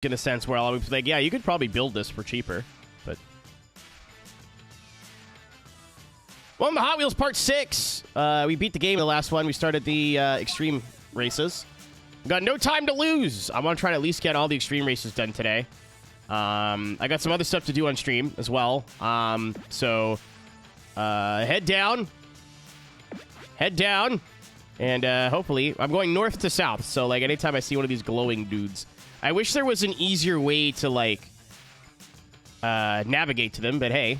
in a sense where I'll be like, yeah, you could probably build this for cheaper, but... Welcome to Hot Wheels Part 6. We beat the game in the last one. We started the extreme races. We've got no time to lose. I want to try to at least get all the extreme races done today. I got some other stuff to do on stream as well. So head down. Head down. And hopefully, I'm going north to south. So like anytime I see one of these glowing dudes, I wish there was an easier way to like navigate to them, but hey.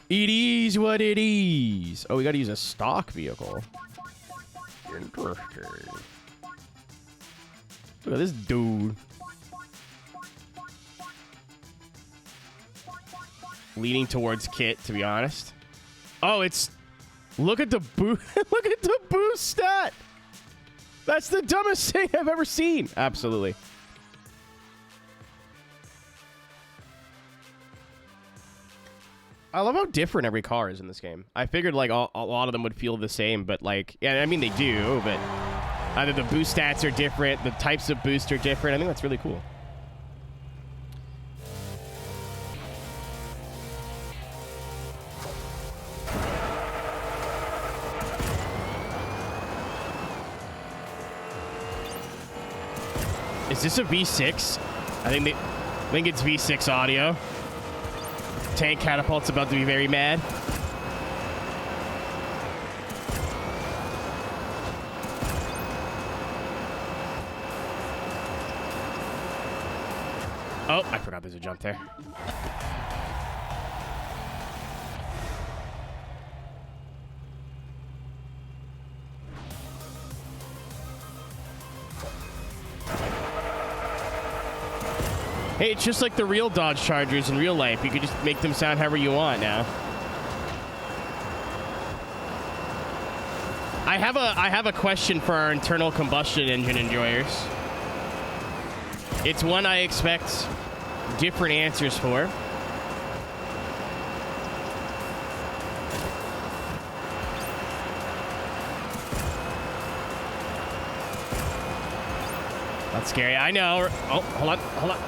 It is what it is. Oh, we got to use a stock vehicle. Interesting. Look at this dude. Leaning towards Kit, to be honest. Oh, it's... Look at the boost. Look at the boost stat. That's the dumbest thing I've ever seen. Absolutely. I love how different every car is in this game. I figured like a lot of them would feel the same, but like, yeah, I mean they do, but either the boost stats are different, the types of boost are different. I think that's really cool. Is this a V6? I think it's V6 audio. Tank Catapult's about to be very mad. Oh, I forgot there's a jump there. Hey, it's just like the real Dodge Chargers in real life. You could just make them sound however you want now. I have a question for our internal combustion engine enjoyers. It's one I expect different answers for. That's scary. I know. Oh, hold on. Hold on.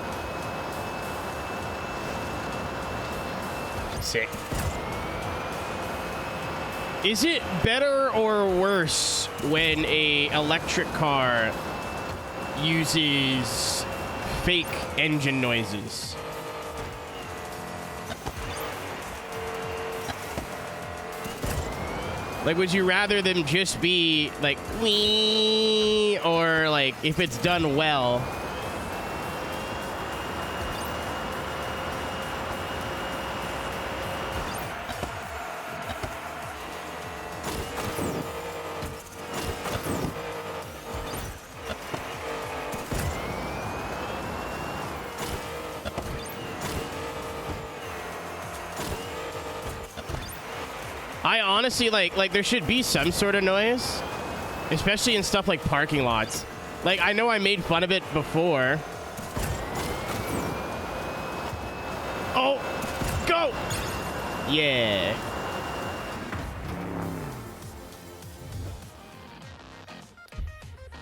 Sick. Is it better or worse when a electric car uses fake engine noises? Like, would you rather them just be like wee, or like if it's done well? I honestly like there should be some sort of noise, especially in stuff like parking lots. Like, I know I made fun of it before. Oh, go! Yeah.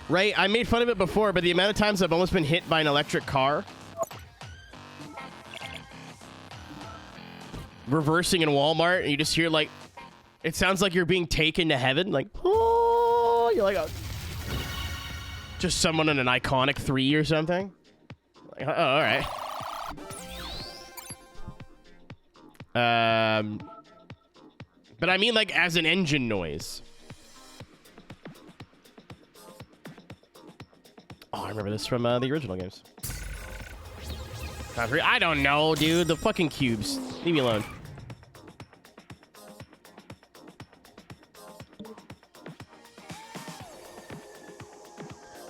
Right, I made fun of it before, but the amount of times I've almost been hit by an electric car reversing in Walmart, and you just hear like, it sounds like you're being taken to heaven, like, oh, you're like a, just someone in an iconic 3 or something. Like, oh, all right. But I mean, like, as an engine noise. Oh, I remember this from the original games. I don't know, dude. The fucking cubes. Leave me alone.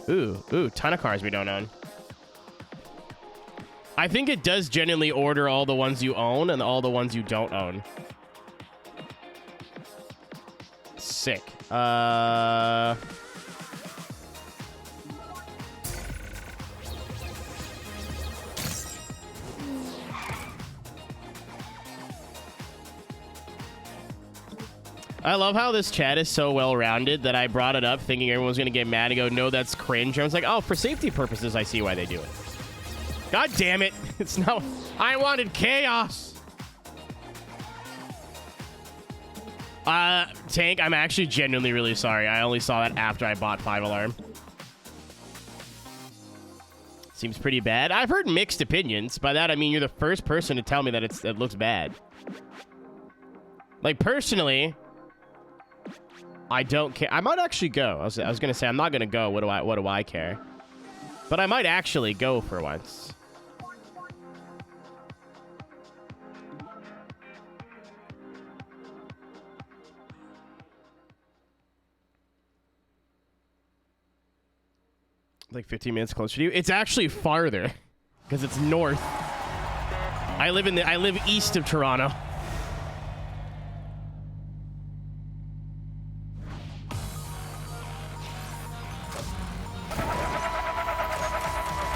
Ooh, ton of cars we don't own. I think it does genuinely order all the ones you own and all the ones you don't own. Sick. I love how this chat is so well-rounded that I brought it up thinking everyone's going to get mad and go, no, that's cringe. I was like, oh, for safety purposes, I see why they do it. God damn it. It's not... I wanted chaos. Tank, I'm actually genuinely really sorry. I only saw that after I bought 5 Alarm. Seems pretty bad. I've heard mixed opinions. By that, I mean you're the first person to tell me that it looks bad. Like, personally... I don't care. I might actually go. I was gonna say I'm not gonna go. What do I care? But I might actually go for once. Like 15 minutes closer to you. It's actually farther because it's north. I live east of Toronto.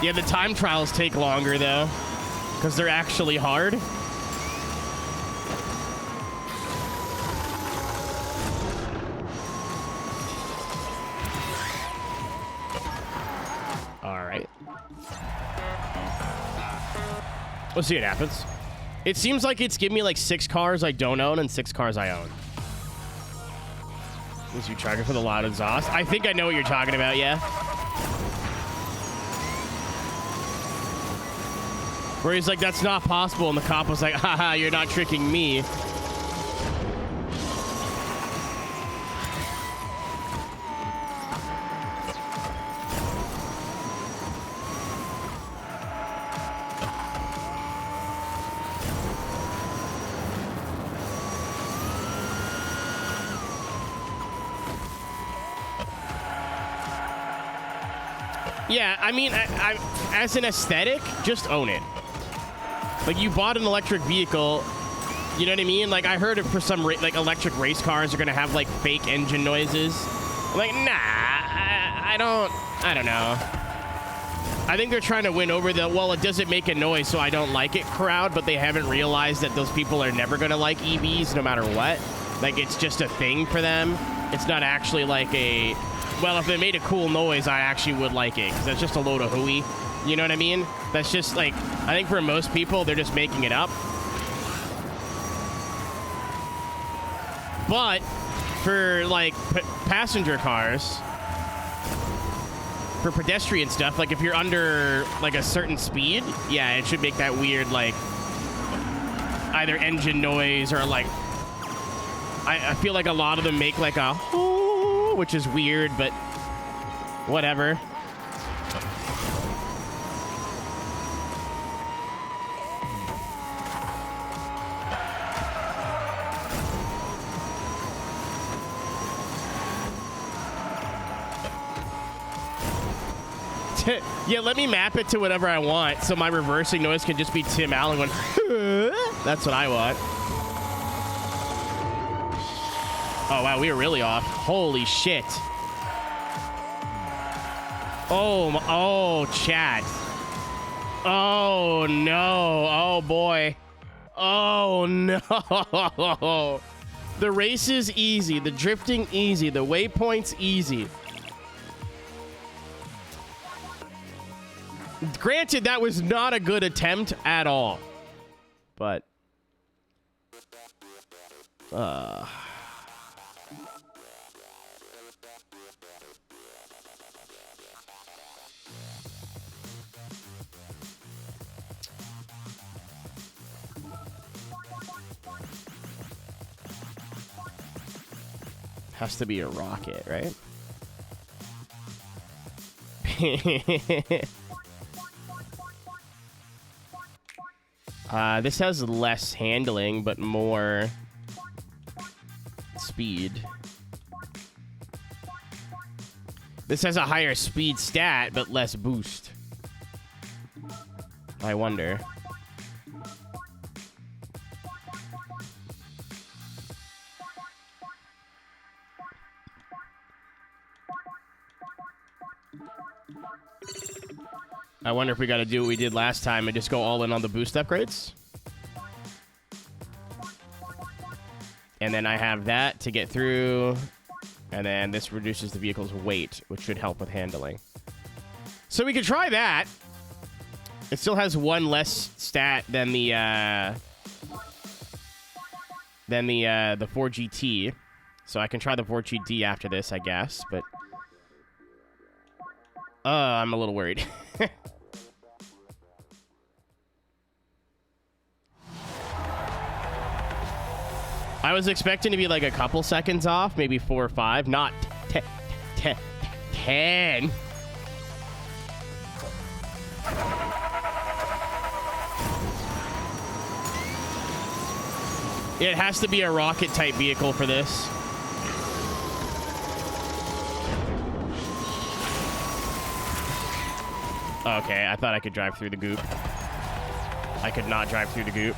Yeah, the time trials take longer, though, because they're actually hard. All right. We'll see what happens. It seems like it's giving me, like, 6 cars I don't own and 6 cars I own. Is you charging for the loud exhaust? I think I know what you're talking about, yeah. Where he's like, that's not possible, and the cop was like, haha, you're not tricking me. Yeah, I mean, I as an aesthetic, just own it. Like, you bought an electric vehicle, you know what I mean? Like, I heard it for some, like, electric race cars are going to have, like, fake engine noises. I'm like, nah, I don't know. I think they're trying to win over the, well, it doesn't make a noise, so I don't like it crowd, but they haven't realized that those people are never going to like EVs no matter what. Like, it's just a thing for them. It's not actually like a, well, if it made a cool noise, I actually would like it, because that's just a load of hooey. You know what I mean? That's just, like, I think for most people, they're just making it up. But for, like, passenger cars, for pedestrian stuff, like, if you're under, like, a certain speed, yeah, it should make that weird, like, either engine noise or, like, I feel like a lot of them make, like, a, which is weird, but whatever. Yeah, let me map it to whatever I want, so my reversing noise can just be Tim Allen going, that's what I want. Oh, wow, we were really off. Holy shit. Oh, chat. Oh, no. Oh, boy. Oh, no. The race is easy. The drifting, easy. The waypoints, easy. Granted, that was not a good attempt at all. But... has to be a rocket, right? This has less handling, but more speed. This has a higher speed stat, but less boost. I wonder. I wonder if we got to do what we did last time and just go all in on the boost upgrades. And then I have that to get through. And then this reduces the vehicle's weight, which should help with handling. So we could try that. It still has one less stat than the 4GT. So I can try the 4GT after this, I guess. But I'm a little worried. I was expecting to be like a couple seconds off, maybe 4 or 5, not 10. It has to be a rocket type vehicle for this. Okay, I thought I could drive through the goop. I could not drive through the goop.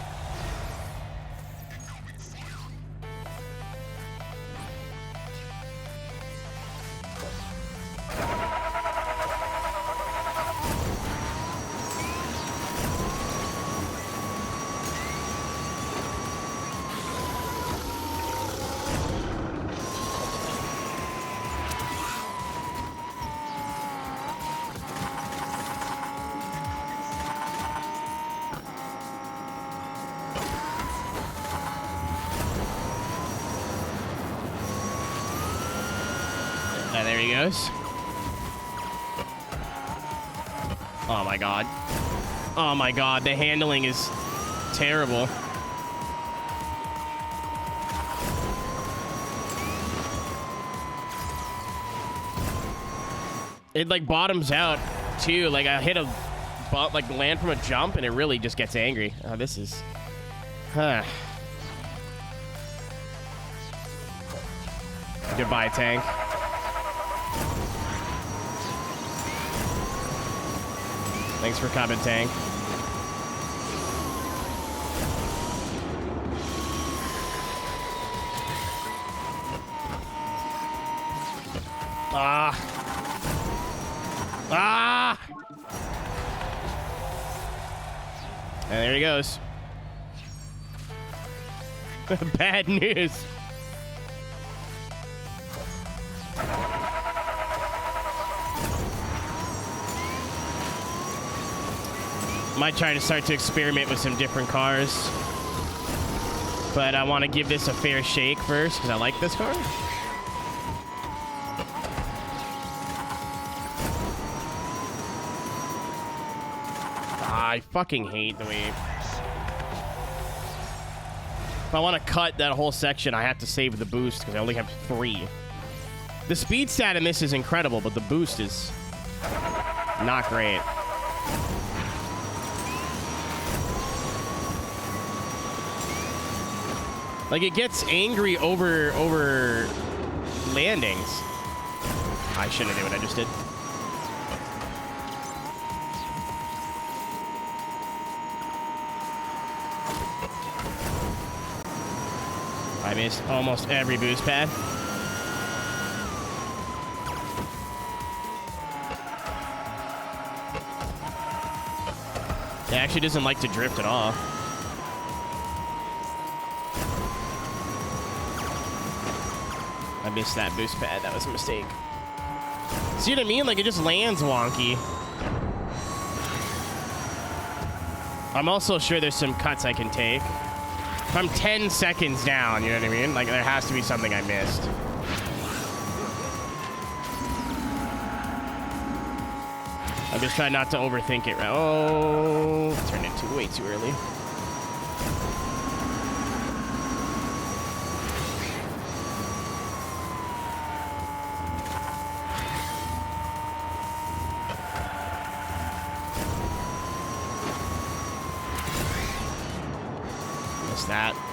There he goes. Oh my god. Oh my god, the handling is terrible. It like bottoms out too. Like I hit a like land from a jump and it really just gets angry. Oh, this is Goodbye, tank. Thanks for coming, tank. And there he goes. Bad news. Might try to start to experiment with some different cars. But I want to give this a fair shake first, because I like this car. I fucking hate the way... If I want to cut that whole section, I have to save the boost, because I only have 3. The speed stat in this is incredible, but the boost is not great. Like, it gets angry over landings. I shouldn't have done what I just did. I missed almost every boost pad. It actually doesn't like to drift at all. I missed that boost pad. That was a mistake. See what I mean? Like, it just lands wonky. I'm also sure there's some cuts I can take. If I'm 10 seconds down, you know what I mean? Like, there has to be something I missed. I'm just trying not to overthink it. Oh, turned it way too early.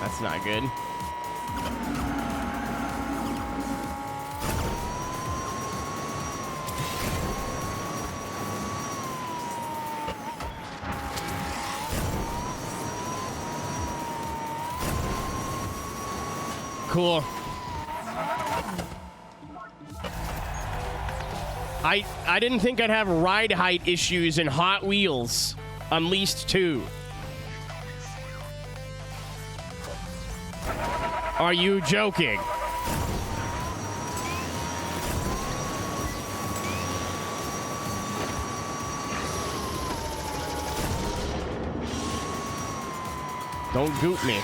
That's not good. Cool. I didn't think I'd have ride height issues in Hot Wheels. Unleashed 2. Are you joking? Don't goop me.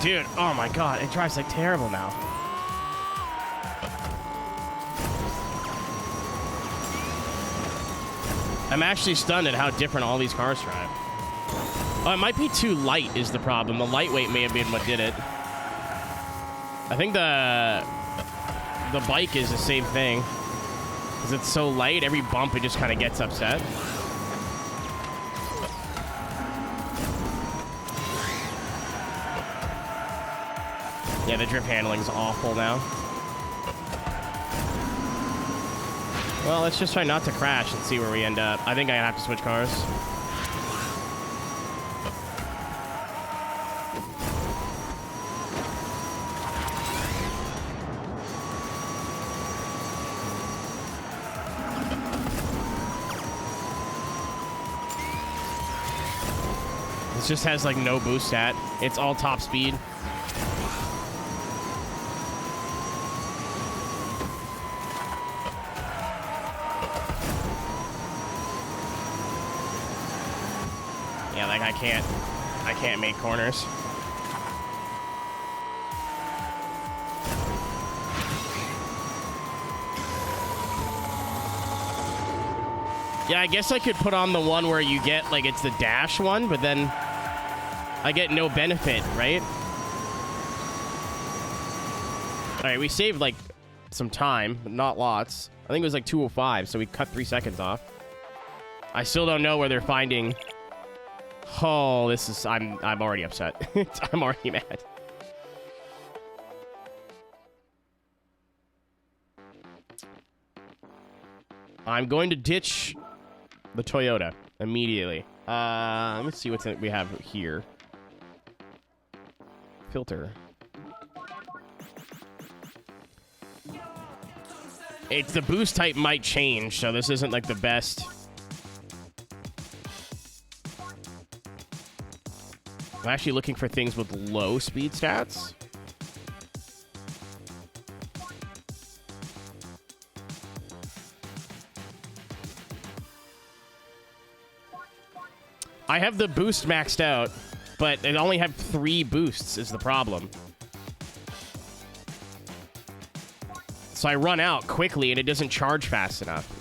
Dude, oh my god, it drives like terrible now. I'm actually stunned at how different all these cars drive. Oh, it might be too light is the problem. The lightweight may have been what did it. I think the bike is the same thing. Because it's so light, every bump it just kind of gets upset. Yeah, the drift handling's awful now. Well, let's just try not to crash and see where we end up. I think I have to switch cars. This just has like no boost stat. It's all top speed. Yeah, like I can't make corners. Yeah, I guess I could put on the one where you get, like, it's the dash one, but then I get no benefit, right? All right, we saved, like, some time, but not lots. I think it was, like, 2:05, so we cut 3 seconds off. I still don't know where they're finding... Oh, this is... I'm already upset. I'm already mad. I'm going to ditch the Toyota immediately. Let me see what we have here. Filter. It's the boost type might change, so this isn't like the best. I'm actually looking for things with low speed stats. I have the boost maxed out, but I only have 3 boosts is the problem. So I run out quickly and it doesn't charge fast enough.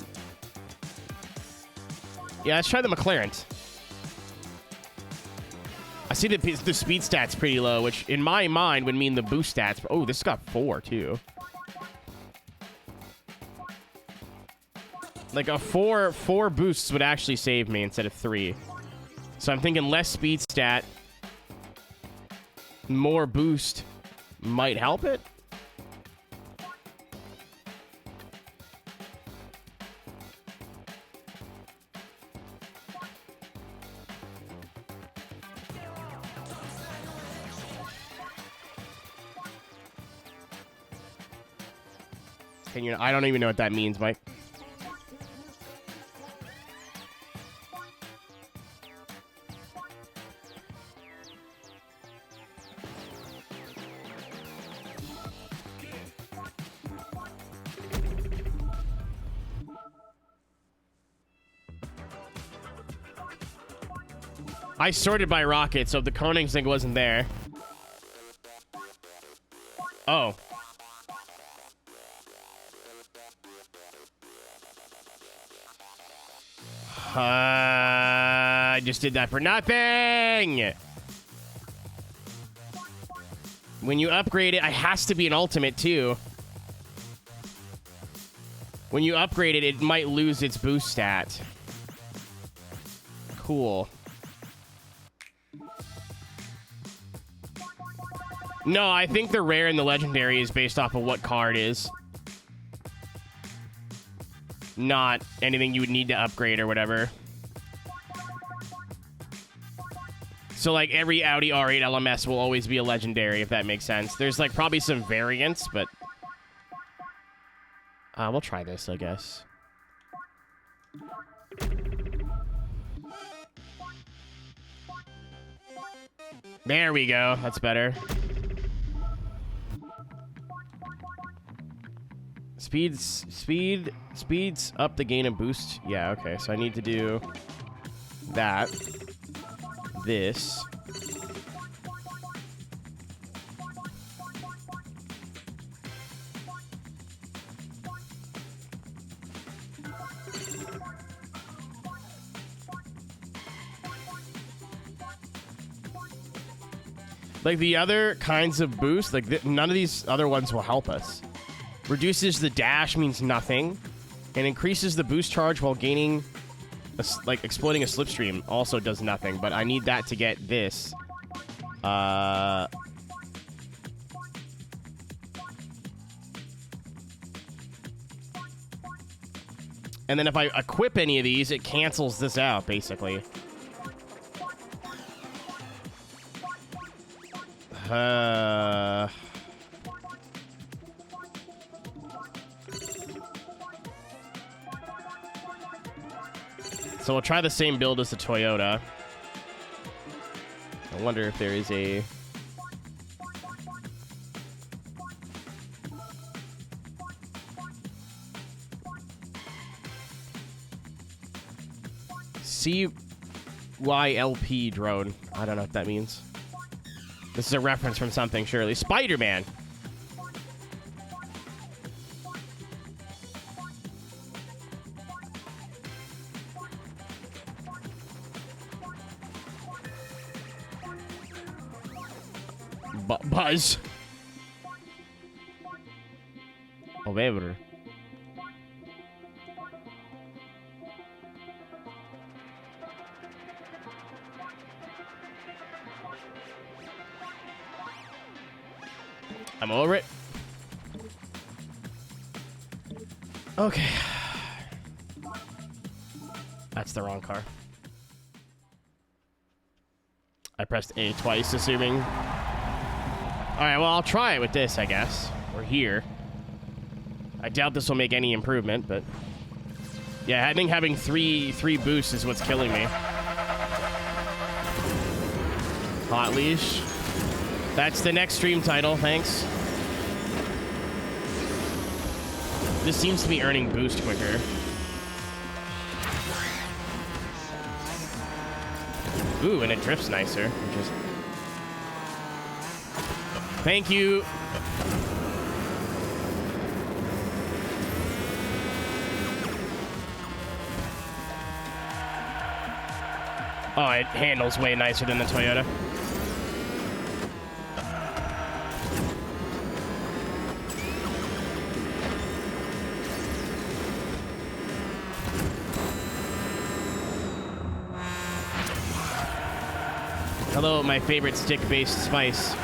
Yeah, let's try the McLaren. I see the speed stats pretty low, which in my mind would mean the boost stats. Oh, this got 4 too. Like a 4 boosts would actually save me instead of 3. So I'm thinking less speed stat, more boost might help it. Can you? I don't even know what that means, Mike. I sorted by rocket, so if the Koenigsegg wasn't there. Oh. I just did that for nothing! When you upgrade it, it has to be an ultimate, too. When you upgrade it, it might lose its boost stat. Cool. No, I think the rare and the legendary is based off of what car it is. Not anything you would need to upgrade or whatever. So, like, every Audi R8 LMS will always be a legendary, if that makes sense. There's, like, probably some variants, but... we'll try this, I guess. There we go. That's better. Speeds up the gain and boost. Yeah, okay. So I need to do that. This. Like the other kinds of boost, like none of these other ones will help us. Reduces the dash means nothing, and increases the boost charge while gaining, like exploding a slipstream also does nothing. But I need that to get this. And then if I equip any of these, it cancels this out basically. So we'll try the same build as the Toyota. I wonder if there is a... CYLP drone. I don't know what that means. This is a reference from something, surely. Spider-Man. Buzz. However. I'm over it. Okay. That's the wrong car. I pressed A twice, assuming. Alright, well, I'll try it with this, I guess. We're here. I doubt this will make any improvement, but... yeah, I think having three boosts is what's killing me. Hot leash. That's the next stream title, thanks. This seems to be earning boost quicker. Ooh, and it drifts nicer. Just... thank you. Oh, it handles way nicer than the Toyota. Hello, my favorite stick-based spice.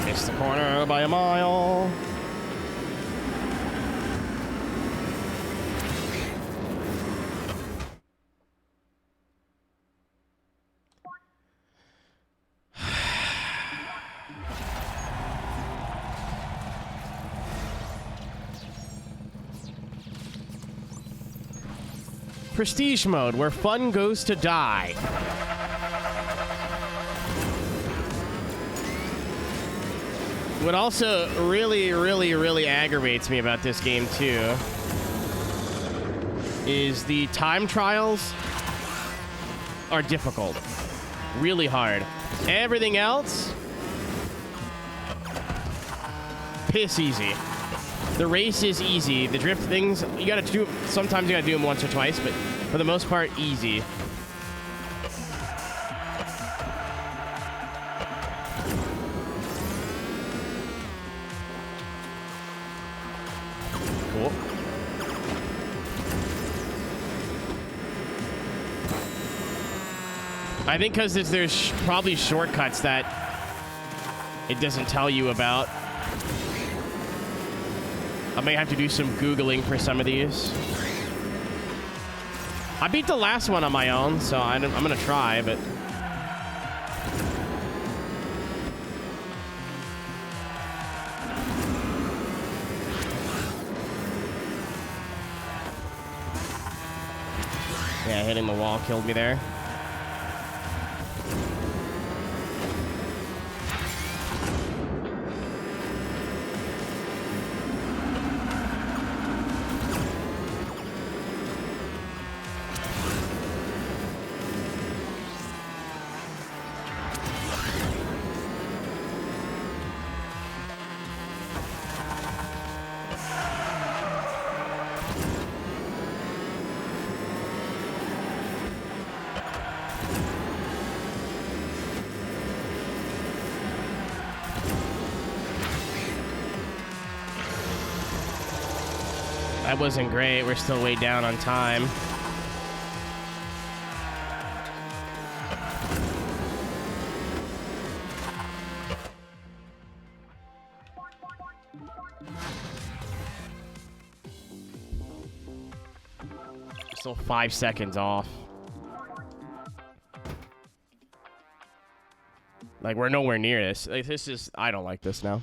Missed the corner by a mile. Prestige mode, where fun goes to die. What also really aggravates me about this game, too, is the time trials are difficult. Really hard. Everything else, piss easy. The race is easy. The drift things, you gotta do, sometimes you gotta do them once or twice, but for the most part, easy. Cool. I think because there's probably shortcuts that it doesn't tell you about. I may have to do some Googling for some of these. I beat the last one on my own, so I'm going to try, but... Yeah, hitting the wall killed me there. That wasn't great. We're still way down on time. Still 5 seconds off. Like, we're nowhere near this. Like, this is... I don't like this now.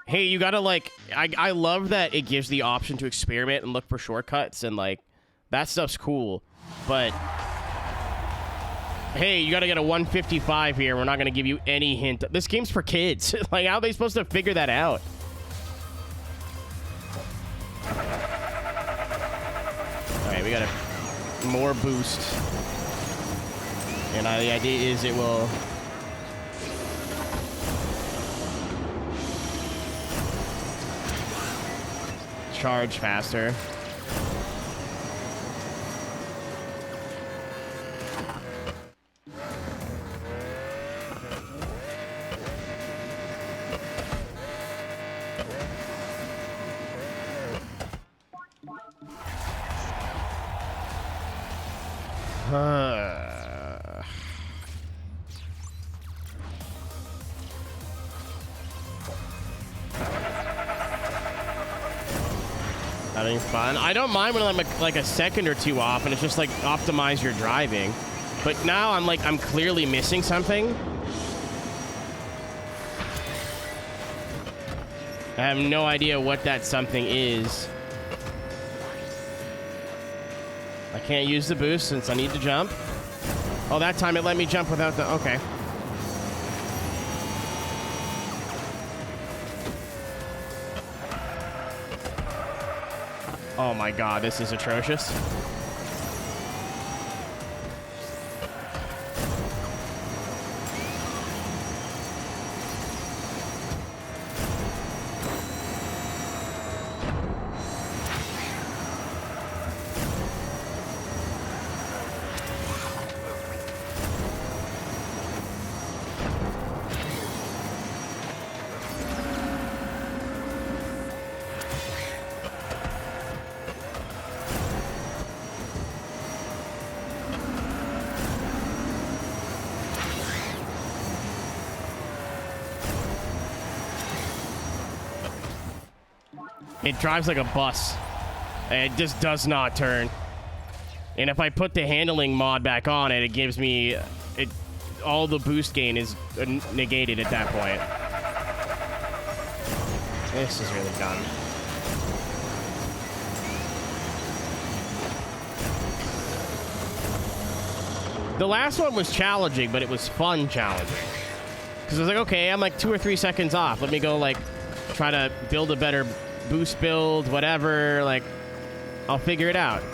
Hey, you gotta, like... I love that it gives the option to experiment and look for shortcuts, and, like, that stuff's cool. But... Hey, you gotta get a 155 here. We're not gonna give you any hint. This game's for kids. Like, how are they supposed to figure that out? Alright, we got a more boost. And the idea is it will... charge faster. Having fun. I don't mind when I'm like a second or two off and it's just like optimize your driving. But now I'm clearly missing something. I have no idea what that something is. I can't use the boost since I need to jump. Oh, that time it let me jump without the... Okay. Oh my god, this is atrocious. It drives like a bus. It just does not turn. And if I put the handling mod back on it, it gives me... all the boost gain is negated at that point. This is really dumb. The last one was challenging, but it was fun challenging. Because I was like, okay, I'm like 2 or 3 seconds off. Let me go, like, try to build a better... boost build, whatever, like, I'll figure it out.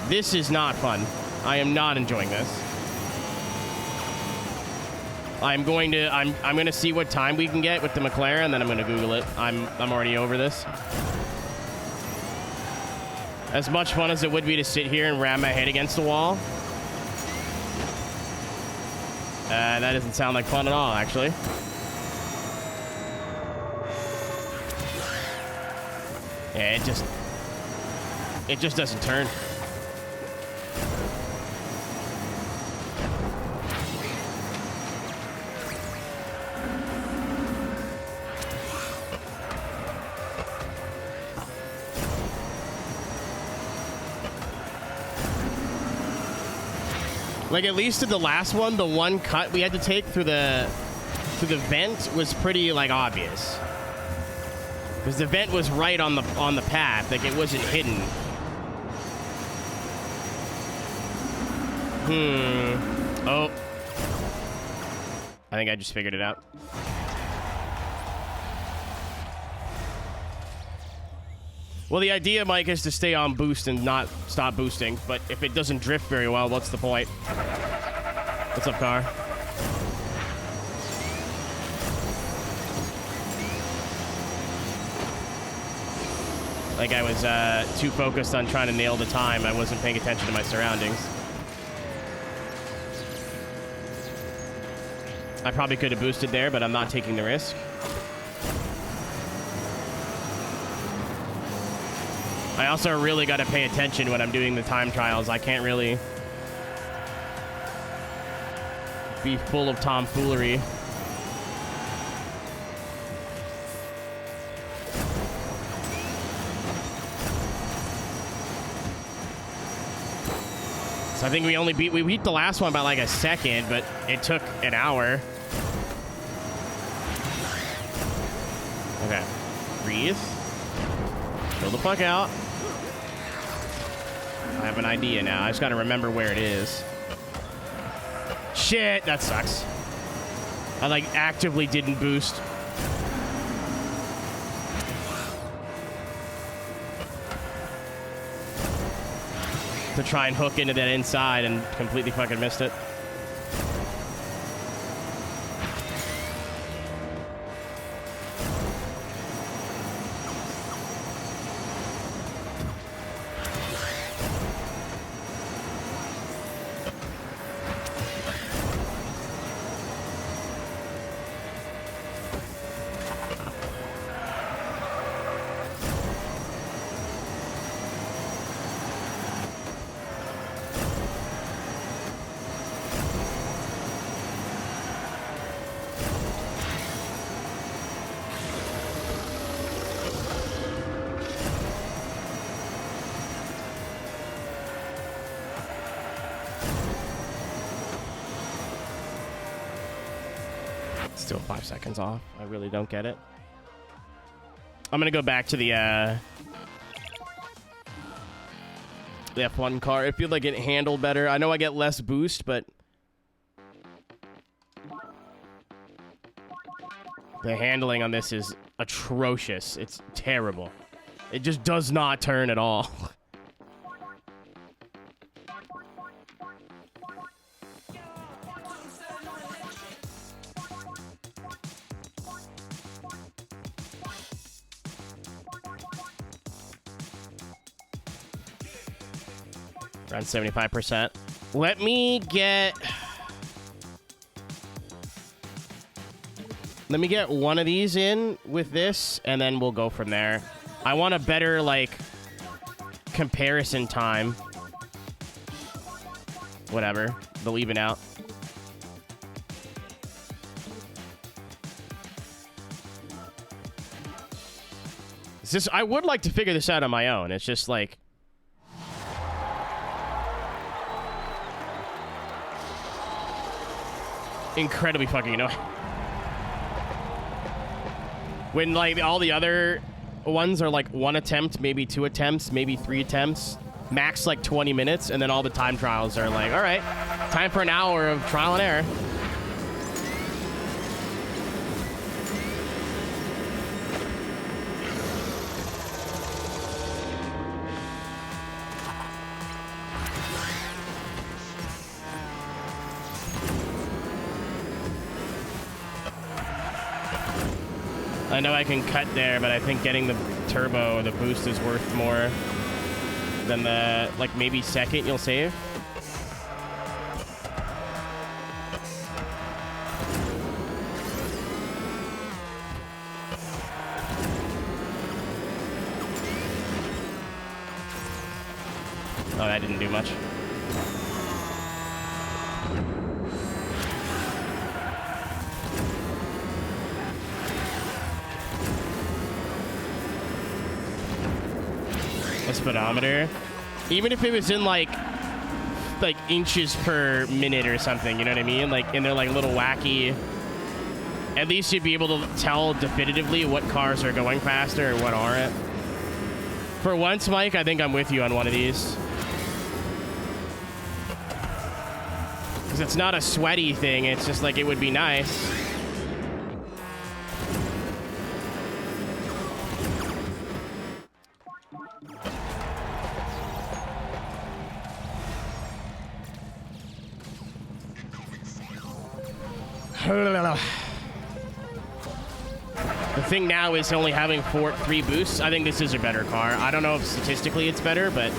This is not fun. I am not enjoying this. I'm gonna see what time we can get with the McLaren, then I'm gonna Google it. I'm already over this. As much fun as it would be to sit here and ram my head against the wall. That doesn't sound like fun at all, actually. Yeah, it just doesn't turn. Like, at least in the last one, the one cut we had to take through the vent was pretty, like, obvious. Because the vent was right on the path. Like, it wasn't hidden. Oh. I think I just figured it out. Well, the idea, Mike, is to stay on boost and not stop boosting. But if it doesn't drift very well, what's the point? What's up, car? Like I was too focused on trying to nail the time. I wasn't paying attention to my surroundings. I probably could have boosted there, but I'm not taking the risk. I also really got to pay attention when I'm doing the time trials. I can't really be full of tomfoolery. So I think we beat the last one by like a second, but it took an hour. Okay, breathe. Chill the fuck out. I have an idea now. I just gotta remember where it is. Shit, that sucks. I like actively didn't boost. To try and hook into that inside and completely fucking missed it. Still 5 seconds off. I really don't get it. I'm gonna go back to the F1 car. I feel like it handled better. I know I get less boost, but the handling on this is atrocious. It's terrible. It just does not turn at all. Around 75%. Let me get one of these in with this, and then we'll go from there. I want a better, like, comparison time. Whatever. They'll even out. It's just, I would like to figure this out on my own. It's just, like... incredibly fucking annoying. When, like, all the other ones are, like, 1 attempt, maybe 2 attempts, maybe 3 attempts, max, like, 20 minutes, and then all the time trials are like, all right, time for an hour of trial and error. I know I can cut there, but I think getting the turbo or the boost is worth more than the, like, maybe second you'll save. Oh, that didn't do much. Speedometer, even if it was in like like inches per minute or something, you know what I mean? Like, and they're like little wacky. At least you'd be able to tell definitively what cars are going faster and what aren't. For once, Mike, I think I'm with you on one of these. Because it's not a sweaty thing, it's just like it would be nice. The thing now is only having 3 boosts. I think this is a better car. I don't know if statistically it's better, but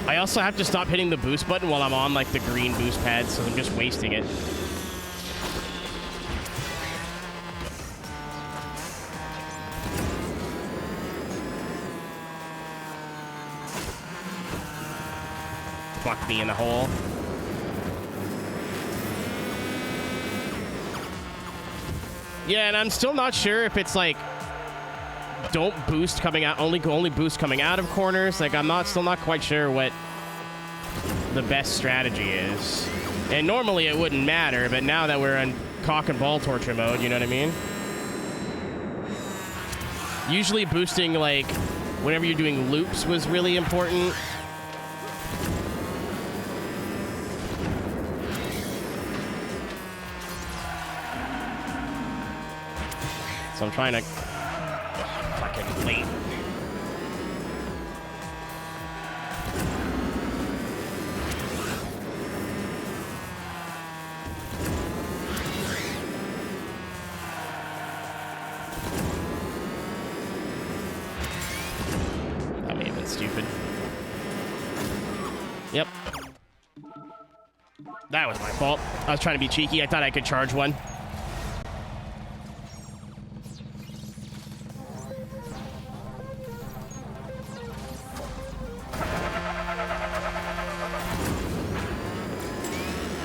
I also have to stop hitting the boost button while I'm on like the green boost pad, so I'm just wasting it. Fuck me in the hole. Yeah, and I'm still not sure if it's like don't boost coming out, only boost coming out of corners. Like I'm still not quite sure what the best strategy is. And normally it wouldn't matter, but now that we're in cock and ball torture mode, you know what I mean? Usually boosting like whenever you're doing loops was really important. So I'm trying to fucking late. That may have been stupid. Yep. That was my fault. I was trying to be cheeky. I thought I could charge one.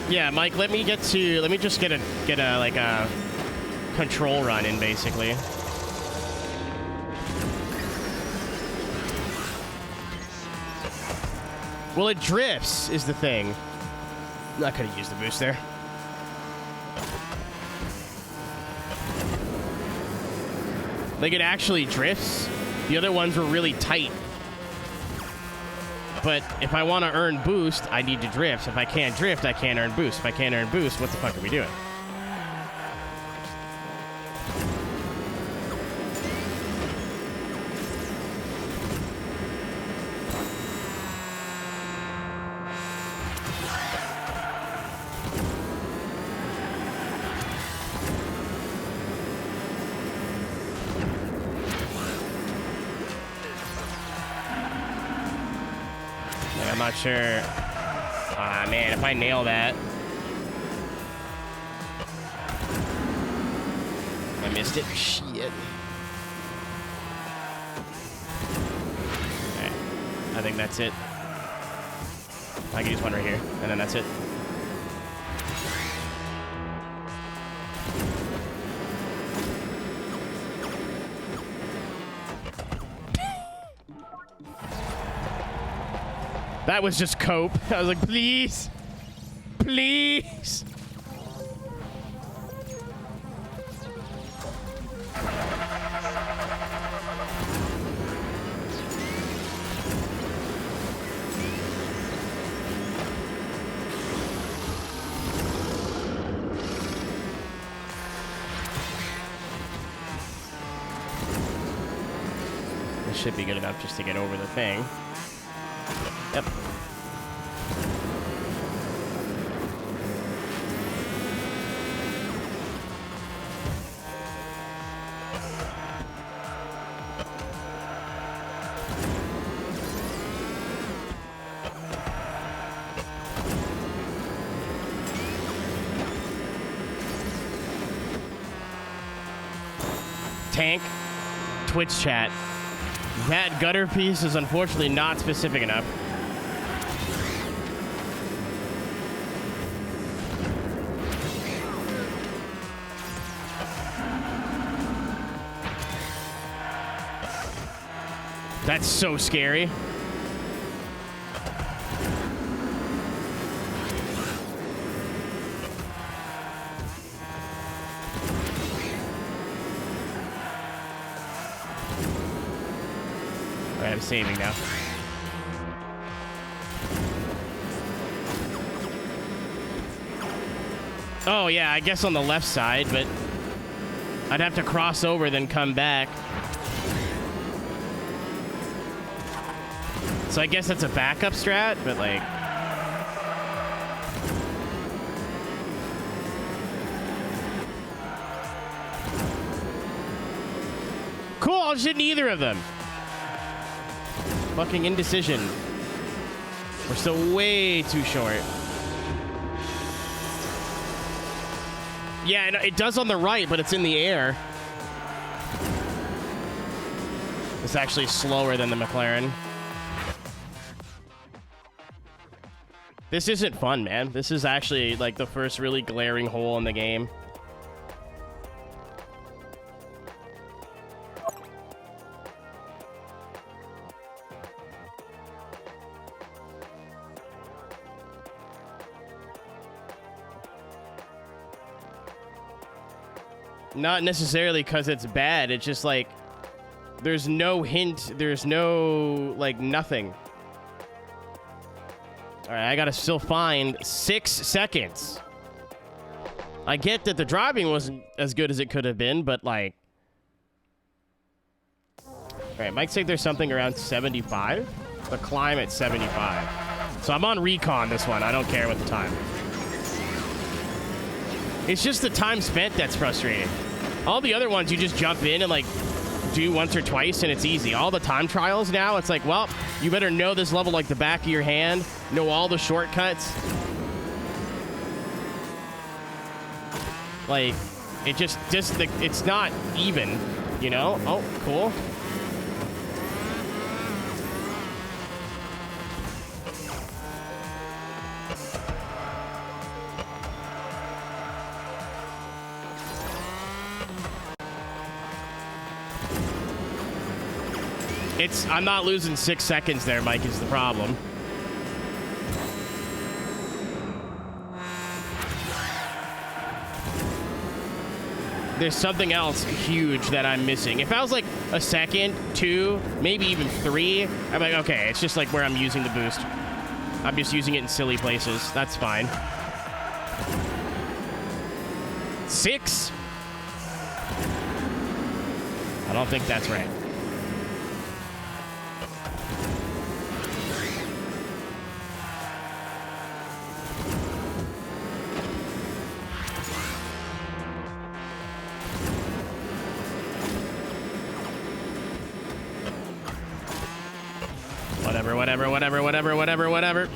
Yeah, Mike, let me just get a like a control run in, basically. Well, it drifts is the thing. I could have used the boost there. Like, it actually drifts. The other ones were really tight. But if I want to earn boost, I need to drift. If I can't drift, I can't earn boost. If I can't earn boost, what the fuck are we doing? I'm not sure. Ah, man, if I nail that. I missed it. Shit. Okay. I think that's it. I can use one right here, and then that's it. That was just cope. I was like, please. Please. This should be good enough just to get over the thing. Yep. Tank, Twitch chat. That gutter piece is unfortunately not specific enough. That's so scary. I'm saving now. Oh, yeah, I guess on the left side, but I'd have to cross over, then come back. So I guess that's a backup strat, but, like... Cool, I just did neither of them. Fucking indecision. We're still way too short. Yeah, it does on the right, but it's in the air. It's actually slower than the McLaren. This isn't fun, man. This is actually, like, the first really glaring hole in the game. Not necessarily because it's bad. It's just like there's no hint. There's no like nothing. All right, I gotta still find 6 seconds. I get that the driving wasn't as good as it could have been, but like, all right, might say there's something around 75. The climb at 75. So I'm on recon this one. I don't care what the time. It's just the time spent that's frustrating. All the other ones, you just jump in and, like, do once or twice, and it's easy. All the time trials now, it's like, well, you better know this level like the back of your hand, know all the shortcuts. Like, it just it's not even, you know? Oh, cool. I'm not losing 6 seconds there, Mike, is the problem. There's something else huge that I'm missing. If I was like a second, 2, maybe even 3, I'm like, okay, it's just like where I'm using the boost. I'm just using it in silly places. That's fine. 6? I don't think that's right. Whatever.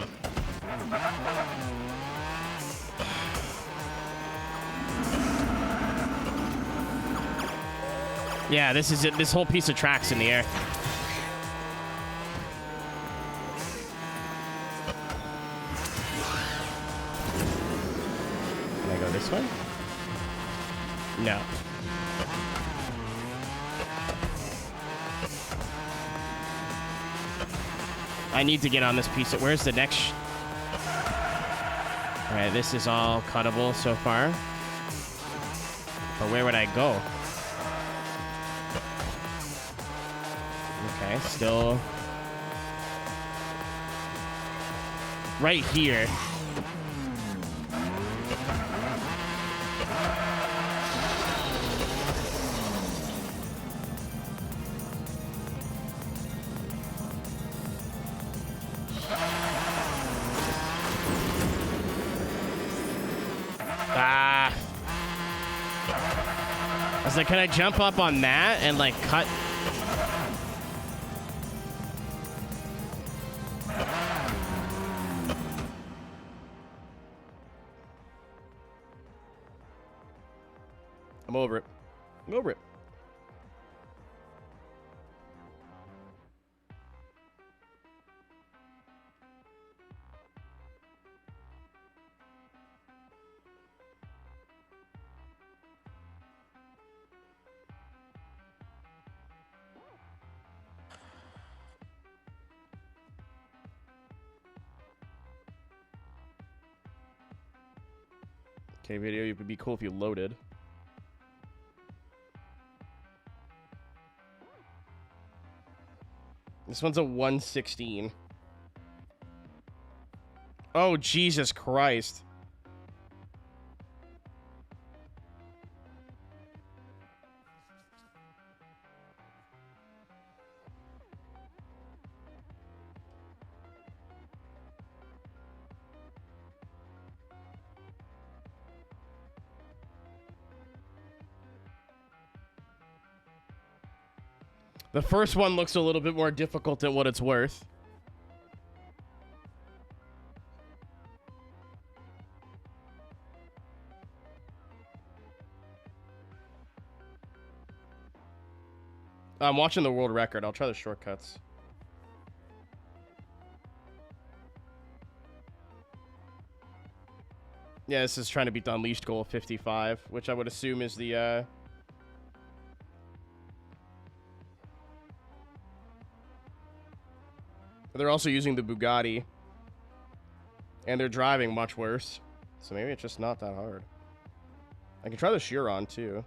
Yeah, this is it. This whole piece of track's in the air. Can I go this way? No. I need to get on this piece. Where's the next? All right, this is all cuttable so far. But where would I go? Okay, still right here. I was like, can I jump up on that and like cut? I'm over it. I'm over it. Okay, video, it would be cool if you loaded. This one's a 116. Oh, Jesus Christ. The first one looks a little bit more difficult than what it's worth. I'm watching the world record. I'll try the shortcuts. Yeah, this is trying to beat the Unleashed goal of 55, which I would assume is the... They're also using the Bugatti. And they're driving much worse. So maybe it's just not that hard. I can try the Chiron, too.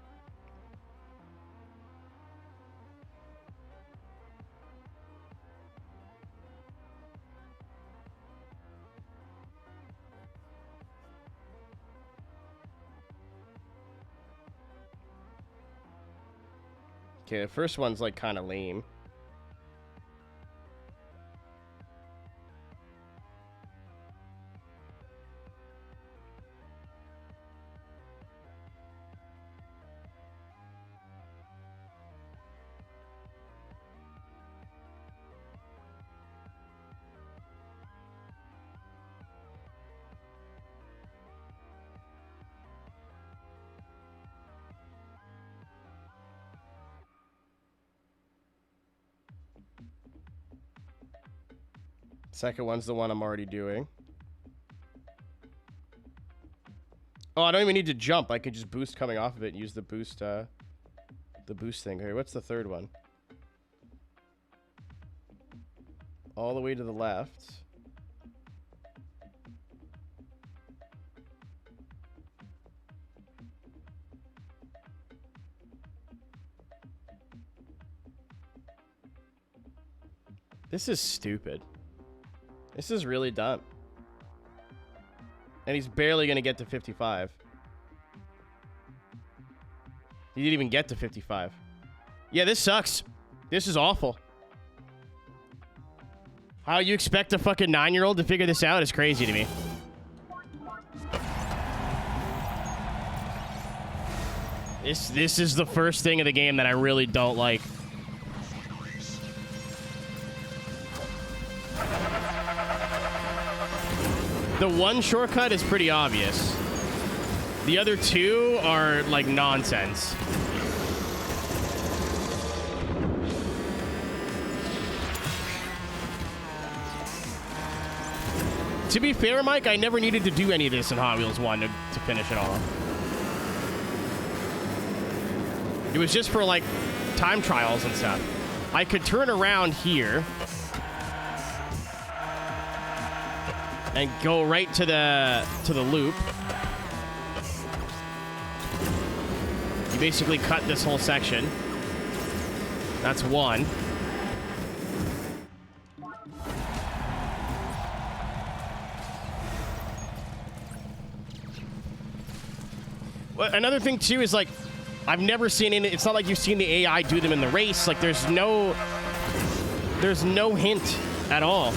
Okay, the first one's, like, kind of lame. Second one's the one I'm already doing. Oh, I don't even need to jump. I could just boost coming off of it and use the boost thing. Okay, what's the third one? All the way to the left. This is stupid. This is really dumb. And he's barely going to get to 55. He didn't even get to 55. Yeah, this sucks. This is awful. How you expect a fucking 9-year-old to figure this out is crazy to me. This is the first thing of the game that I really don't like. The one shortcut is pretty obvious. The other two are like nonsense. To be fair, Mike, I never needed to do any of this in Hot Wheels 1 to finish it all. It was just for like time trials and stuff. I could turn around here and go right to the loop. You basically cut this whole section. That's one. Well, another thing too is like, I've never seen any. It's not like you've seen the AI do them in the race. Like there's no hint at all.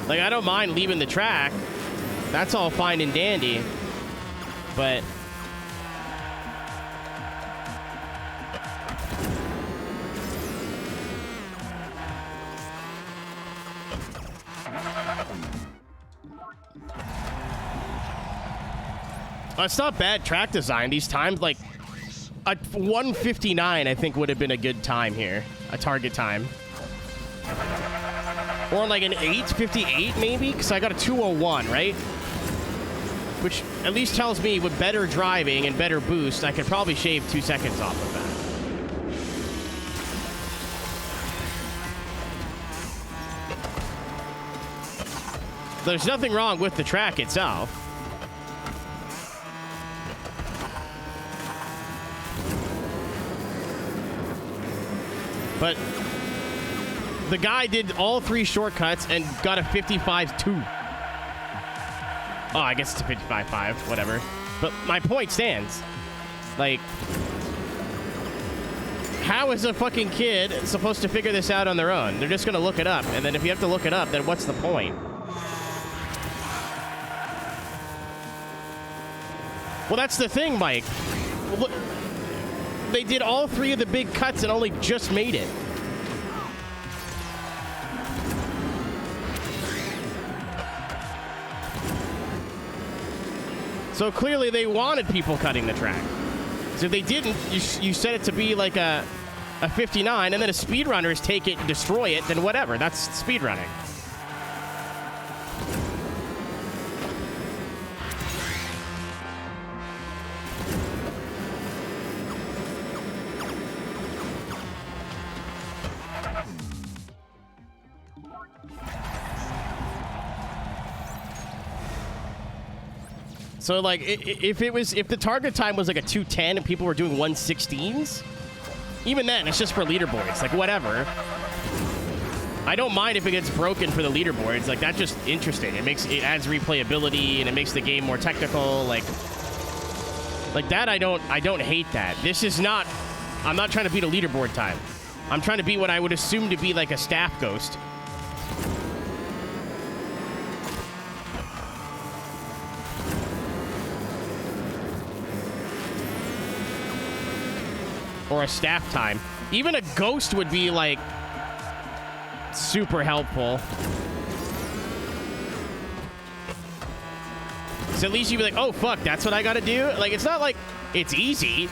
Like, I don't mind leaving the track. That's all fine and dandy. But it's not bad track design. These times, like a 159, I think would have been a good time here. A target time. Or like an 8:58 maybe, because I got a 2:01, right? Which at least tells me with better driving and better boost, I could probably shave 2 seconds off of that. There's nothing wrong with the track itself. But the guy did all 3 shortcuts and got a 55.2. Oh, I guess it's a 55.5, whatever. But my point stands. Like, how is a fucking kid supposed to figure this out on their own? They're just going to look it up. And then if you have to look it up, then what's the point? Well, that's the thing, Mike. Look, they did all 3 of the big cuts and only just made it. So clearly they wanted people cutting the track. So if they didn't, you set it to be like a 59, and then a speedrunners take it and destroy it, then whatever. That's speedrunning. So, like, if the target time was like a 2:10 and people were doing 1:16s, even then, it's just for leaderboards. Like, whatever. I don't mind if it gets broken for the leaderboards. Like, that's just interesting. It adds replayability and it makes the game more technical. Like that. I don't hate that. This is not. I'm not trying to beat a leaderboard time. I'm trying to beat what I would assume to be like a staff ghost. Or a staff time. Even a ghost would be, like, super helpful. So at least you'd be like, oh, fuck, that's what I gotta do? Like, it's not like it's easy.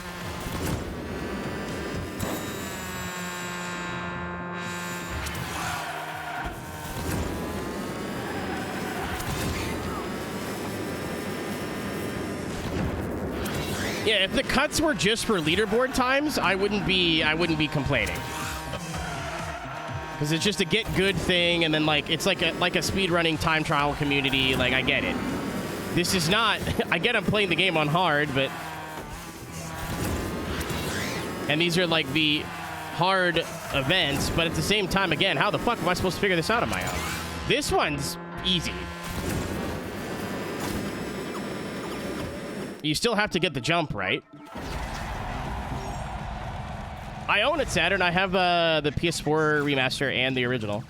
Yeah, if the cuts were just for leaderboard times, I wouldn't be complaining. Because it's just a get good thing, and then like it's like a speedrunning time trial community. Like, I get it. This is not. I get I'm playing the game on hard, but and these are like the hard events. But at the same time, again, how the fuck am I supposed to figure this out on my own? This one's easy. You still have to get the jump right. I own it, Saturn. I have the PS4 remaster and the original.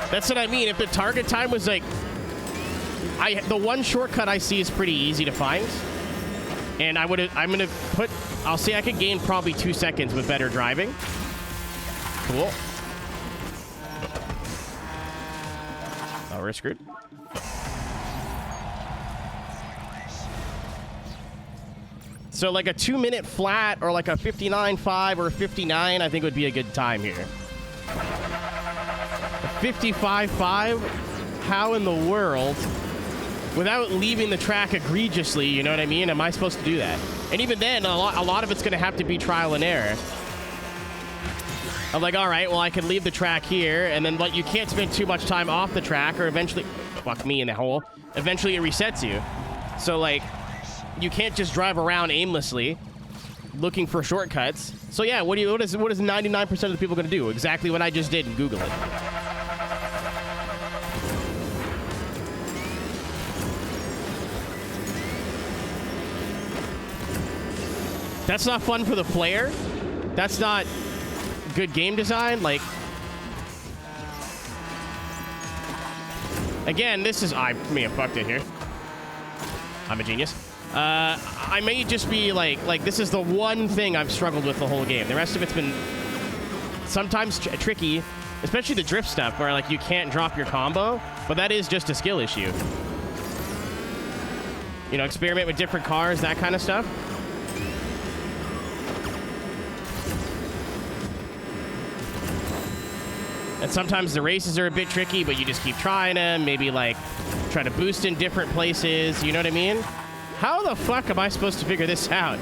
That's what I mean. If the target time was like... the one shortcut I see is pretty easy to find. And I'm going to put... I'll say I could gain probably 2 seconds with better driving. Cool. Oh, we're screwed. So like a 2-minute flat or like a 59.5 or a 59, I think would be a good time here. A 55.5? How in the world, without leaving the track egregiously, you know what I mean? Am I supposed to do that? And even then, a lot of it's going to have to be trial and error. I'm like, all right, well, I can leave the track here, and then you can't spend too much time off the track, or eventually, fuck me in the hole, eventually it resets you. So, like, you can't just drive around aimlessly looking for shortcuts. So, yeah, what is 99% of the people going to do? Exactly what I just did and Google it. That's not fun for the player. That's not good game design. Like, again, this is... I may have fucked it here. I'm a genius. I may just be like this is the one thing I've struggled with the whole game. The rest of it's been sometimes tricky, especially the drift stuff where like you can't drop your combo, but that is just a skill issue. You know, experiment with different cars, that kind of stuff. And sometimes the races are a bit tricky, but you just keep trying them. Maybe, like, try to boost in different places. You know what I mean? How the fuck am I supposed to figure this out?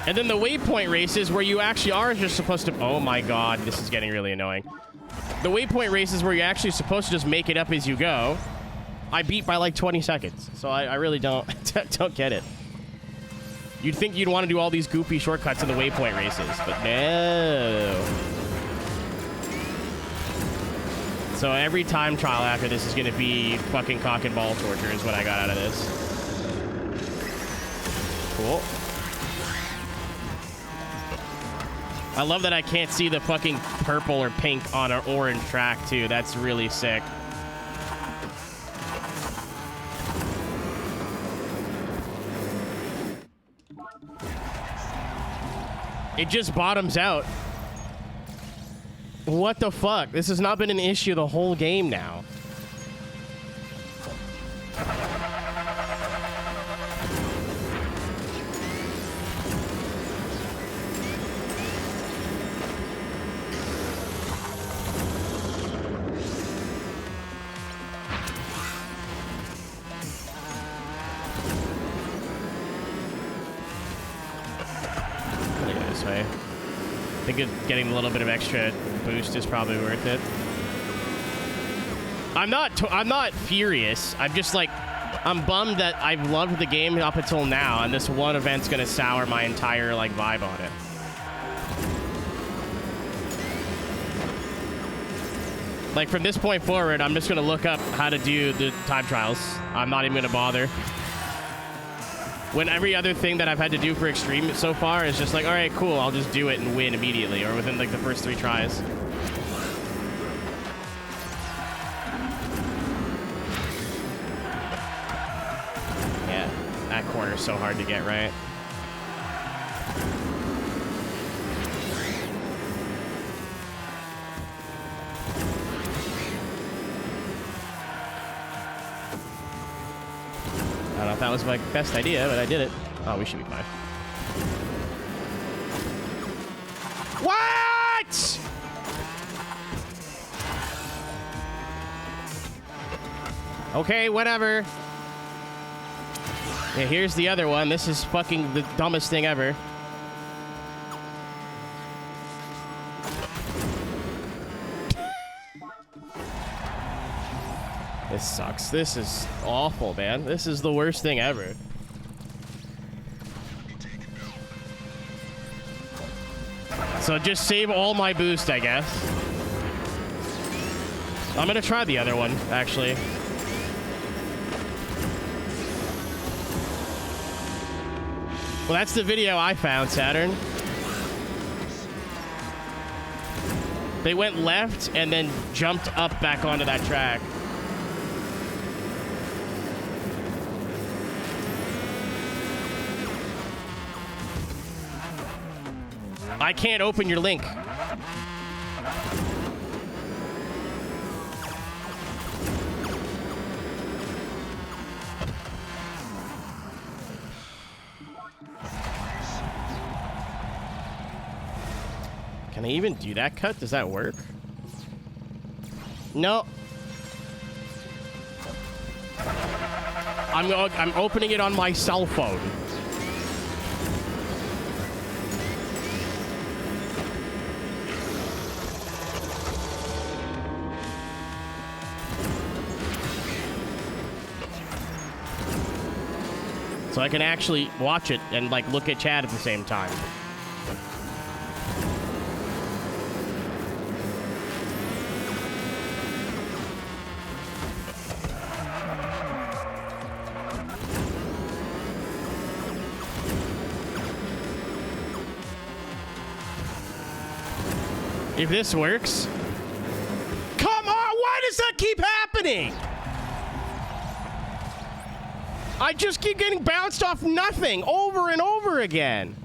And then the waypoint races where you actually are just supposed to... Oh my god, this is getting really annoying. The waypoint races where you're actually supposed to just make it up as you go, I beat by like 20 seconds. So I really don't get it. You'd think you'd want to do all these goofy shortcuts in the waypoint races, but no. So every time trial after this is going to be fucking cock and ball torture is what I got out of this. Cool. I love that I can't see the fucking purple or pink on an orange track, too. That's really sick. It just bottoms out. What the fuck? This has not been an issue the whole game now. I think getting a little bit of extra boost is probably worth it. I'm not furious. I'm just like, I'm bummed that I've loved the game up until now, and this one event's gonna sour my entire like vibe on it. Like from this point forward, I'm just gonna look up how to do the time trials. I'm not even gonna bother. When every other thing that I've had to do for Extreme so far is just like, all right, cool, I'll just do it and win immediately or within like the first 3 tries. Yeah, that corner's so hard to get right. I don't know if that was my best idea, but I did it. Oh, we should be fine. What? Okay, whatever. Yeah, here's the other one. This is fucking the dumbest thing ever. This sucks. This is awful, man. This is the worst thing ever. So just save all my boost, I guess. I'm gonna try the other one, actually. Well, that's the video I found, Saturn. They went left and then jumped up back onto that track. I can't open your link. Can I even do that cut? Does that work? No. I'm opening it on my cell phone. So I can actually watch it and like look at chat at the same time. If this works. Come on, why does that keep happening? I just keep getting bounced off nothing over and over again.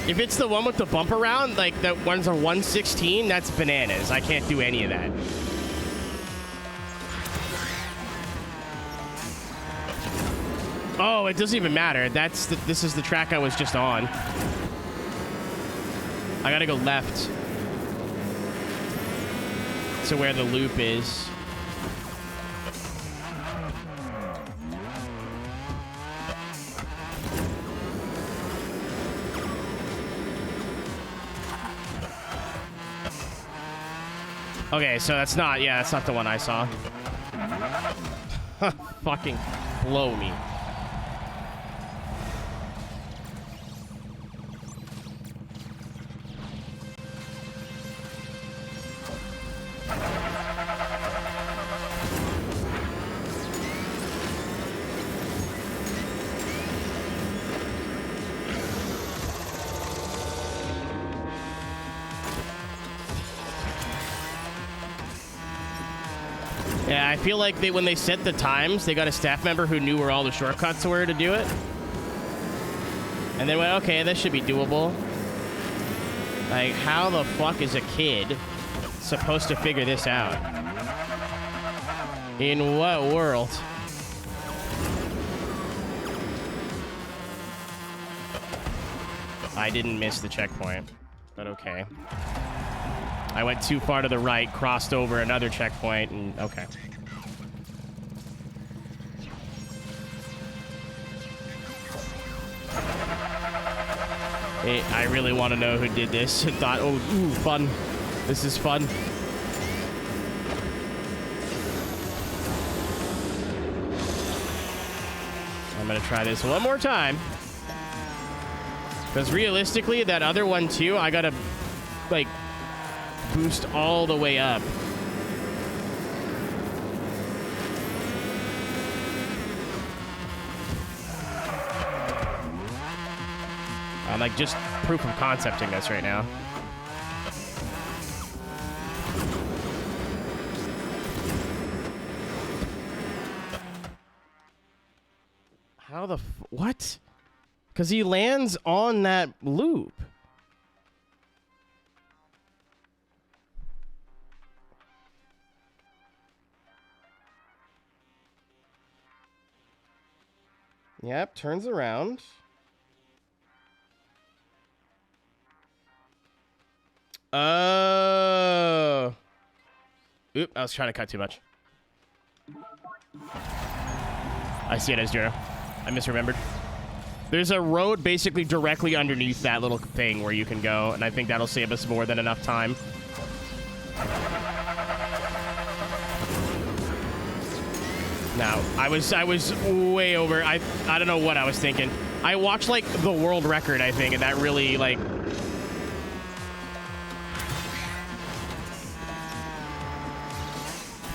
If it's the one with the bump around, like the ones are 116, that's bananas. I can't do any of that. Oh, it doesn't even matter. This is the track I was just on. I gotta go left. to where the loop is. Okay, so that's not, yeah, that's not the one I saw. Fucking blow me. Yeah, I feel like when they set the times, they got a staff member who knew where all the shortcuts were to do it. And then went, okay, this should be doable. Like, how the fuck is a kid supposed to figure this out? In what world? I didn't miss the checkpoint, but okay. I went too far to the right, crossed over another checkpoint, and okay. Hey, I really want to know who did this and thought, oh, ooh, fun. This is fun. I'm gonna try this one more time. Because realistically, that other one too, I gotta, like, boost all the way up. I'm like just proof of concepting this right now. How the what? Because he lands on that loop. Yep, turns around. Oh. Oop, I was trying to cut too much. I see it as zero. I misremembered. There's a road basically directly underneath that little thing where you can go, and I think that'll save us more than enough time. No, I was way over. I don't know what I was thinking. I watched like the world record, I think, and that really like.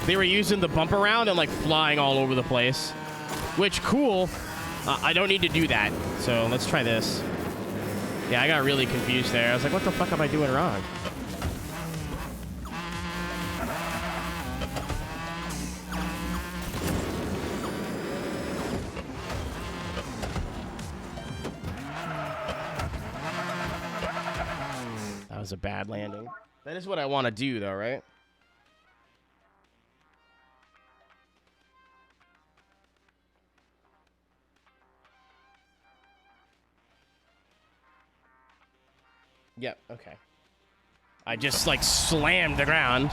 They were using the bump around and like flying all over the place, which cool. I don't need to do that, so let's try this. Yeah, I got really confused there. I was like, what the fuck am I doing wrong? That was a bad landing. That is what I want to do, though, right? Yep, okay. I just, like, slammed the ground.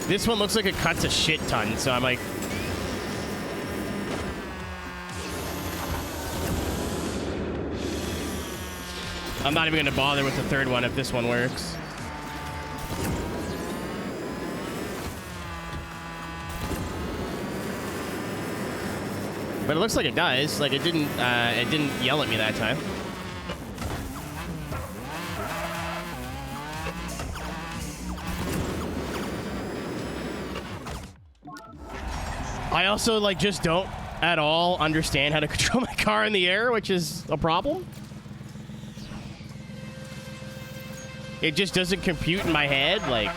This one looks like it cuts a shit ton, so I'm like... I'm not even going to bother with the third one if this one works. But it looks like it does. Like it didn't yell at me that time. I also like just don't at all understand how to control my car in the air, which is a problem. It just doesn't compute in my head, like.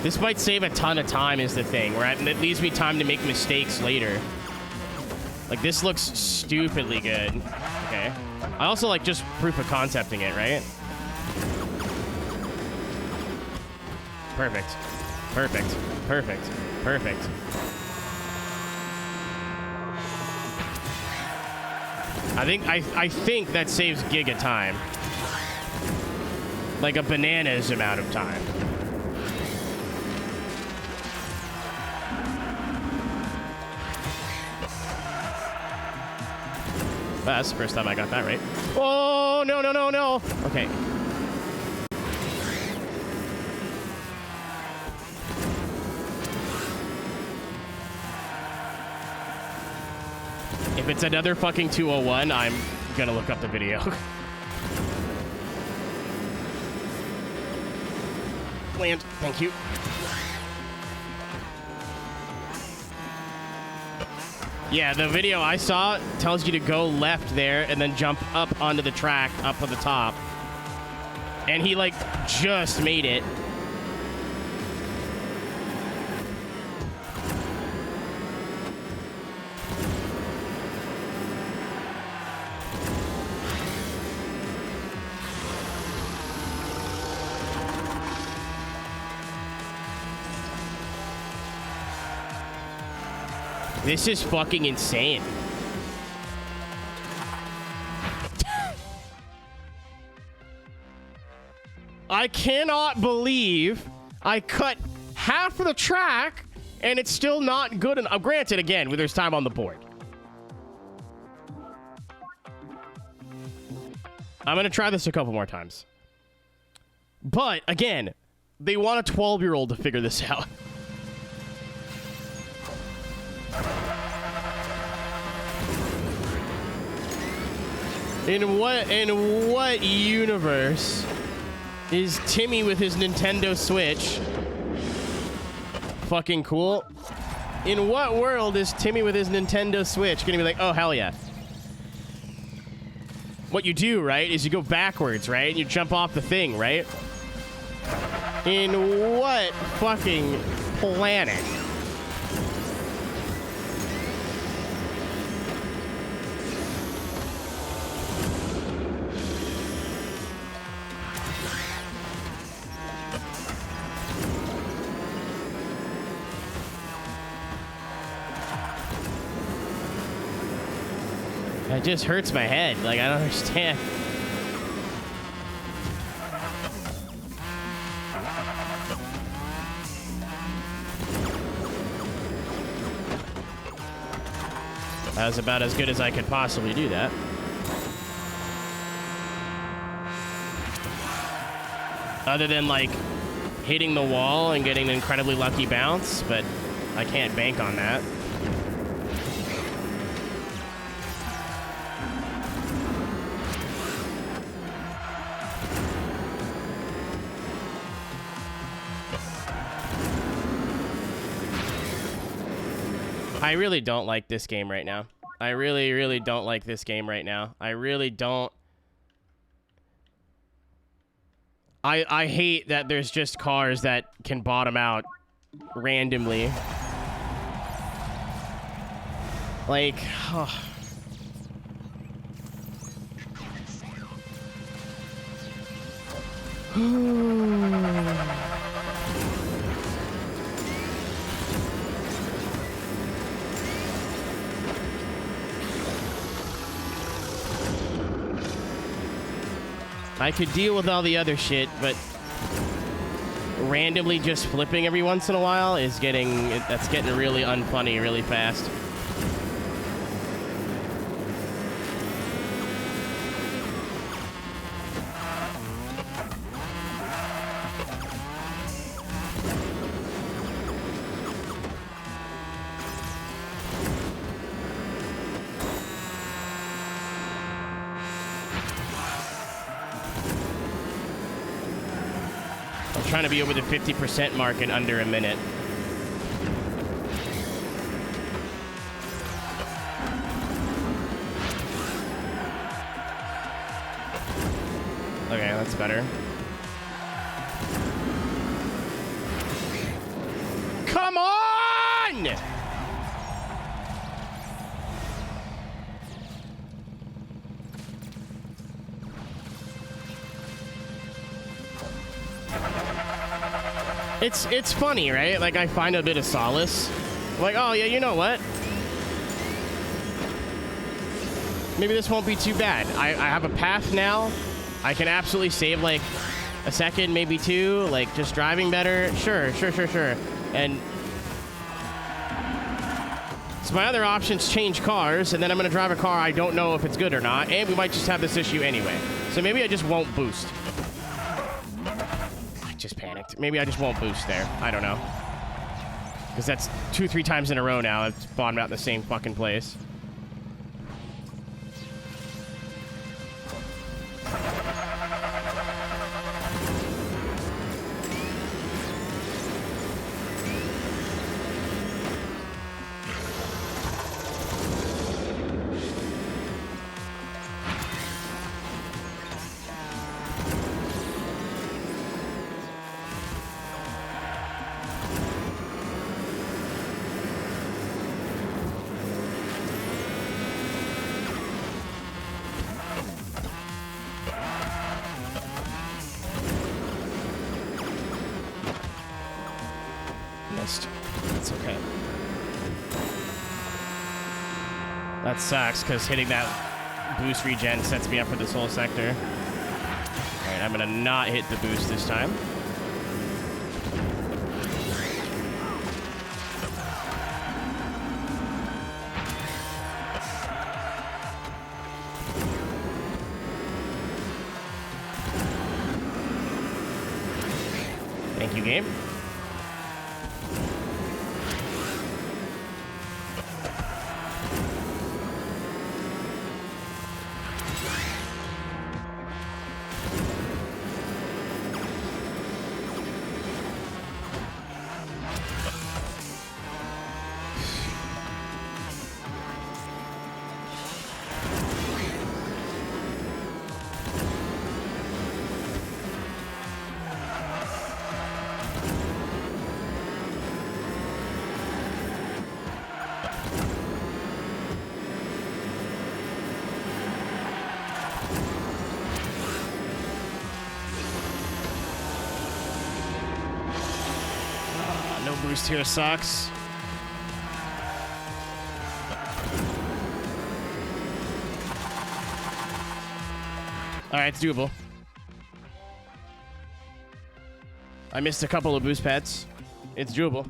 This might save a ton of time is the thing, where it leaves me time to make mistakes later. Like, this looks stupidly good. Okay. I also like just proof of concepting it, right? Perfect. Perfect. Perfect. Perfect. I think that saves giga time. Like a bananas amount of time. That's the first time I got that right. Oh, no, no, no, no. Okay. If it's another fucking 201, I'm gonna look up the video. Land. Thank you. Yeah, the video I saw tells you to go left there and then jump up onto the track up at the top. And he, like, just made it. This is fucking insane. I cannot believe I cut half of the track and it's still not good enough. Granted, again, there's time on the board. I'm going to try this a couple more times. But, again, they want a 12-year-old to figure this out. In what universe is Timmy with his Nintendo Switch fucking cool? In what world is Timmy with his Nintendo Switch gonna be like, oh, hell yeah? What you do, right, is you go backwards, right? And you jump off the thing, right? In what fucking planet? It just hurts my head. Like, I don't understand. That was about as good as I could possibly do that. Other than, like, hitting the wall and getting an incredibly lucky bounce, but I can't bank on that. I really don't like this game right now. I really, really don't like this game right now. I really don't. I hate that there's just cars that can bottom out randomly. Like, oh. I could deal with all the other shit, but randomly just flipping every once in a while is that's getting really unfunny really fast. Trying to be over the 50% mark in under a minute. Okay, that's better. It's funny, right? Like, I find a bit of solace. Like, oh, yeah, you know what? Maybe this won't be too bad. I have a path now. I can absolutely save, like, a second, maybe two. Like, just driving better. Sure. And so my other options change cars, and then I'm going to drive a car I don't know if it's good or not, and we might just have this issue anyway. So maybe I just won't boost. I just panicked. Maybe I just won't boost there. I don't know. Because that's 2-3 times in a row now. I've bottomed out in the same fucking place. That's okay. That sucks, because hitting that boost regen sets me up for this whole sector. Alright, I'm gonna not hit the boost this time. Thank you, game. Boost here sucks. Alright, it's doable. I missed a couple of boost pads. It's doable.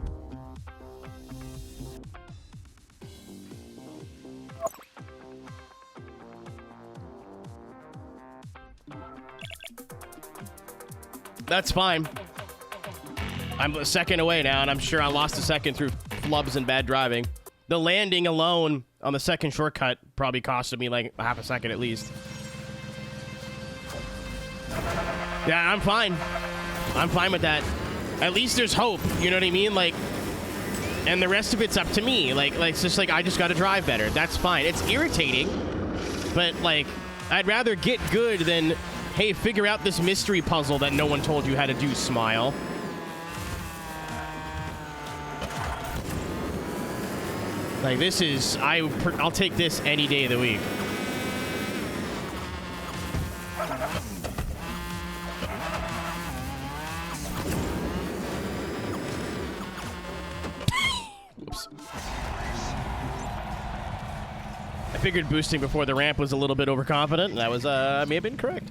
That's fine. I'm a second away now, and I'm sure I lost a second through flubs and bad driving. The landing alone on the second shortcut probably costed me like half a second at least. Yeah, I'm fine. I'm fine with that. At least there's hope, you know what I mean? Like, and the rest of it's up to me. Like it's just like I just got to drive better. That's fine. It's irritating, but like I'd rather get good than, hey, figure out this mystery puzzle that no one told you how to do, smile. Like, this is, I'll take this any day of the week. Oops. I figured boosting before the ramp was a little bit overconfident, and that was, may have been correct.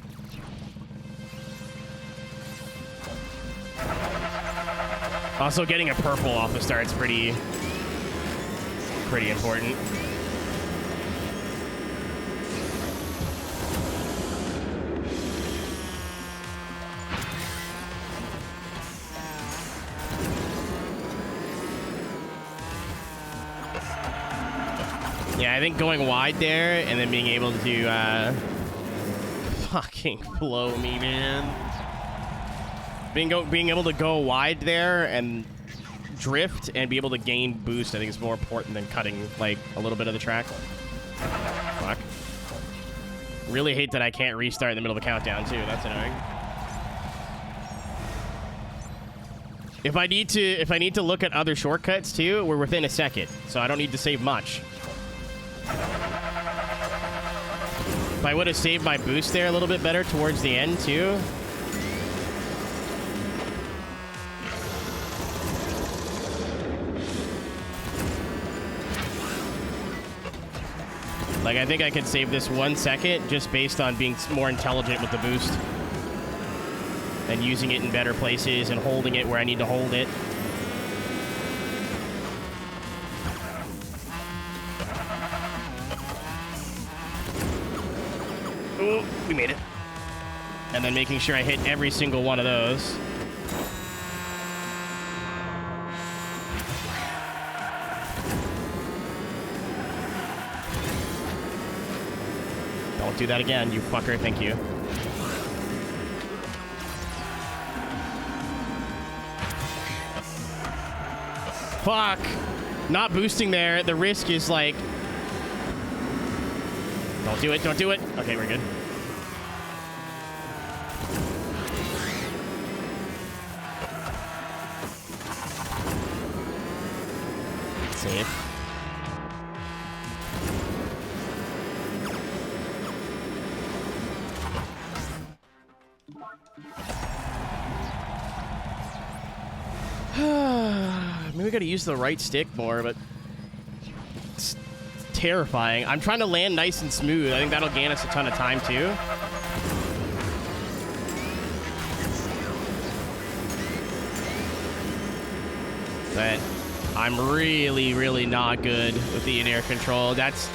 Also, getting a purple off the start is pretty important. Yeah, I think going wide there and then being able to fucking blow me, man. Being able to go wide there and drift and be able to gain boost, I think is more important than cutting like a little bit of the track. Fuck. Really hate that I can't restart in the middle of a countdown too. That's annoying. If I need to look at other shortcuts too, we're within a second, so I don't need to save much. If I would have saved my boost there a little bit better towards the end too. Like, I think I could save this 1 second just based on being more intelligent with the boost. And using it in better places and holding it where I need to hold it. Ooh, we made it. And then making sure I hit every single one of those. Don't do that again, you fucker. Thank you. Fuck. Not boosting there. The risk is like... Don't do it. Don't do it. Okay, we're good. Save. Maybe we gotta use the right stick more, but it's terrifying. I'm trying to land nice and smooth. I think that'll gain us a ton of time too. But I'm really, really not good with the in-air control. That's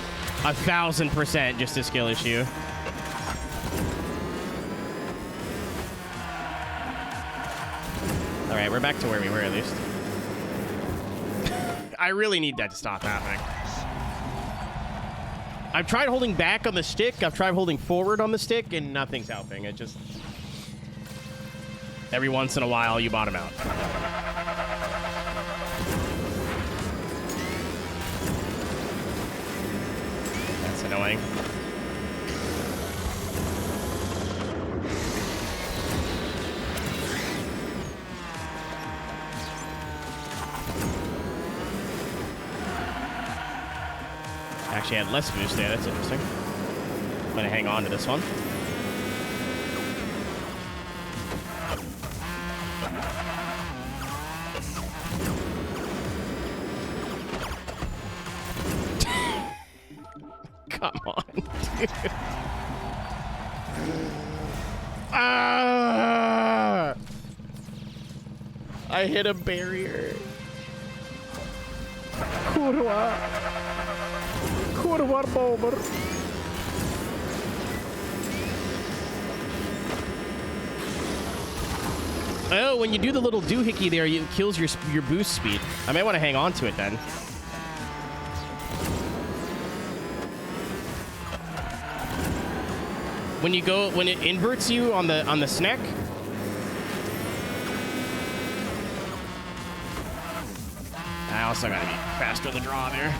1000% just a skill issue. All right, we're back to where we were at least. I really need that to stop happening. I've tried holding back on the stick. I've tried holding forward on the stick, and nothing's helping. It just... Every once in a while, you bottom out. That's annoying. Actually, I had less boost there. That's interesting. I'm going to hang on to this one. Come on, dude. Ah! I hit a barrier. Kurwa. Kurwa bomber. Oh, when you do the little doohickey there, it kills your boost speed. I may want to hang on to it then. When it inverts you on the snack. I also gotta be faster to the draw there.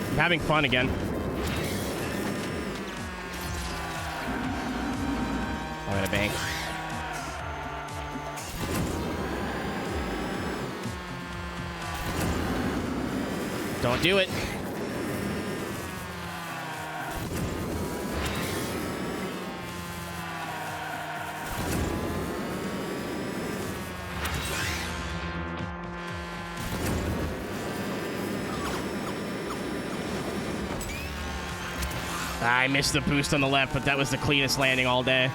I'm having fun again. I'm gonna bank. Don't do it. I missed the boost on the left, but that was the cleanest landing all day.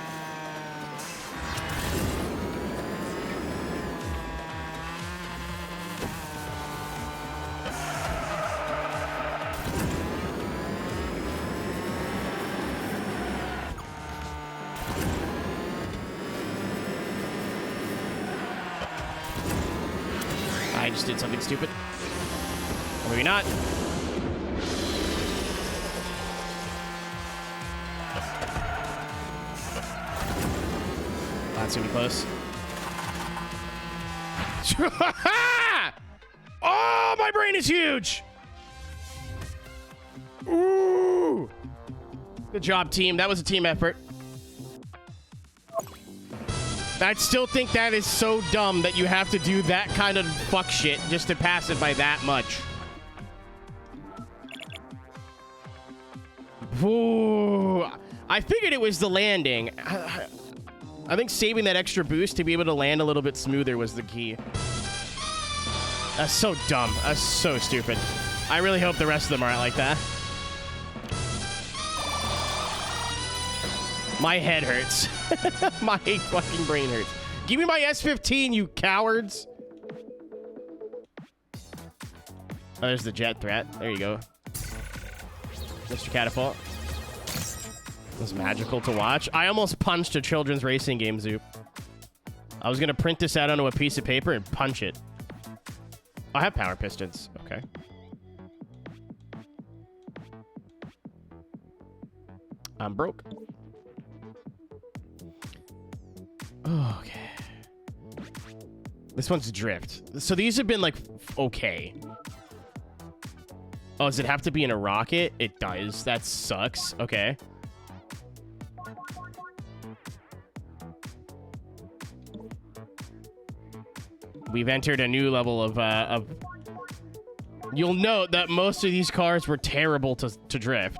I just did something stupid. Or maybe not. That's gonna be close. Oh, my brain is huge. Ooh. Good job, team. That was a team effort. I still think that is so dumb that you have to do that kind of fuck shit just to pass it by that much. Ooh. I figured it was the landing. I think saving that extra boost to be able to land a little bit smoother was the key. That's so dumb. That's so stupid. I really hope the rest of them aren't like that. My head hurts. My fucking brain hurts. Give me my S-15, you cowards. Oh, there's the jet threat. There you go. Mr. Catapult. It was magical to watch. I almost punched a children's racing game, Zoop. I was going to print this out onto a piece of paper and punch it. I have power pistons. Okay. I'm broke. Okay. This one's drift. So these have been, like, okay. Oh, does it have to be in a rocket? It does. That sucks. Okay. We've entered a new level of... You'll note that most of these cars were terrible to drift.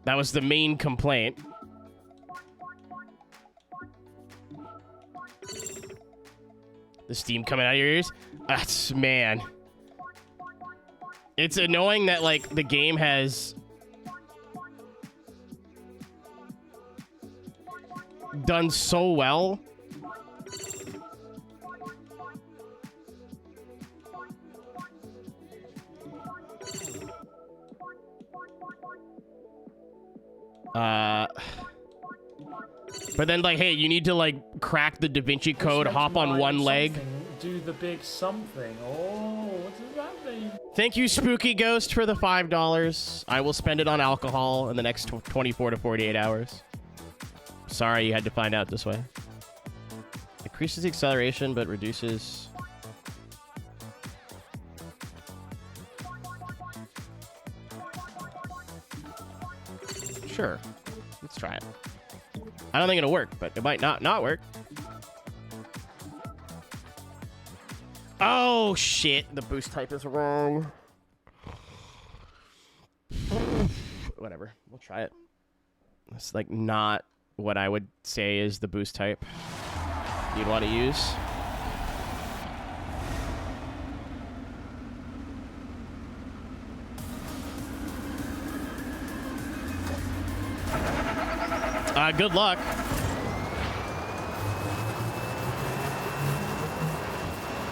That was the main complaint. The steam coming out of your ears? That's... Man. It's annoying that, like, the game has... done so well. But then, like, hey, you need to, like, crack the Da Vinci Code, hop on one leg. Do the big something. Oh, what does that mean? Thank you, Spooky Ghost, for the $5. I will spend it on alcohol in the next 24 to 48 hours. Sorry you had to find out this way. Increases the acceleration, but reduces... Sure. Let's try it. I don't think it'll work, but it might not work. Oh, shit. The boost type is wrong. Whatever. We'll try it. It's, like, not what I would say is the boost type you'd want to use. Good luck.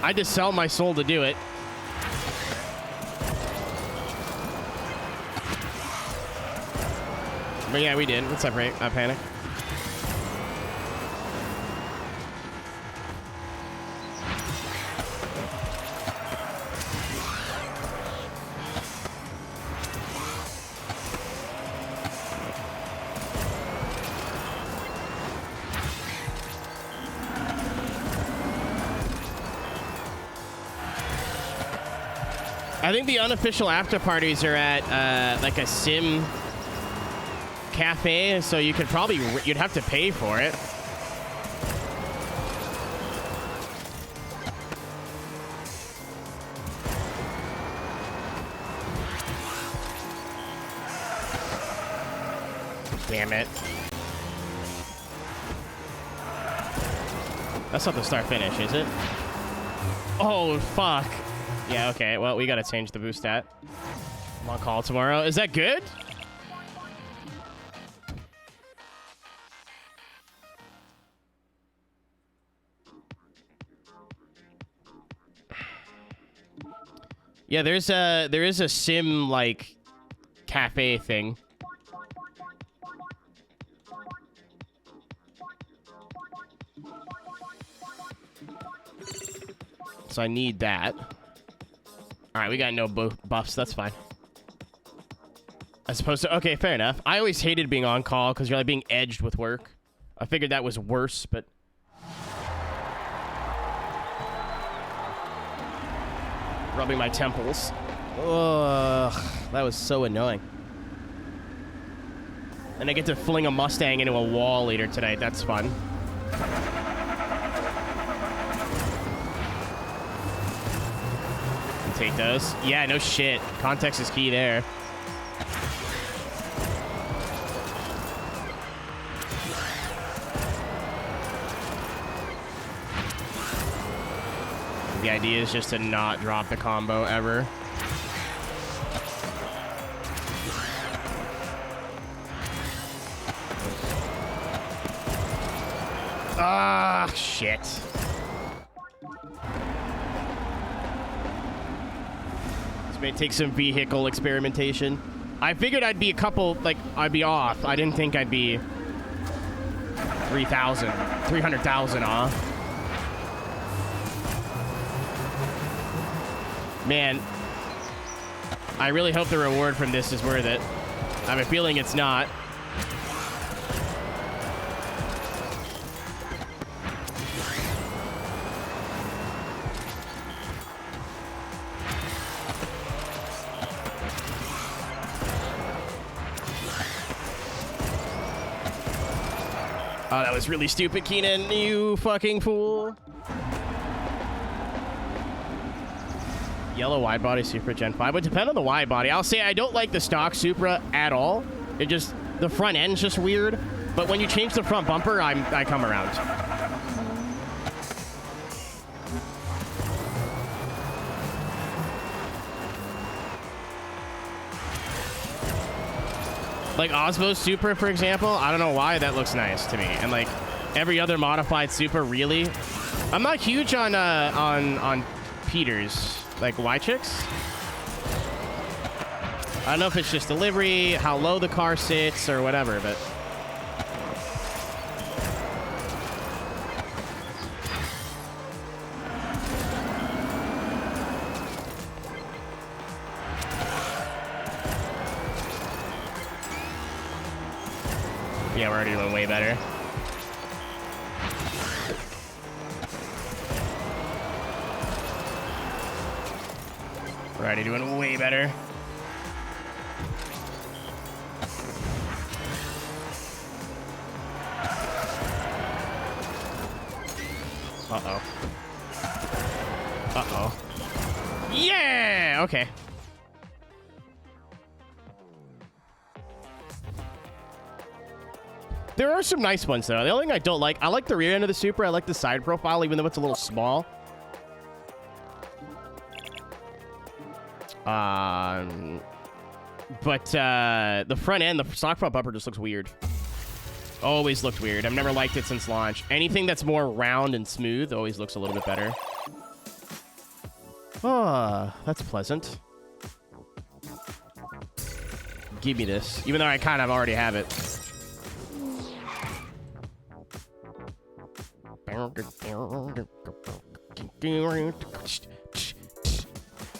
I had to sell my soul to do it. But yeah, we did. What's up, Ray? Panic. I think the unofficial after parties are at like a sim cafe, so you could probably you'd have to pay for it. Damn it. That's not the start finish, is it? Oh, fuck. Yeah, okay. Well, we gotta change the boost stat. I'm on call tomorrow. Is that good? Yeah, there is a sim like cafe thing. So I need that. All right, we got no buffs. That's fine. As opposed to... Okay, fair enough. I always hated being on call because you're like being edged with work. I figured that was worse, but... rubbing my temples. Ugh, that was so annoying. And I get to fling a Mustang into a wall later tonight. That's fun. And take those. Yeah, no shit. Context is key there. The idea is just to not drop the combo ever. Ah, shit. This may take some vehicle experimentation. I figured I'd be a couple, like, I'd be off. I didn't think I'd be 300,000 off. Man, I really hope the reward from this is worth it. I have a feeling it's not. Oh, that was really stupid, Keenan. You fucking fool. Yellow wide body Supra Gen 5 would depend on the wide body. I'll say I don't like the stock Supra at all. It just, the front end's just weird. But when you change the front bumper, I come around. Like Osmo Supra, for example, I don't know why that looks nice to me. And like every other modified Supra, really. I'm not huge on Peters. Like Y-Chicks? I don't know if it's just delivery, how low the car sits, or whatever, but... Yeah, we're already doing way better. We're already doing way better. Uh-oh. Uh-oh. Yeah! Okay. There are some nice ones, though. The only thing I don't like, I like the rear end of the Supra. I like the side profile, even though it's a little small. But the front end, the stock front bumper just looks weird. Always looked weird. I've never liked it since launch. Anything that's more round and smooth always looks a little bit better. Ah, that's pleasant. Give me this, even though I kind of already have it.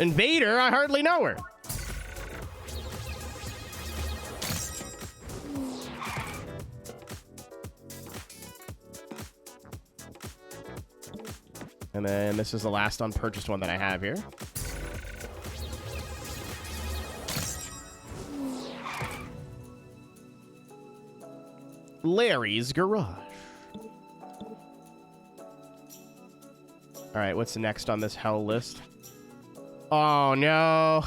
Invader, I hardly know her. And then this is the last unpurchased one that I have here. Larry's Garage. All right, what's next on this hell list? Oh, no.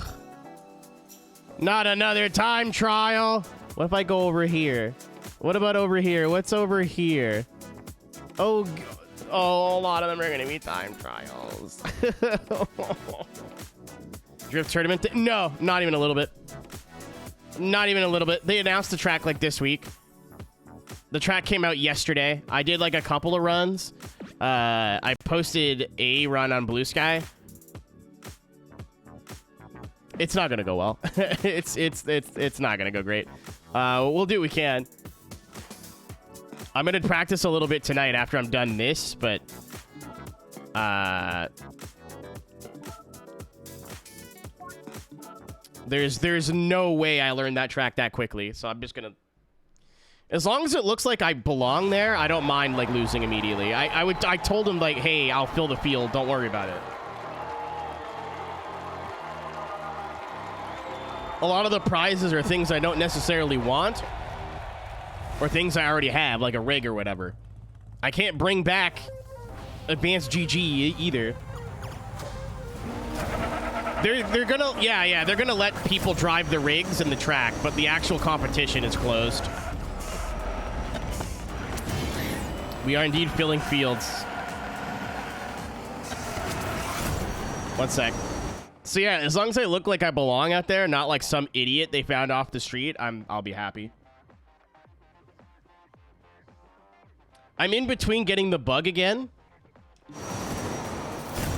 Not another time trial. What if I go over here? What about over here? What's over here? Oh, a lot of them are going to be time trials. Drift tournament? No, not even a little bit. Not even a little bit. They announced the track like this week. The track came out yesterday. I did like a couple of runs. I posted a run on Blue Sky. It's not gonna go well. it's not gonna go great. We'll do what we can. I'm gonna practice a little bit tonight after I'm done this, but there's no way I learned that track that quickly. So I'm just gonna. As long as it looks like I belong there, I don't mind like losing immediately. I told him like, hey, I'll fill the field. Don't worry about it. a lot of the prizes are things I don't necessarily want, or things I already have, like a rig or whatever. I can't bring back Advanced GG either. They're gonna, yeah, they're gonna let people drive the rigs and the track, but the actual competition is closed. We are indeed filling fields. One sec. So yeah, as long as I look like I belong out there, not like some idiot they found off the street, I'll be happy. I'm in between getting the bug again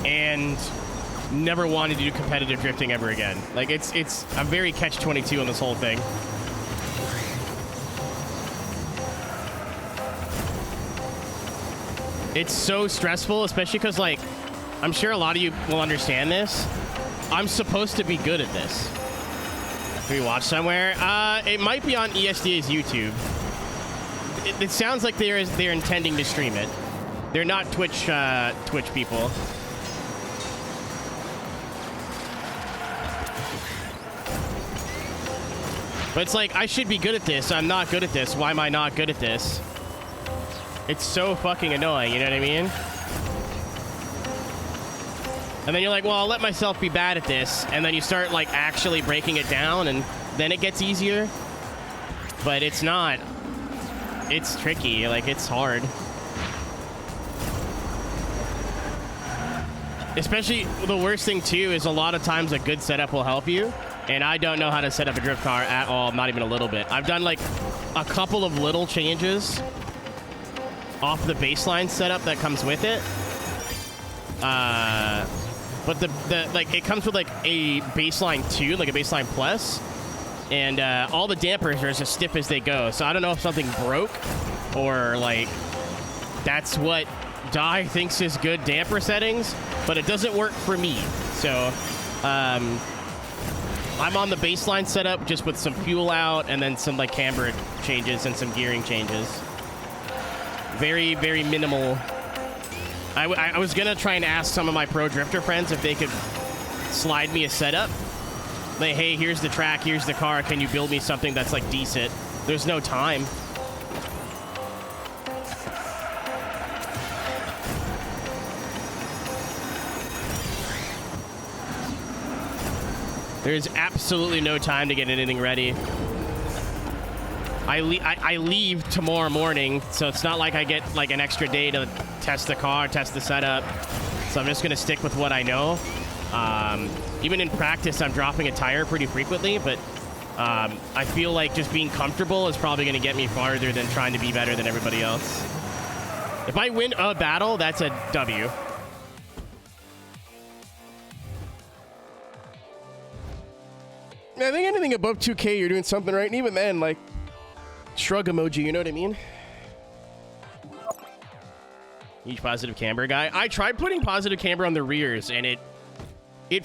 and never wanted to do competitive drifting ever again. Like I'm very catch-22 on this whole thing. It's so stressful, especially because, like, I'm sure a lot of you will understand this. I'm supposed to be good at this. Can we watch somewhere? It might be on ESDA's YouTube. It sounds like they're intending to stream it. They're not Twitch people. But it's like, I should be good at this. I'm not good at this. Why am I not good at this? It's so fucking annoying, you know what I mean? And then you're like, well, I'll let myself be bad at this. And then you start, like, actually breaking it down, and then it gets easier. But it's not. It's tricky. Like, it's hard. Especially, the worst thing, too, is a lot of times a good setup will help you. And I don't know how to set up a drift car at all, not even a little bit. I've done, like, a couple of little changes off the baseline setup that comes with it. But like, it comes with, like, a baseline 2, like a baseline plus. And all the dampers are as stiff as they go. So I don't know if something broke or, like, that's what Dai thinks is good damper settings, but it doesn't work for me. So I'm on the baseline setup just with some fuel out and then some, like, camber changes and some gearing changes. Very, very minimal. I was gonna try and ask some of my pro drifter friends if they could slide me a setup. Like, hey, here's the track, here's the car, can you build me something that's, like, decent? There's no time. There's absolutely no time to get anything ready. I leave tomorrow morning, so it's not like I get, like, an extra day to test the car, test the setup. So I'm just going to stick with what I know. Even in practice, I'm dropping a tire pretty frequently, but I feel like just being comfortable is probably going to get me farther than trying to be better than everybody else. If I win a battle, that's a W. I think anything above 2K, you're doing something right. And even then, like, shrug emoji, you know what I mean? Each positive camber guy. I tried putting positive camber on the rears, and it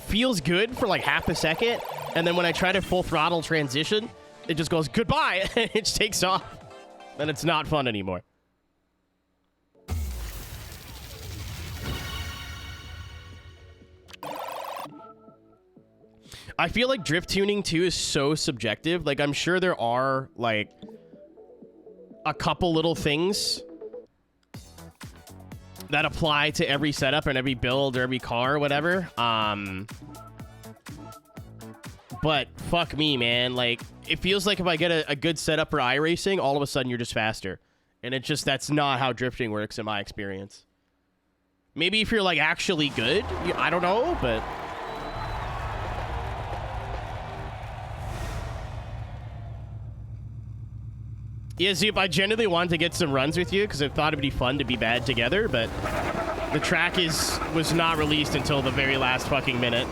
feels good for like half a second, and then when I try to full throttle transition, it just goes goodbye, and it just takes off. Then it's not fun anymore. I feel like drift tuning too is so subjective. Like, I'm sure there are like a couple little things that apply to every setup and every build or every car or whatever. But fuck me, man. Like, it feels like if I get a good setup for iRacing, all of a sudden you're just faster. And it just, that's not how drifting works in my experience. Maybe if you're like actually good, I don't know, but... Yeah, Zoop, I genuinely wanted to get some runs with you because I thought it'd be fun to be bad together, but the track was not released until the very last fucking minute.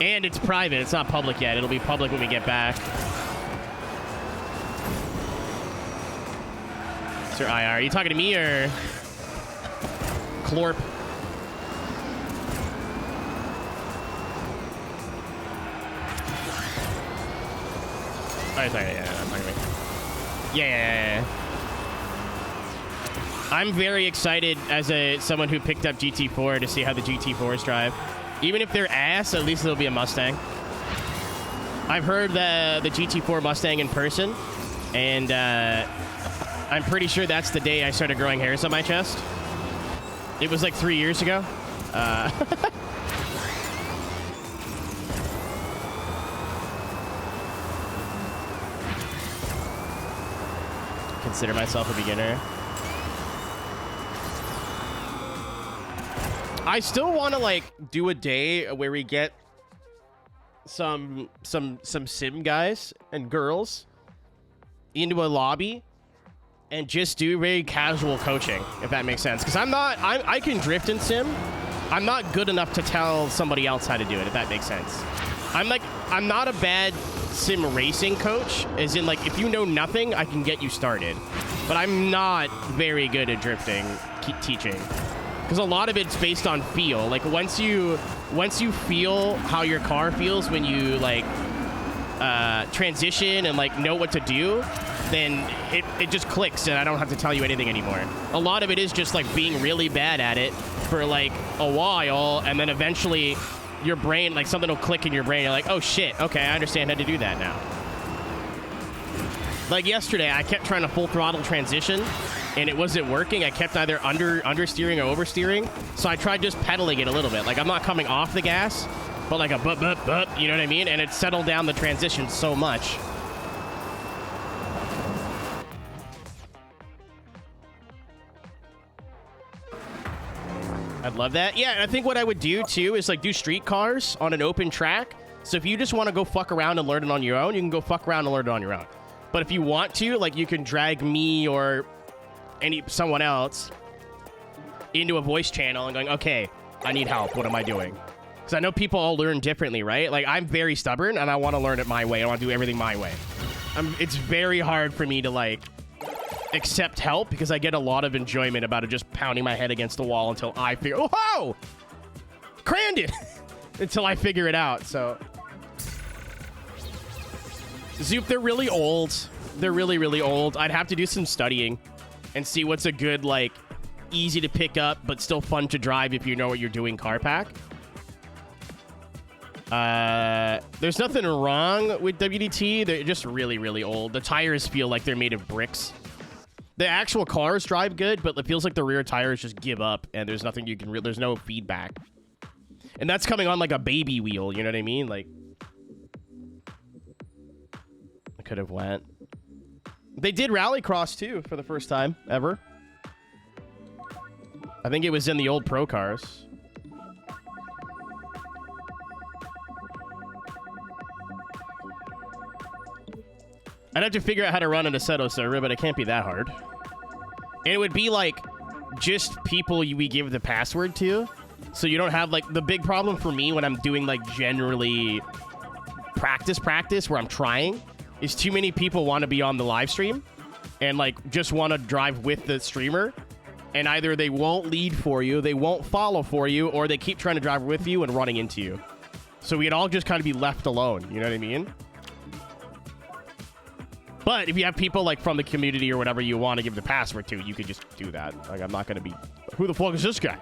And it's private. It's not public yet. It'll be public when we get back. Sir IR, are you talking to me or Clorp? Oh, sorry, yeah. I'm very excited as someone who picked up GT4 to see how the GT4s drive. Even if they're ass, at least it'll be a Mustang. I've heard the GT4 Mustang in person, and I'm pretty sure that's the day I started growing hairs on my chest. It was like 3 years ago. Consider myself a beginner. I still want to like do a day where we get some sim guys and girls into a lobby and just do very casual coaching, if that makes sense. Because I can drift in sim. I'm not good enough to tell somebody else how to do it, if that makes sense. I'm not a bad sim racing coach, as in like if you know nothing, I can get you started. But I'm not very good at drifting teaching. Because a lot of it's based on feel. Like once you feel how your car feels when you like transition and like know what to do, then it just clicks and I don't have to tell you anything anymore. A lot of it is just like being really bad at it for like a while, and then eventually your brain, like something will click in your brain. You're like, oh shit, okay, I understand how to do that now. Like yesterday, I kept trying to full throttle transition and it wasn't working. I kept either understeering or oversteering. So I tried just pedaling it a little bit. Like I'm not coming off the gas, but like a bup, bup, bup, you know what I mean? And it settled down the transition so much. I'd love that. Yeah, and I think what I would do too is like do street cars on an open track. So if you just want to go fuck around and learn it on your own, you can go fuck around and learn it on your own. But if you want to, like you can drag me or someone else into a voice channel and going, okay, I need help. What am I doing? Because I know people all learn differently, right? Like I'm very stubborn and I want to learn it my way. I want to do everything my way. It's very hard for me to like accept help because I get a lot of enjoyment about it just pounding my head against the wall until I figure, oh, crammed it until I figure it out. So Zoop, they're really old. They're really, really old. I'd have to do some studying and see what's a good, like, easy to pick up, but still fun to drive if you know what you're doing car pack. There's nothing wrong with WDT. They're just really, really old. The tires feel like they're made of bricks. The actual cars drive good, but it feels like the rear tires just give up, and there's nothing you can... there's no feedback. And that's coming on like a baby wheel, you know what I mean? Like... I could have went. They did Rallycross too for the first time ever. I think it was in the old pro cars. I'd have to figure out how to run an Assetto server, but it can't be that hard. And it would be like just people we give the password to. So you don't have like the big problem for me when I'm doing like generally practice where I'm trying is too many people want to be on the live stream and like just want to drive with the streamer, and either they won't lead for you, they won't follow for you, or they keep trying to drive with you and running into you. So we'd all just kind of be left alone, you know what I mean? But if you have people like from the community or whatever you want to give the password to, you could just do that. Like I'm not going to be, who the fuck is this guy?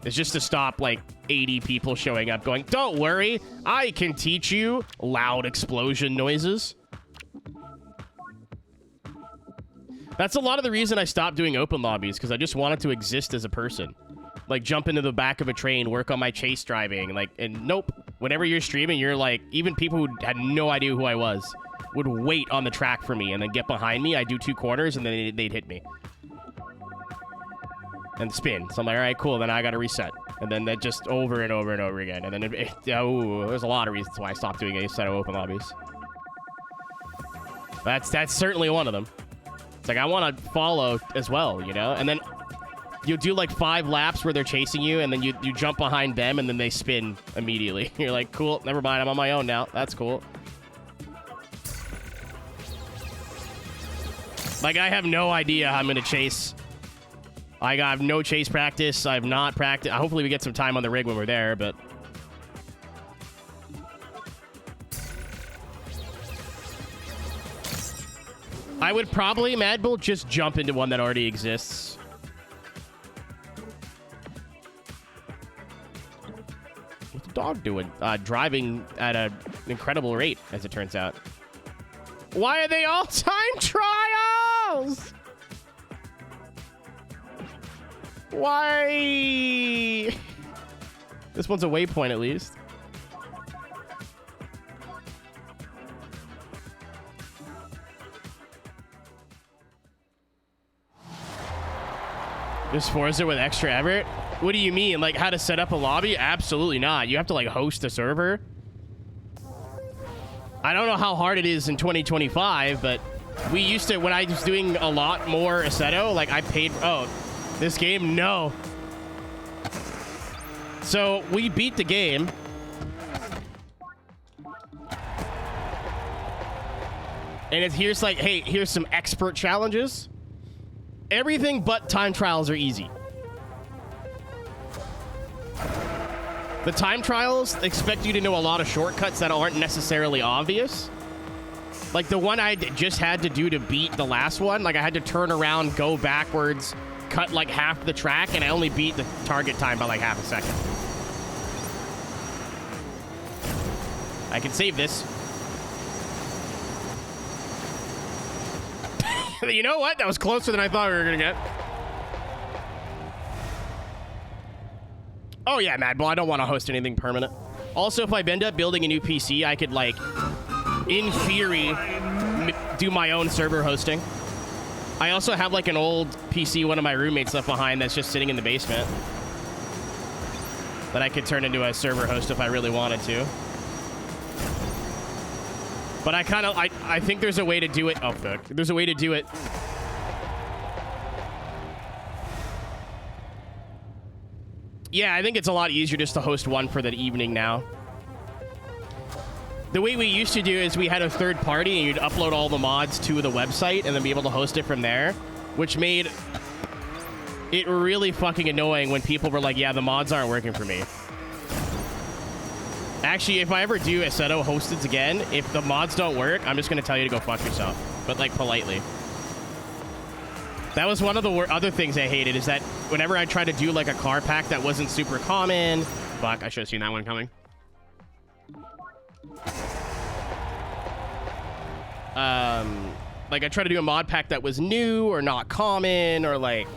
It's just to stop like 80 people showing up going, don't worry, I can teach you loud explosion noises. That's a lot of the reason I stopped doing open lobbies, because I just wanted to exist as a person. Like jump into the back of a train, work on my chase driving, like, and nope. Whenever you're streaming, you're like, even people who had no idea who I was would wait on the track for me and then get behind me. I do 2 corners and then they'd hit me. And spin. So I'm like, all right, cool. Then I got to reset. And then that just over and over and over again. And then there's a lot of reasons why I stopped doing a set of open lobbies. That's certainly one of them. It's like I want to follow as well, you know? And then you do like 5 laps where they're chasing you, and then you jump behind them, and then they spin immediately. You're like, cool, never mind, I'm on my own now. That's cool. Like, I have no idea how I'm going to chase. I have no chase practice. I've not practiced. Hopefully we get some time on the rig when we're there, but... I would probably, Mad Bull, just jump into one that already exists. dog doing? Driving at an incredible rate, as it turns out. Why are they all time trials? Why? This one's a waypoint, at least. There's Forza with extra effort? What do you mean? Like, how to set up a lobby? Absolutely not. You have to, like, host a server. I don't know how hard it is in 2025, but we used to, when I was doing a lot more Assetto, like, I paid... Oh, this game? No. So, we beat the game. And here's like, hey, here's some expert challenges. Everything but time trials are easy. The time trials expect you to know a lot of shortcuts that aren't necessarily obvious. Like the one I just had to do to beat the last one. Like I had to turn around, go backwards, cut like half the track, and I only beat the target time by like half a second. I can save this. You know what? That was closer than I thought we were going to get. Oh, yeah, Mad Bull. I don't want to host anything permanent. Also, if I end up building a new PC, I could, like, in theory, do my own server hosting. I also have, like, an old PC one of my roommates left behind that's just sitting in the basement that I could turn into a server host if I really wanted to. But I think there's a way to do it. Oh, fuck. There's a way to do it. Yeah, I think it's a lot easier just to host one for the evening now. The way we used to do is we had a third party and you'd upload all the mods to the website and then be able to host it from there, which made it really fucking annoying when people were like, yeah, the mods aren't working for me. Actually, if I ever do Assetto hosted again, if the mods don't work, I'm just going to tell you to go fuck yourself. But, like, politely. That was one of the other things I hated, is that whenever I tried to do, like, a car pack that wasn't super common... Fuck, I should have seen that one coming. Like, I tried to do a mod pack that was new or not common or, like,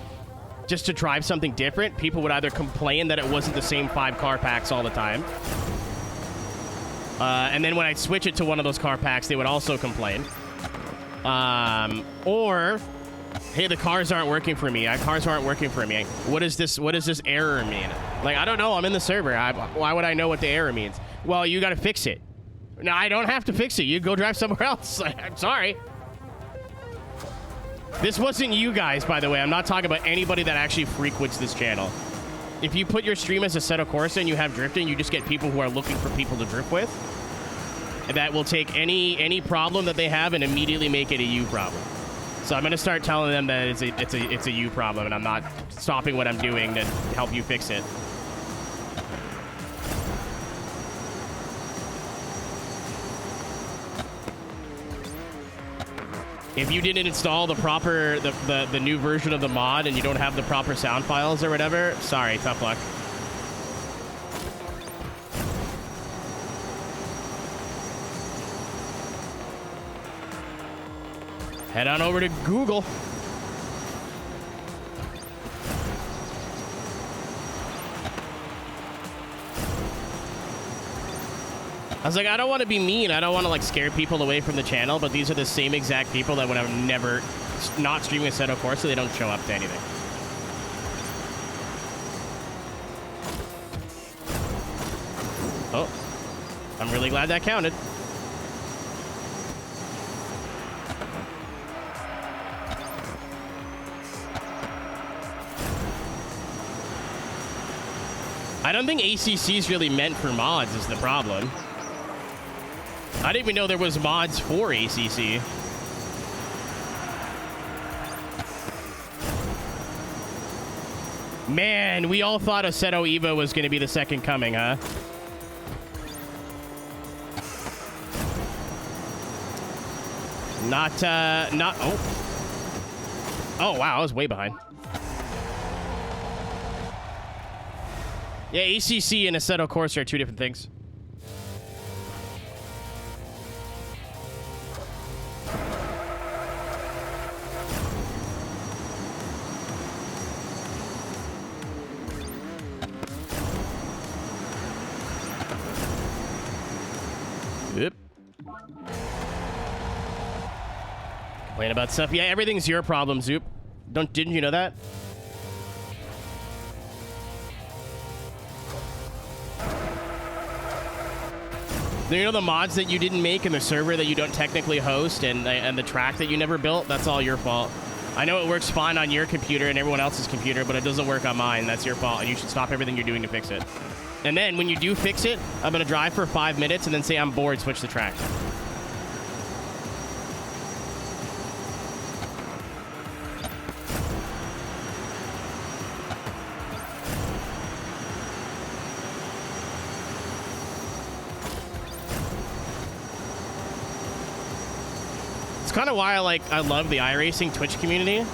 just to drive something different. People would either complain that it wasn't the same 5 car packs all the time. And then when I'd switch it to one of those car packs, they would also complain. Or, hey, the cars aren't working for me. Cars aren't working for me. What does this error mean? Like, I don't know. I'm in the server. Why would I know what the error means? Well, you got to fix it. No, I don't have to fix it. You go drive somewhere else. I'm sorry. This wasn't you guys, by the way. I'm not talking about anybody that actually frequents this channel. If you put your stream as Assetto Corsa and you have drifting, you just get people who are looking for people to drift with. And that will take any problem that they have and immediately make it a you problem. So I'm going to start telling them that it's a you problem, and I'm not stopping what I'm doing to help you fix it. If you didn't install the proper, the new version of the mod and you don't have the proper sound files or whatever, sorry, tough luck. Head on over to Google. I was like, I don't want to be mean. I don't want to, like, scare people away from the channel, but these are the same exact people that when I'm never not streaming Assetto Corsa, they don't show up to anything. Oh. I'm really glad that counted. I don't think ACC is really meant for mods is the problem. I didn't even know there was mods for ACC. Man, we all thought Assetto Evo was going to be the second coming, huh? Oh. Oh, wow, I was way behind. Yeah, ACC and Assetto Corsa are two different things. Yep. Complain about stuff. Yeah, everything's your problem, Zoop. Didn't you know that? You know the mods that you didn't make in the server that you don't technically host and the track that you never built? That's all your fault. I know it works fine on your computer and everyone else's computer, but it doesn't work on mine. That's your fault, and you should stop everything you're doing to fix it. And then when you do fix it, I'm going to drive for 5 minutes and then say I'm bored, switch the track. It's kind of why I love the iRacing Twitch community.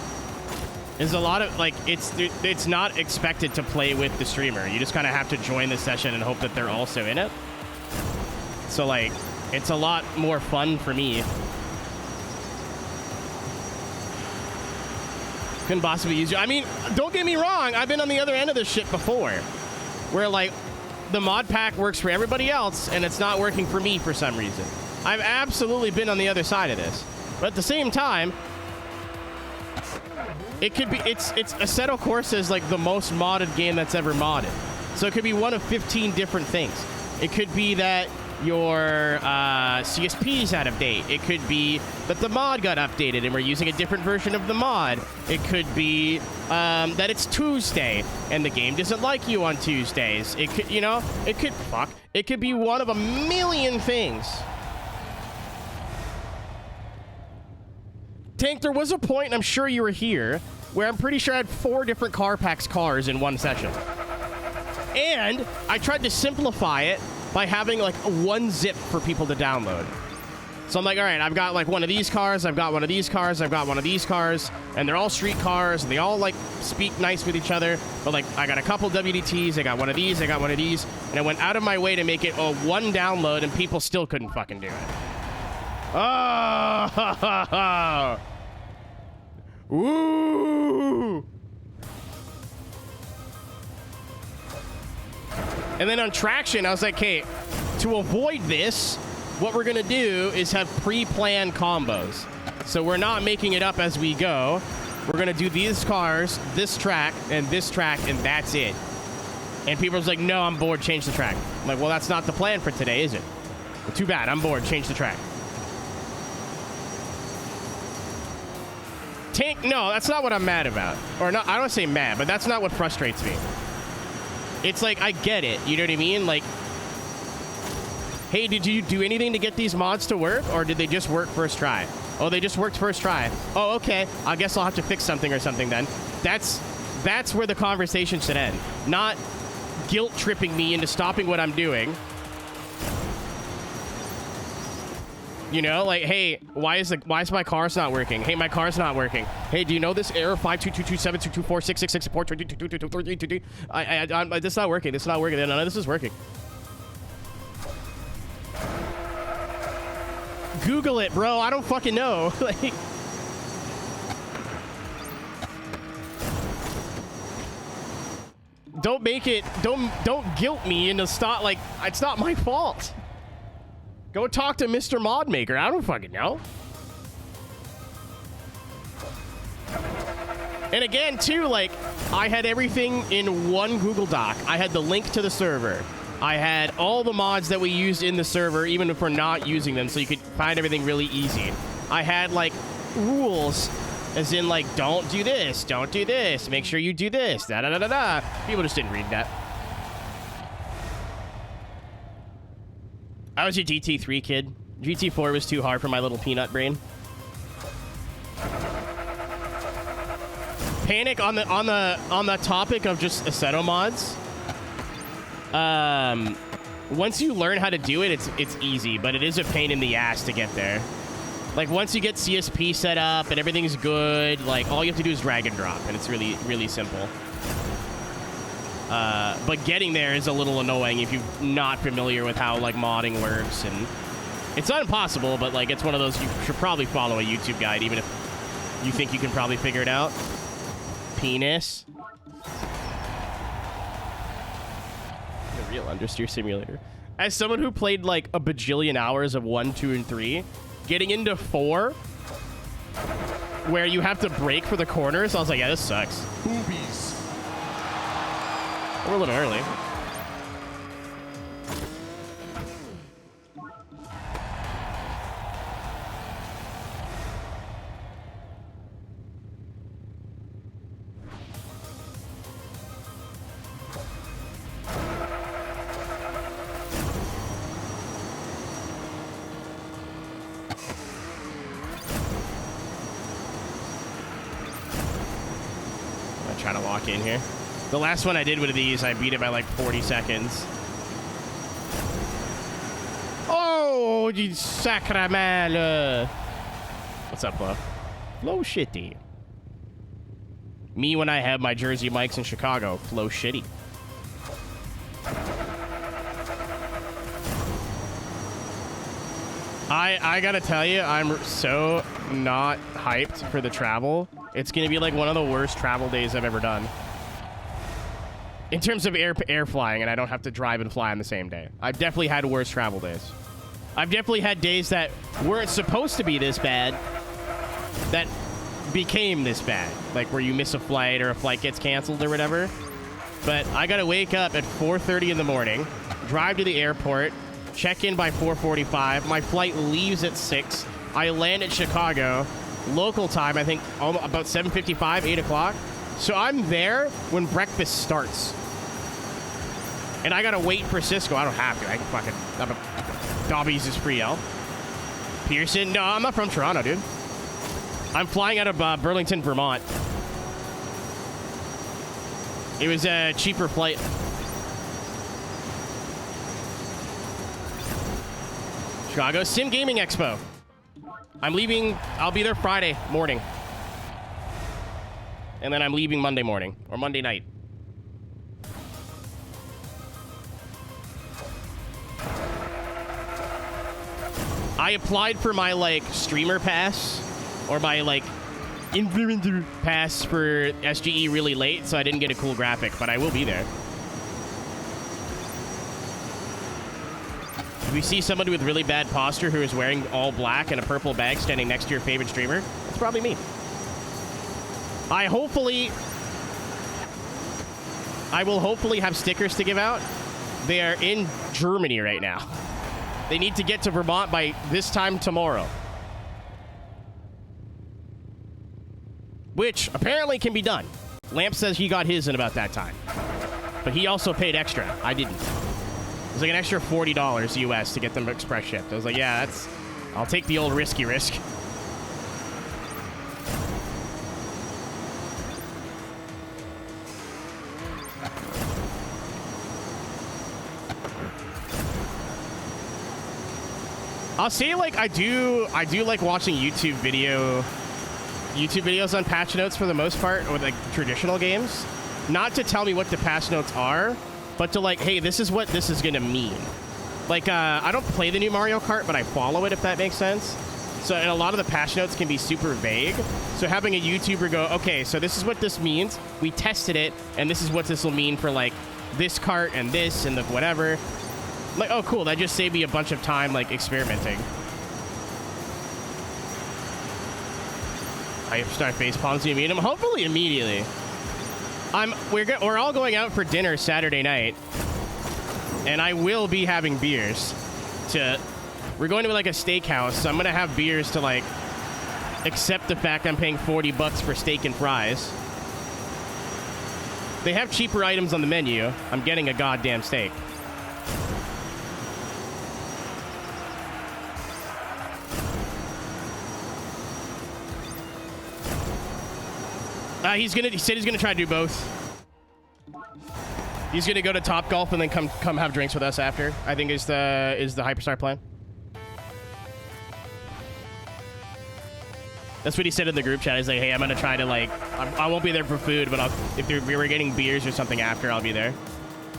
There's a lot of, like, it's not expected to play with the streamer. You just kind of have to join the session and hope that they're also in it. So, like, it's a lot more fun for me. Couldn't possibly use you. I mean, don't get me wrong. I've been on the other end of this shit before. Where, like, the mod pack works for everybody else, and it's not working for me for some reason. I've absolutely been on the other side of this. But at the same time, it could be, it's Assetto Corsa is like the most modded game that's ever modded. So it could be one of 15 different things. It could be that your CSP's out of date. It could be that the mod got updated and we're using a different version of the mod. It could be that it's Tuesday and the game doesn't like you on Tuesdays. It could, you know, it could be one of a million things. Tank, there was a point, and I'm sure you were here, where I'm pretty sure I had 4 different car packs cars in one session. And I tried to simplify it by having, like, one zip for people to download. So I'm like, all right, I've got, like, one of these cars, I've got one of these cars, I've got one of these cars, and they're all street cars, and they all, like, speak nice with each other. But, like, I got a couple WDTs, I got one of these, I got one of these, and I went out of my way to make it a one download, and people still couldn't fucking do it. Oh! Ooh! And then on Traction, I was like, hey, to avoid this, what we're going to do is have pre-planned combos. So we're not making it up as we go. We're going to do these cars, this track, and that's it. And people are like, no, I'm bored, change the track. I'm like, well, that's not the plan for today, is it? Well, too bad, I'm bored, change the track. Tank, no, that's not what I'm mad about. Or not, I don't say mad, but that's not what frustrates me. It's like, I get it, you know what I mean? Like, hey, did you do anything to get these mods to work, or did they just work first try? Oh, they just worked first try. Oh, okay, I guess I'll have to fix something or something then. That's where the conversation should end. Not guilt-tripping me into stopping what I'm doing. You know, like, hey, why is my car's not working? Hey, my car's not working. Hey, do you know this error 52227224666 support 22222322? This is not working. This is not working. None of this is working. Google it, bro. I don't fucking know. Like, don't make it. Don't guilt me into stop. Like, it's not my fault. Go talk to Mr. Mod Maker. I don't fucking know. And again, too, like, I had everything in one Google Doc. I had the link to the server. I had all the mods that we used in the server, even if we're not using them, so you could find everything really easy. I had, like, rules, as in, like, don't do this, make sure you do this, da-da-da-da-da. People just didn't read that. I was a GT3 kid. GT4 was too hard for my little peanut brain. Panic on the topic of just Assetto mods. Once you learn how to do it, it's easy, but it is a pain in the ass to get there. Like, once you get CSP set up and everything's good, like, all you have to do is drag and drop, and it's really, really simple. But getting there is a little annoying if you're not familiar with how like modding works, and it's not impossible, but like it's one of those you should probably follow a YouTube guide even if you think you can probably figure it out. Penis. The real understeer simulator. As someone who played like a bajillion hours of 1, 2, and 3, getting into 4, where you have to brake for the corners, I was like, yeah, this sucks. Boobies. We're a little early. Trying to lock in here. The last one I did with these, I beat it by like 40 seconds. Oh, you sacramel. What's up, Flo? Flow shitty. Me when I have my Jersey mics in Chicago. Flow shitty. I gotta tell you, I'm so not hyped for the travel. It's gonna be like one of the worst travel days I've ever done. In terms of air flying, and I don't have to drive and fly on the same day. I've definitely had worse travel days. I've definitely had days that weren't supposed to be this bad that became this bad. Like where you miss a flight or a flight gets canceled or whatever. But I gotta wake up at 4:30 in the morning, drive to the airport, check in by 4:45. My flight leaves at 6. I land at Chicago, local time, I think about 7:55, 8 o'clock. So I'm there when breakfast starts. And I gotta wait for Cisco. I don't have to. I can fucking... Dobby's is free, L. Pearson? No, I'm not from Toronto, dude. I'm flying out of Burlington, Vermont. It was a cheaper flight. Chicago Sim Gaming Expo. I'm leaving. I'll be there Friday morning. And then I'm leaving Monday morning. Or Monday night. I applied for my, like, streamer pass. Or my, like, influencer pass for SGE really late. So I didn't get a cool graphic. But I will be there. If we see somebody with really bad posture who is wearing all black and a purple bag standing next to your favorite streamer, it's probably me. I will hopefully have stickers to give out. They are in Germany right now. They need to get to Vermont by this time tomorrow. Which apparently can be done. Lamp says he got his in about that time. But he also paid extra. I didn't. It was like an extra $40 US to get them express shipped. I was like, yeah, I'll take the old risky risk. I'll say, like, I do like watching YouTube videos on patch notes for the most part, or like traditional games. Not to tell me what the patch notes are, but to like, hey, this is what this is gonna mean. Like, I don't play the new Mario Kart, but I follow it, if that makes sense. So, and a lot of the patch notes can be super vague. So having a YouTuber go, okay, so this is what this means. We tested it, and this is what this will mean for like this kart and this and the whatever. Like, oh, cool. That just saved me a bunch of time, like, experimenting. I start face palms to meet him. Hopefully immediately. We're all going out for dinner Saturday night, and I will be having beers. We're going to like a steakhouse, so I'm gonna have beers to like accept the fact I'm paying $40 for steak and fries. They have cheaper items on the menu. I'm getting a goddamn steak. He said he's gonna try to do both. He's gonna go to Topgolf and then come have drinks with us after. I think is the Hyperstar plan. That's what he said in the group chat. He's like, hey, I'm gonna try to like, I won't be there for food, but if we were getting beers or something after, I'll be there.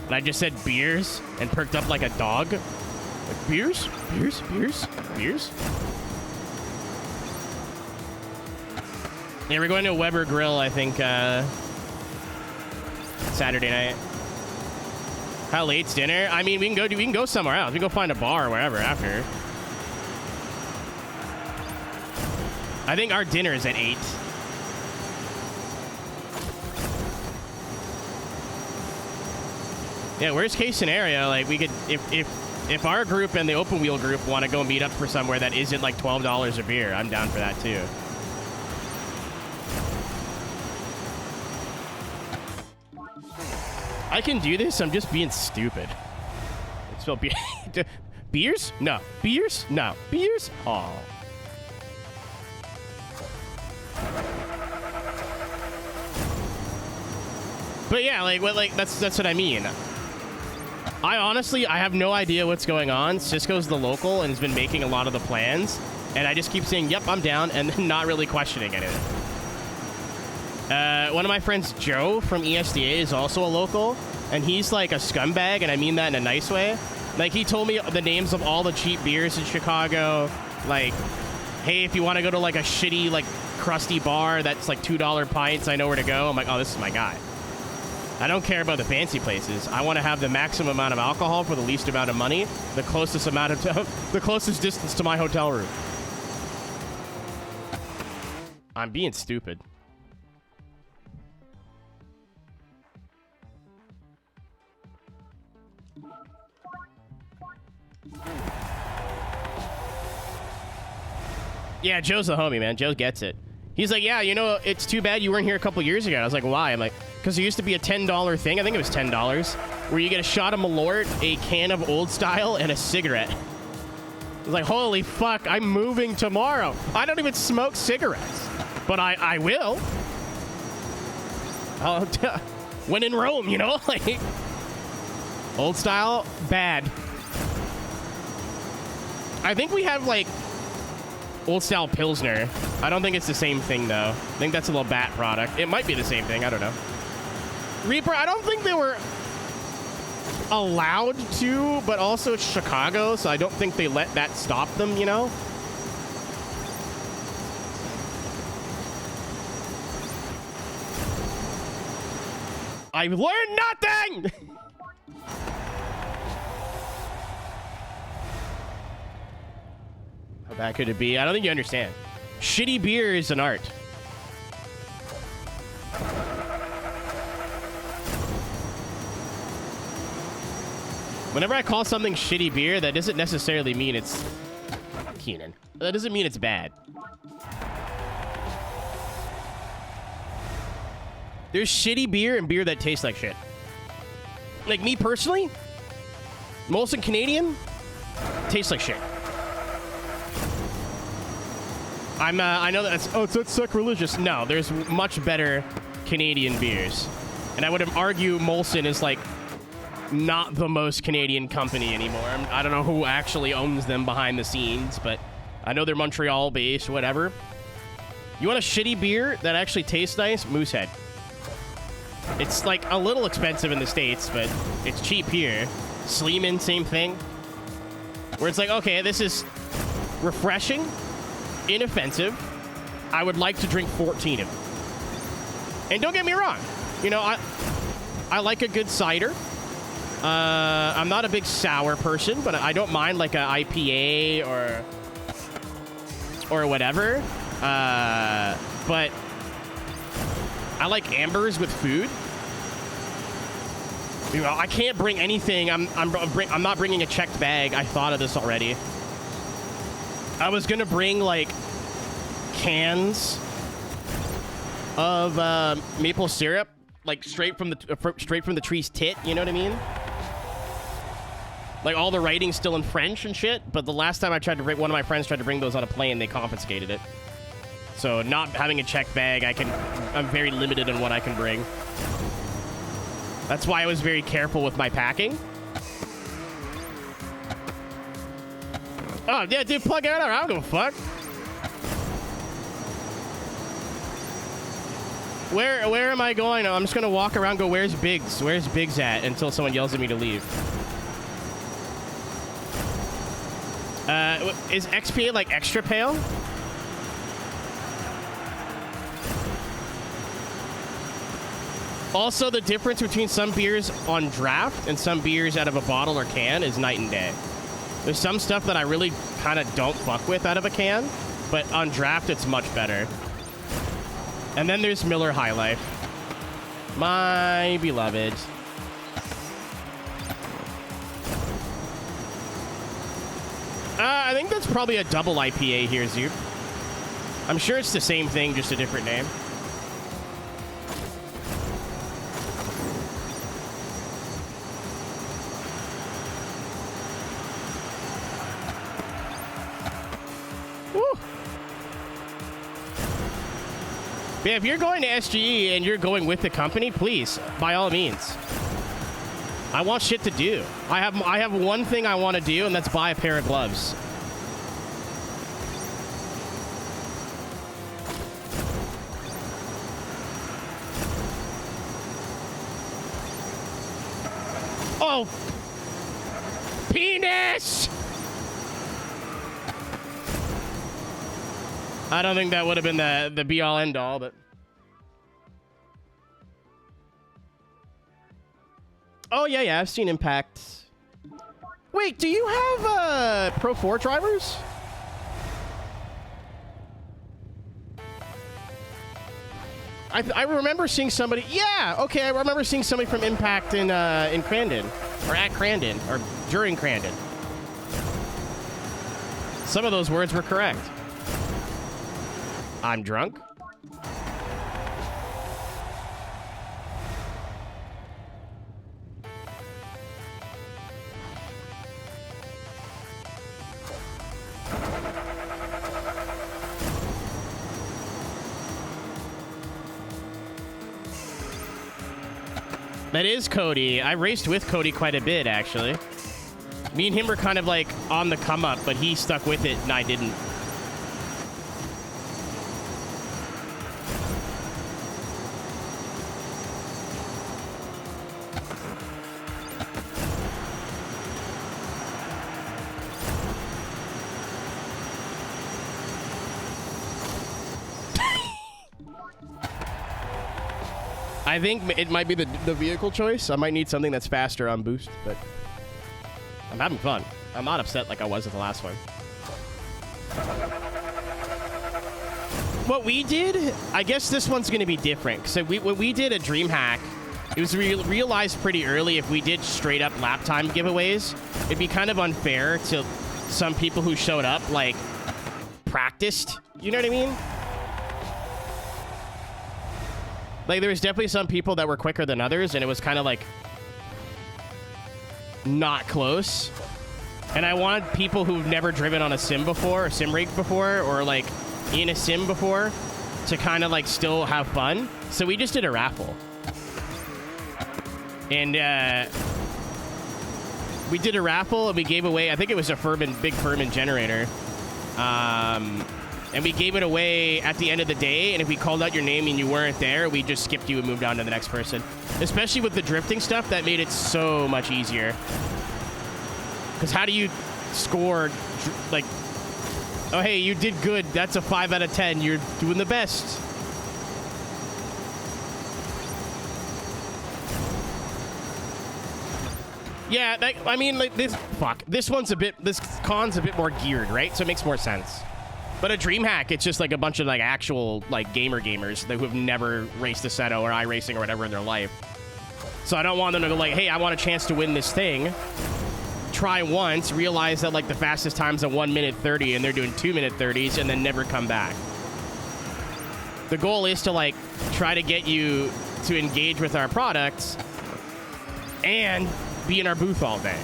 And I just said beers and perked up like a dog. Like, beers? Beers? Beers? Beers? Yeah, we're going to Weber Grill, I think, Saturday night. How late's dinner? I mean, we can go somewhere else. We can go find a bar or wherever after. I think our dinner is at 8. Yeah, worst case scenario, like we could, if our group and the open wheel group want to go meet up for somewhere that isn't like $12 a beer, I'm down for that too. I can do this. I'm just being stupid. Spell beer. Beers? No. Beers? No. Beers? Oh. But yeah, like that's what I mean. I honestly have no idea what's going on. Cisco's the local and has been making a lot of the plans, and I just keep saying, "Yep, I'm down," and then not really questioning anything. One of my friends, Joe from ESDA, is also a local, and he's like a scumbag, and I mean that in a nice way. Like, he told me the names of all the cheap beers in Chicago. Like, hey, if you want to go to like a shitty, like crusty bar that's like $2 pints, I know where to go. I'm like, oh, this is my guy. I don't care about the fancy places. I want to have the maximum amount of alcohol for the least amount of money, the closest amount of the closest distance to my hotel room. I'm being stupid. Yeah, Joe's the homie, man. Joe gets it. He's like, yeah, you know, it's too bad you weren't here a couple years ago. I was like, why? I'm like, because there used to be a $10 thing. I think it was $10, where you get a shot of Malort, a can of Old Style, and a cigarette. I was like, holy fuck, I'm moving tomorrow. I don't even smoke cigarettes, but I will. When in Rome, you know? Like, Old Style, bad. I think we have, like, Old Style Pilsner. I don't think it's the same thing, though. I think that's a little bat product. It might be the same thing. I don't know. Reaper, I don't think they were allowed to, but also it's Chicago, so I don't think they let that stop them, you know? I've learned nothing! How bad could it be? I don't think you understand. Shitty beer is an art. Whenever I call something shitty beer, that doesn't necessarily mean it's... Keenan. That doesn't mean it's bad. There's shitty beer and beer that tastes like shit. Like me personally, Molson Canadian tastes like shit. I know that's it's sacrilegious. No, there's much better Canadian beers, and I would argue Molson is like not the most Canadian company anymore. I don't know who actually owns them behind the scenes, but I know they're Montreal based. Whatever. You want a shitty beer that actually tastes nice? Moosehead. It's like a little expensive in the States, but it's cheap here. Sleeman, same thing. Where it's like, okay, this is refreshing, inoffensive. I would like to drink 14 of them. And don't get me wrong, you know, I like a good cider. I'm not a big sour person, but I don't mind like a IPA or whatever. But I like ambers with food. You know, I can't bring anything. I'm not bringing a checked bag. I thought of this already. I was gonna bring like cans of maple syrup, like straight from the tree's tit. You know what I mean? Like all the writing's still in French and shit. But the last time I tried to bring, one of my friends tried to bring those on a plane, they confiscated it. So not having a checked bag, I'm very limited in what I can bring. That's why I was very careful with my packing. Oh, yeah, dude, plug it out. I don't give a fuck. Where am I going? I'm just gonna walk around. Go. Where's Biggs? Where's Biggs at? Until someone yells at me to leave. Is XPA like extra pale? Also, the difference between some beers on draft and some beers out of a bottle or can is night and day. There's some stuff that I really kind of don't fuck with out of a can, but on draft, it's much better. And then there's Miller High Life. My beloved. I think that's probably a double IPA here, Zoop. I'm sure it's the same thing, just a different name. Yeah, if you're going to SGE and you're going with the company, please, by all means. I want shit to do. I have one thing I want to do, and that's buy a pair of gloves. Oh! Penis! I don't think that would have been the be-all, end-all, but... Oh, yeah, I've seen Impact. Wait, do you have Pro 4 drivers? I remember seeing somebody... Yeah, okay, I remember seeing somebody from Impact in Crandon. Or at Crandon. Or during Crandon. Some of those words were correct. I'm drunk. That is Cody. I raced with Cody quite a bit, actually. Me and him were kind of like on the come up, but he stuck with it and I didn't. I think it might be the vehicle choice. I might need something that's faster on boost, but I'm having fun. I'm not upset like I was with the last one. What we did, I guess this one's going to be different. So when we did a dream hack, it was realized pretty early if we did straight up lap time giveaways, it'd be kind of unfair to some people who showed up, like, practiced. You know what I mean? Like, there was definitely some people that were quicker than others, and it was kind of, like, not close. And I wanted people who've never driven on a sim before, or sim rig before, or, like, in a sim before, to kind of, like, still have fun. So we just did a raffle. And, we did a raffle, and we gave away, I think it was a big Furman generator. And we gave it away at the end of the day, and if we called out your name and you weren't there, we just skipped you and moved on to the next person. Especially with the drifting stuff, that made it so much easier. Because how do you score, like, oh, hey, you did good. That's a 5 out of 10. You're doing the best. Yeah, I mean, like, this con's a bit more geared, right? So it makes more sense. But a dream hack, it's just like a bunch of like actual like gamers who have never raced a Seto or iRacing or whatever in their life. So I don't want them to go like, hey, I want a chance to win this thing. Try once, realize that like the fastest time's a 1:30 and they're doing 2:30s and then never come back. The goal is to like try to get you to engage with our products and be in our booth all day.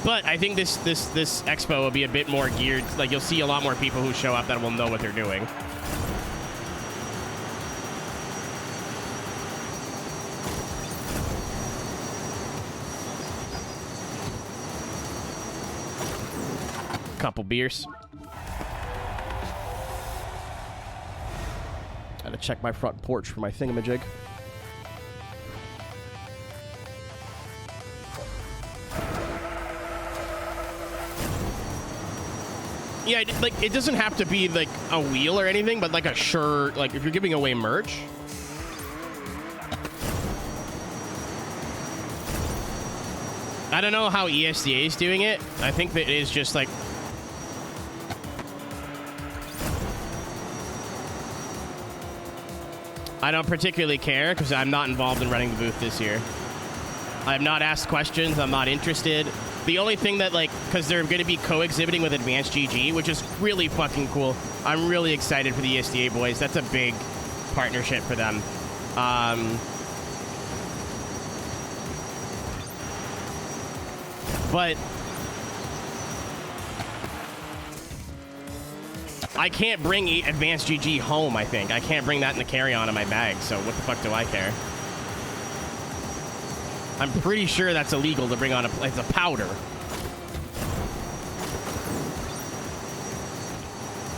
But I think this expo will be a bit more geared. Like, you'll see a lot more people who show up that will know what they're doing. Couple beers. check my front porch for my thingamajig. Yeah, like, it doesn't have to be, like, a wheel or anything, but, like, a shirt. Like, if you're giving away merch. I don't know how ESDA is doing it. I think that it is just, like... I don't particularly care, because I'm not involved in running the booth this year. I have not asked questions. I'm not interested. The only thing that, like, because they're going to be co-exhibiting with Advanced GG, which is really fucking cool. I'm really excited for the ESDA boys. That's a big partnership for them. But I can't bring Advanced GG home, I think. I can't bring that in the carry-on in my bag, so what the fuck do I care? I'm pretty sure that's illegal to bring on it's a powder.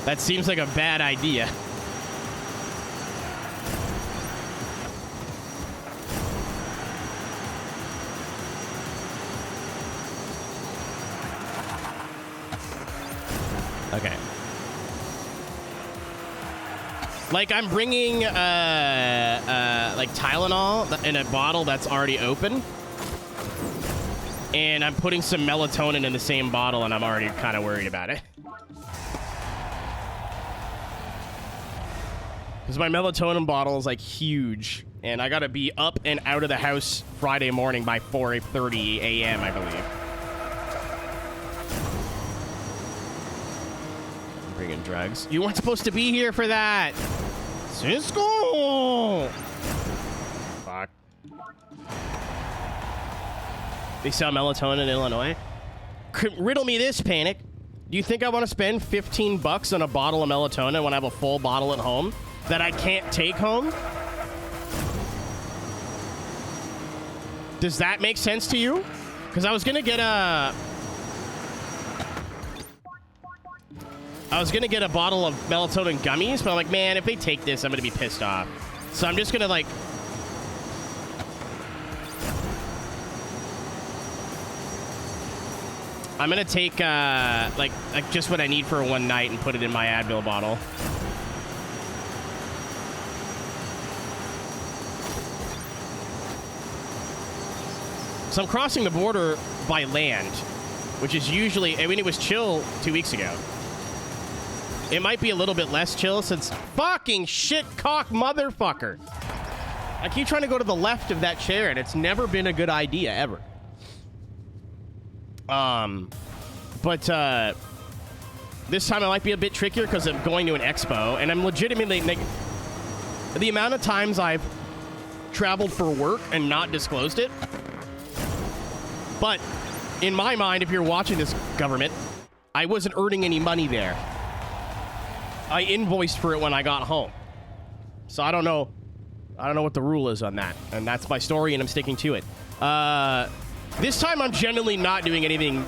That seems like a bad idea. Okay. Like, I'm bringing, like, Tylenol in a bottle that's already open. And I'm putting some melatonin in the same bottle, and I'm already kind of worried about it. Because my melatonin bottle is, like, huge. And I gotta be up and out of the house Friday morning by 4:30 a.m., I believe. Bringing drugs. You weren't supposed to be here for that! Cisco! Fuck. They sell melatonin in Illinois? Riddle me this, Panic. Do you think I want to spend 15 bucks on a bottle of melatonin when I have a full bottle at home that I can't take home? Does that make sense to you? Because I was going to get a... bottle of melatonin gummies, but I'm like, man, if they take this, I'm going to be pissed off. So I'm just going to, like... I'm going to take, like, just what I need for one night and put it in my Advil bottle. So I'm crossing the border by land, which is usually... I mean, it was chill 2 weeks ago. It might be a little bit less chill since... Fucking shit-cock motherfucker! I keep trying to go to the left of that chair, and it's never been a good idea, ever. This time it might be a bit trickier because I'm going to an expo, and I'm legitimately... the amount of times I've traveled for work and not disclosed it. But, in my mind, if you're watching this, government, I wasn't earning any money there. I invoiced for it when I got home. So I don't know what the rule is on that. And that's my story, and I'm sticking to it. This time I'm genuinely not doing anything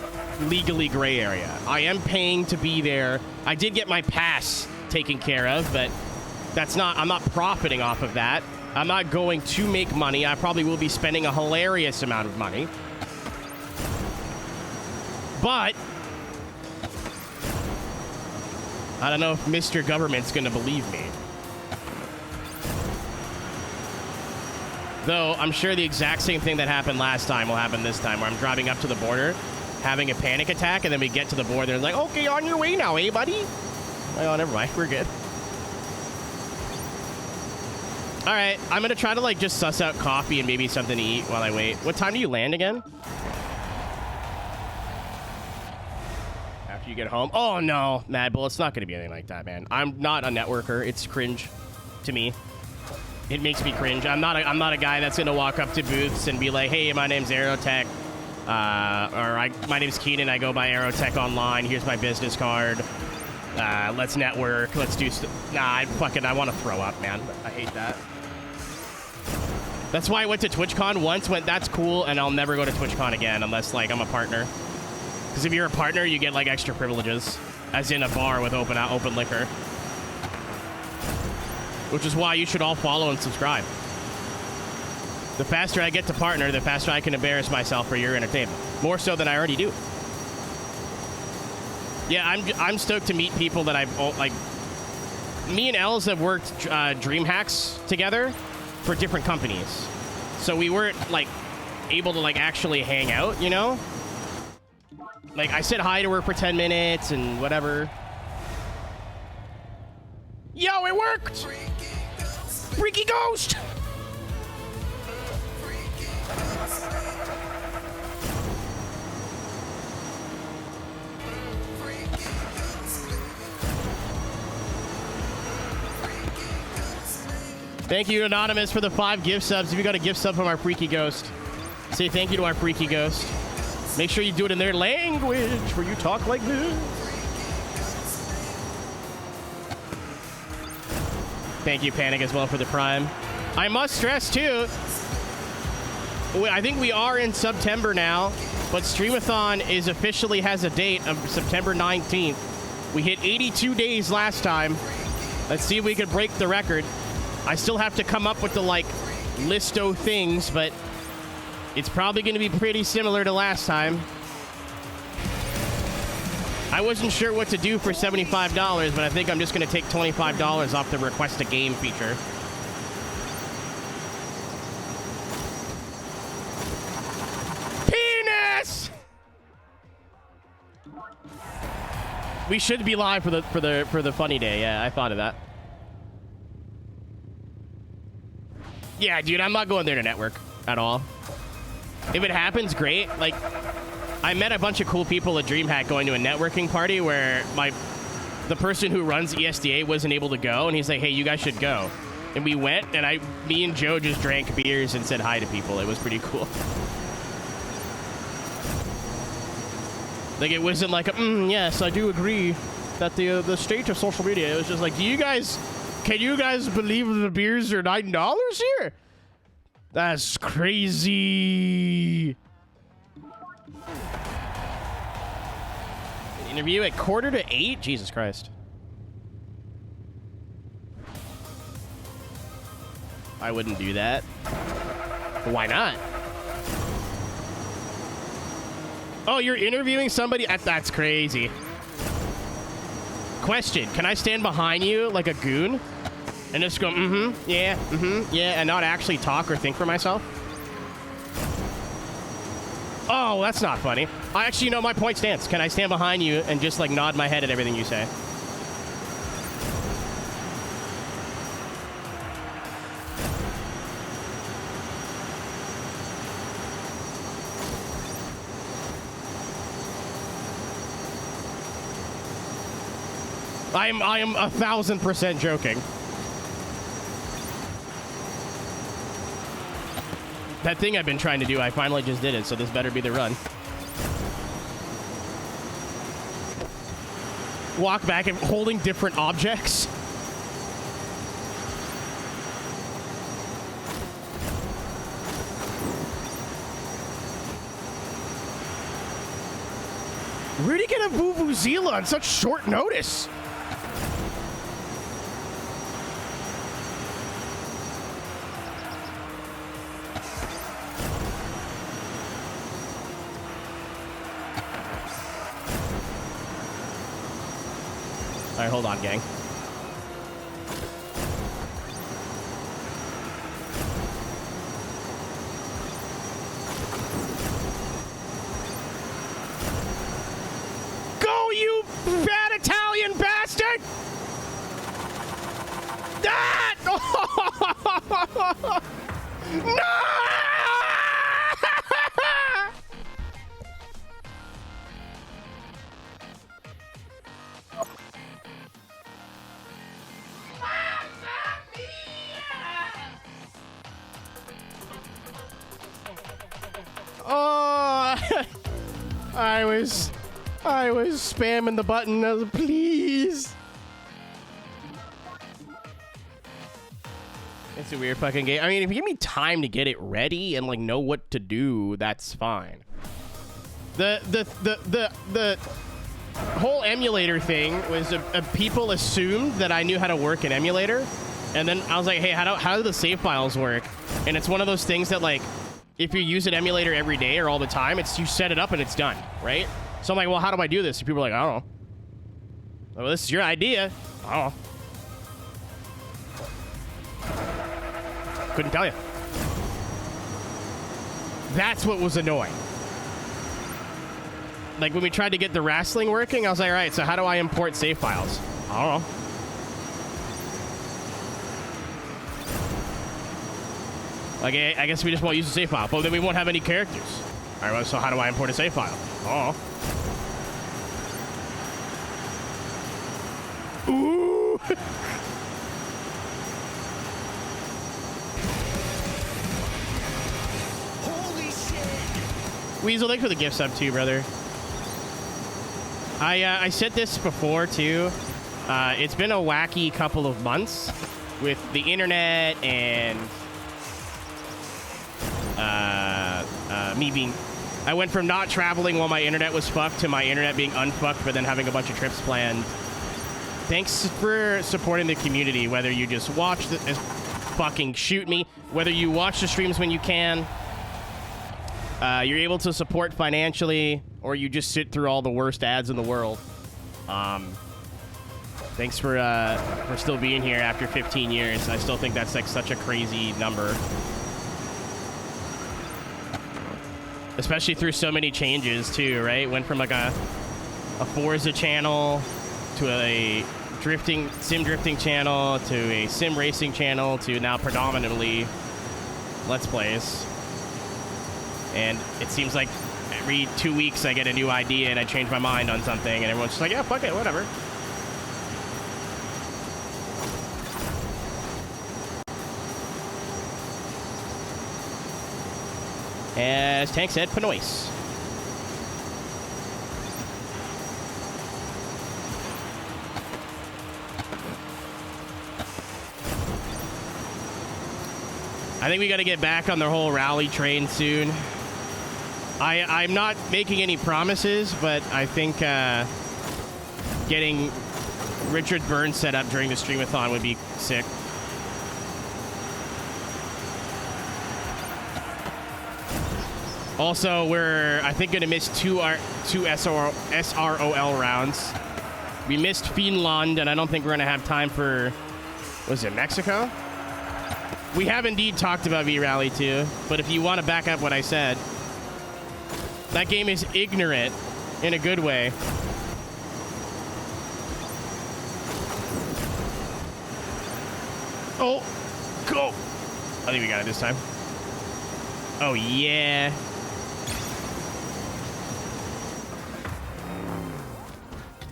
legally gray area. I am paying to be there. I did get my pass taken care of, but I'm not profiting off of that. I'm not going to make money. I probably will be spending a hilarious amount of money. But I don't know if Mr. Government's gonna believe me. Though, I'm sure the exact same thing that happened last time will happen this time, where I'm driving up to the border, having a panic attack, and then we get to the border, and it's like, okay, on your way now, eh, buddy? Oh, never mind, we're good. Alright, I'm gonna try to, like, just suss out coffee and maybe something to eat while I wait. What time do you land again? You get home. Oh no, Mad Bull, it's not going to be anything like that, man. I'm not a networker. It's cringe to me. It makes me cringe. I'm not a guy that's going to walk up to booths and be like, hey, my name's Aeroteq. My name's Keenan. I go by Aeroteq online. Here's my business card. Let's network. Let's do nah, I want to throw up, man. I hate that. That's why I went to TwitchCon once, went, that's cool, and I'll never go to TwitchCon again unless, like, I'm a partner. Because if you're a partner, you get, like, extra privileges. As in a bar with open liquor. which is why you should all follow and subscribe. The faster I get to partner, the faster I can embarrass myself for your entertainment. More so than I already do. Yeah, I'm stoked to meet people that I've, like, me and Els have worked Dream Hacks together for different companies. So we weren't, like, able to, like, actually hang out, you know? Like, I said hi to her for 10 minutes and whatever. Yo, it worked! Freaky Ghost! Thank you, Anonymous, for the 5 gift subs. If you got a gift sub from our Freaky Ghost, say thank you to our Freaky Ghost. Make sure you do it in their language where you talk like this. Thank you, Panic, as well, for the Prime. I must stress, too, I think we are in September now, but Streamathon is officially has a date of September 19th. We hit 82 days last time. Let's see if we can break the record. I still have to come up with the, like, list of things, but it's probably going to be pretty similar to last time. I wasn't sure what to do for $75, but I think I'm just going to take $25 off the request a game feature. Penis! We should be live for the funny day. Yeah, I thought of that. Yeah, dude, I'm not going there to network at all. If it happens, great. Like, I met a bunch of cool people at DreamHack going to a networking party where the person who runs ESDA wasn't able to go, and he's like, hey, you guys should go. And we went, and me and Joe just drank beers and said hi to people. It was pretty cool. Like, it wasn't like, yes, I do agree that the state of social media. It was just like, can you guys believe the beers are $9 here? That's crazy. Interview at 7:45? Jesus Christ. I wouldn't do that. Why not? Oh, you're interviewing somebody? That's crazy. Question, can I stand behind you like a goon? And just go, yeah, and not actually talk or think for myself? Oh, that's not funny. I actually know my point stands. Can I stand behind you and just, like, nod my head at everything you say? I am 1000% joking. That thing I've been trying to do, I finally just did it, so this better be the run. Walk back and holding different objects. Where'd he get a Vuvuzela on such short notice? All right, hold on, gang. Go, you bad Italian bastard! Ah! No! Oh, I was spamming the button. Please. It's a weird fucking game. I mean, if you give me time to get it ready and, like, know what to do, that's fine. The whole emulator thing was people assumed that I knew how to work an emulator, And then I was like, hey, how do the save files work? And it's one of those things that, like, if you use an emulator every day or all the time, it's you set it up and it's done, right? So I'm like, well, how do I do this? And people are like, I don't know. Well, this is your idea. I don't know. Couldn't tell you. That's what was annoying. Like, when we tried to get the wrestling working, I was like, all right, so how do I import save files? I don't know. Like, I guess we just won't use a save file, but then we won't have any characters. All right, well, so how do I import a save file? Oh. Ooh. Holy shit! Weasel, thanks for the gift sub too, brother. I said this before too. It's been a wacky couple of months with the internet and me being... I went from not traveling while my internet was fucked to my internet being unfucked, but then having a bunch of trips planned. Thanks for supporting the community, whether you just watch the... fucking shoot me. Whether you watch the streams when you can. You're able to support financially, or you just sit through all the worst ads in the world. Thanks for still being here after 15 years. I still think that's like such a crazy number. Especially through so many changes too, right? Went from like a Forza channel to a sim drifting channel to a sim racing channel to now predominantly Let's Plays. And it seems like every 2 weeks I get a new idea and I change my mind on something and everyone's just like, yeah, fuck it, whatever. As Tank said, Panoise. I think we got to get back on the whole rally train soon. I'm not making any promises, but I think getting Richard Burns set up during the streamathon would be sick. Also, we're, I think, going to miss two SROL rounds. We missed Finland, and I don't think we're going to have time for, was it Mexico? We have indeed talked about V-Rally too, but if you want to back up what I said, that game is ignorant in a good way. Oh, go! I think we got it this time. Oh, yeah.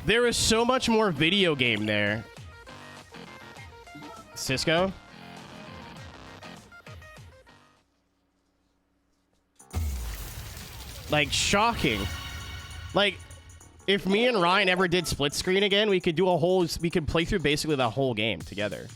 There is so much more video game there. Cisco? Like, shocking. Like, if me and Ryan ever did split screen again, we could do a whole... We could play through basically the whole game together.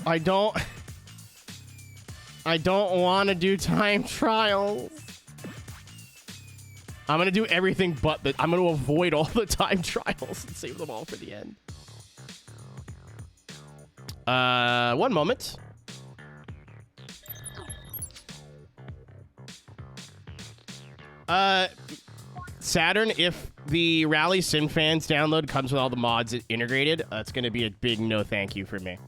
I don't want to do time trials. I'm going to do everything but that. I'm going to avoid all the time trials and save them all for the end. One moment. Saturn, if the Rally Sim Fans download comes with all the mods integrated, that's going to be a big no thank you for me.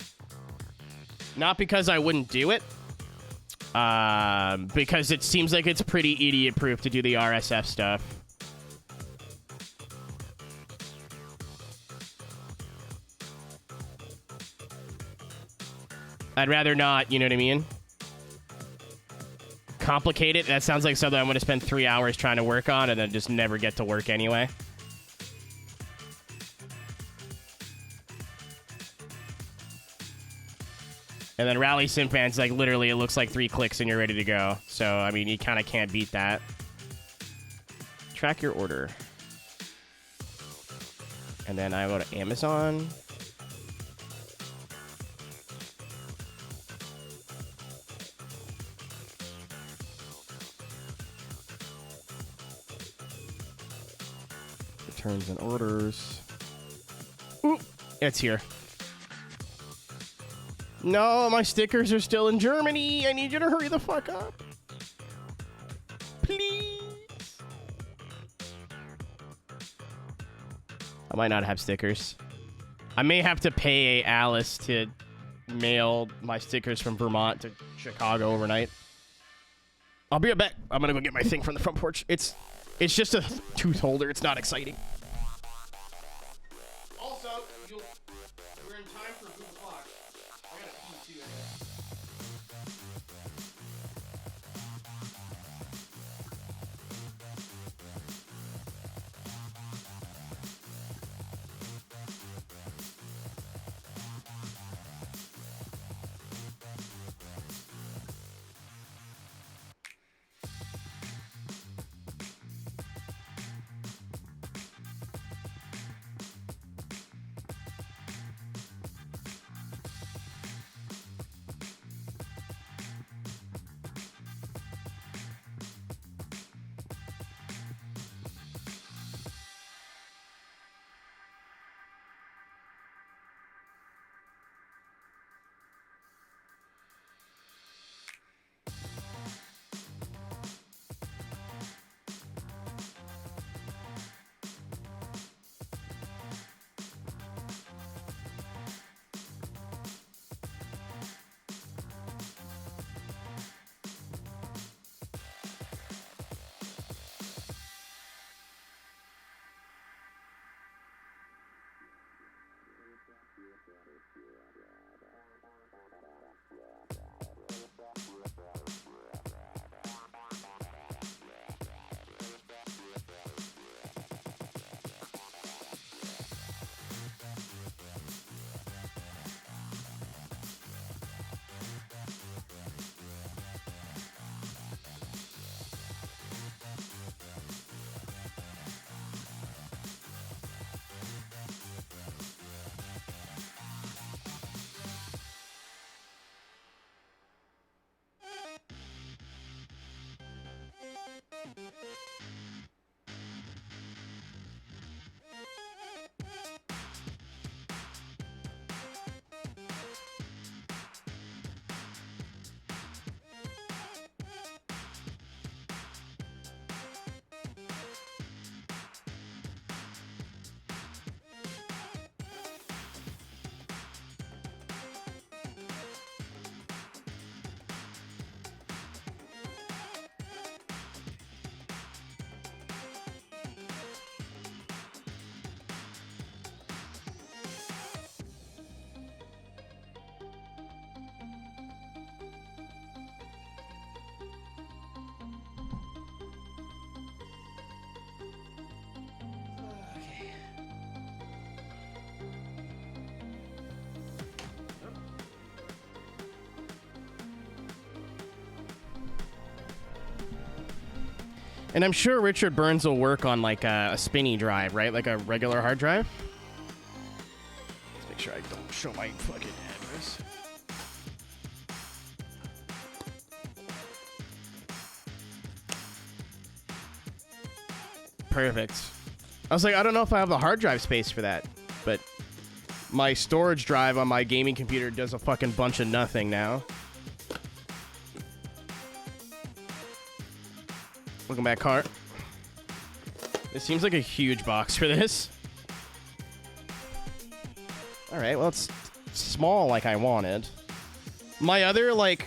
Not because I wouldn't do it, because it seems like it's pretty idiot-proof to do the RSF stuff. I'd rather not, you know what I mean? Complicate it. That sounds like something I'm going to spend 3 hours trying to work on and then just never get to work anyway. And then Rally Sim Fans, like, literally, it looks like 3 clicks and you're ready to go. So, I mean, you kind of can't beat that. Track your order. And then I go to Amazon. Terms and orders. Ooh, it's here. No, my stickers are still in Germany. I need you to hurry the fuck up. Please. I might not have stickers. I may have to pay Alice to mail my stickers from Vermont to Chicago overnight. I'll be right back. I'm gonna go get my thing from the front porch. It's just a tooth holder. It's not exciting. Also, we're in time for Google Clock. I gotta pee too. And I'm sure Richard Burns will work on like a spinny drive, right? Like a regular hard drive. Let's make sure I don't show my fucking address. Perfect. I was like, I don't know if I have the hard drive space for that, but my storage drive on my gaming computer does a fucking bunch of nothing now. Welcome back, Cart. This seems like a huge box for this. All right, well, it's small like I wanted. My other, like,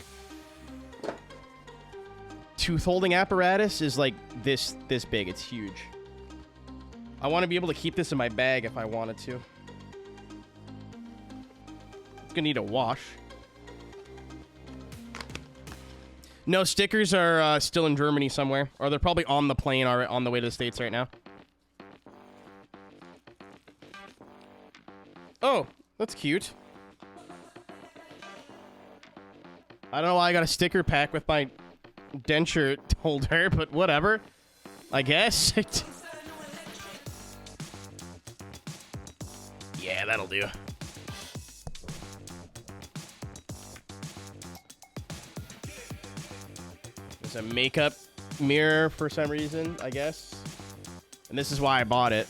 tooth holding apparatus is, like, this big. It's huge. I want to be able to keep this in my bag if I wanted to. It's gonna need a wash. No, stickers are still in Germany somewhere. Or they're probably on the plane or on the way to the States right now. Oh, that's cute. I don't know why I got a sticker pack with my denture holder, but whatever. I guess. Yeah, that'll do. There's a makeup mirror for some reason, I guess. And this is why I bought it.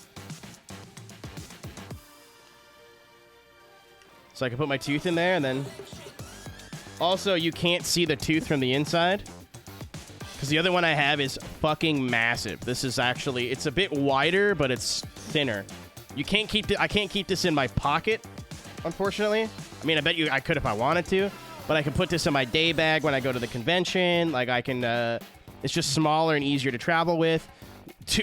So I can put my tooth in there, and then... Also, you can't see the tooth from the inside. Because the other one I have is fucking massive. This is actually... It's a bit wider, but it's thinner. You can't keep... I can't keep this in my pocket, unfortunately. I mean, I bet you I could if I wanted to. But I can put this in my day bag when I go to the convention. Like, I can... it's just smaller and easier to travel with.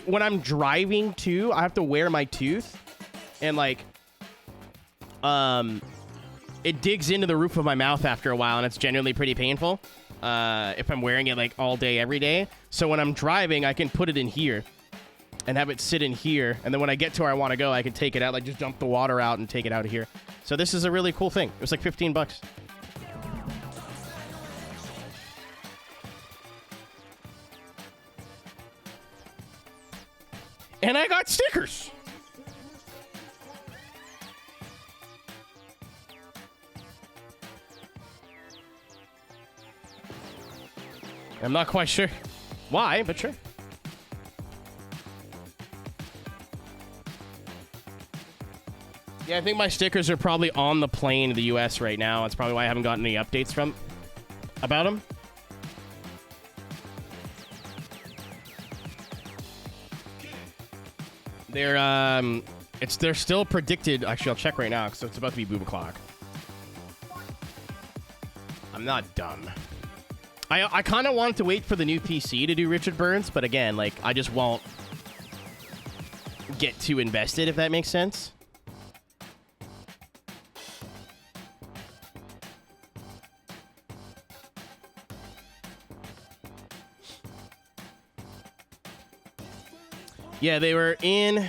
When I'm driving, too, I have to wear my tooth. And, like... It digs into the roof of my mouth after a while, and it's generally pretty painful if I'm wearing it, like, all day, every day. So when I'm driving, I can put it in here and have it sit in here. And then when I get to where I want to go, I can take it out, like, just dump the water out and take it out of here. So this is a really cool thing. It was like 15 bucks. And I got stickers. I'm not quite sure why, but sure. Yeah, I think my stickers are probably on the plane to the US right now. That's probably why I haven't gotten any updates about them. They're still predicted. Actually, I'll check right now because it's about to be boob o'clock. I'm not dumb. I kind of wanted to wait for the new PC to do Richard Burns, but again, like, I just won't get too invested, if that makes sense. Yeah, they were in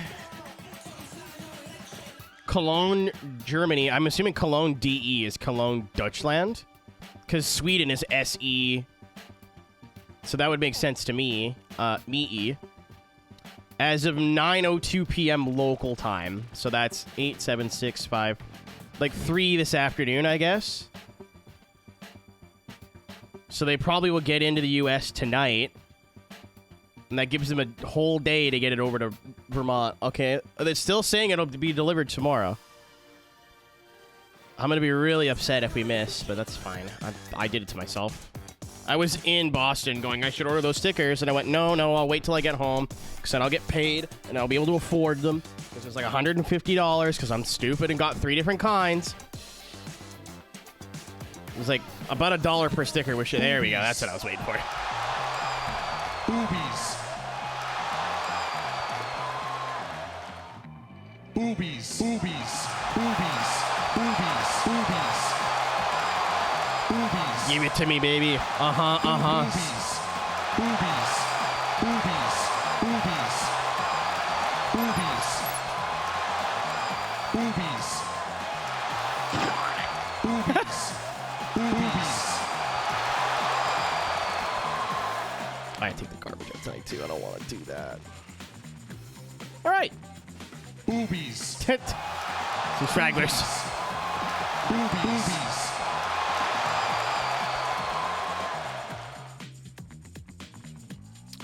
Cologne, Germany. I'm assuming Cologne DE is Cologne, Deutschland. Because Sweden is SE. So that would make sense to me. Me. As of 9:02 p.m. local time. So that's 8, 7, 6, 5. Like 3 this afternoon, I guess. So they probably will get into the U.S. tonight. And that gives them a whole day to get it over to Vermont. Okay. They're still saying it'll be delivered tomorrow. I'm going to be really upset if we miss, but that's fine. I did it to myself. I was in Boston going, I should order those stickers. And I went, no, I'll wait till I get home. Because then I'll get paid and I'll be able to afford them. Because it was like $150 because I'm stupid and got 3 different kinds. It was like about $1 per sticker. Which, there we go. That's what I was waiting for. Boobies. Boobies. Boobies. Boobies. Boobies. Boobies. Boobies. Give it to me, baby. Uh-huh. Boobies. Boobies. Boobies. Boobies. Boobies. Boobies. Boobies. I take the garbage out tonight, too. I don't want to do that. All right. Boobies. Some stragglers. Boobies.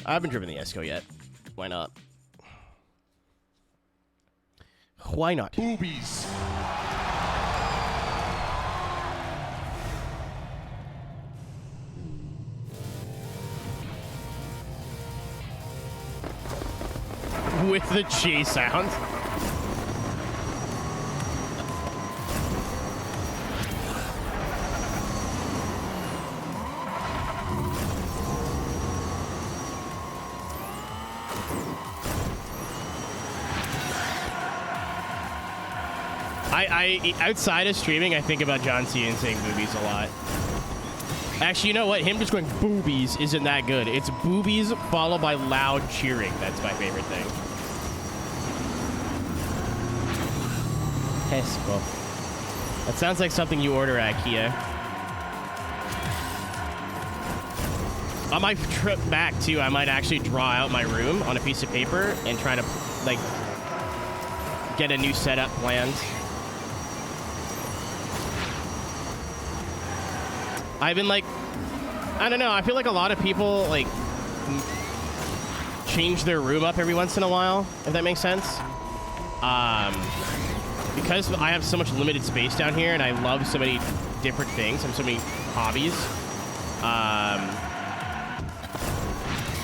I haven't driven the Esco yet. Why not? Why not? Boobies. With the G sound. Outside of streaming, I think about John Cena saying boobies a lot. Actually, you know what? Him just going boobies isn't that good. It's boobies followed by loud cheering. That's my favorite thing. Pesco. That sounds like something you order at IKEA. On my trip back, too, I might actually draw out my room on a piece of paper and try to, like, get a new setup planned. I've been, like, I don't know. I feel like a lot of people, like, change their room up every once in a while, if that makes sense. because I have so much limited space down here and I love so many different things, I have so many hobbies,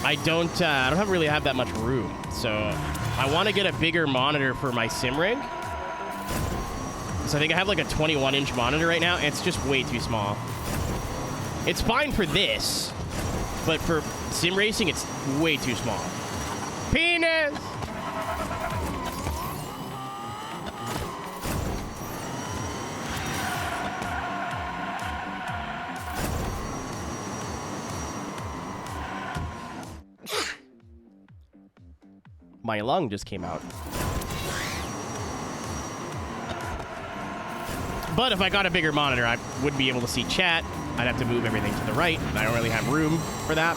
I don't really have that much room. So I want to get a bigger monitor for my sim rig. So I think I have like a 21-inch monitor right now. It's just way too small. It's fine for this, but for sim racing, it's way too small. Penis! My lung just came out. But if I got a bigger monitor, I would be able to see chat. I'd have to move everything to the right, and I don't really have room for that.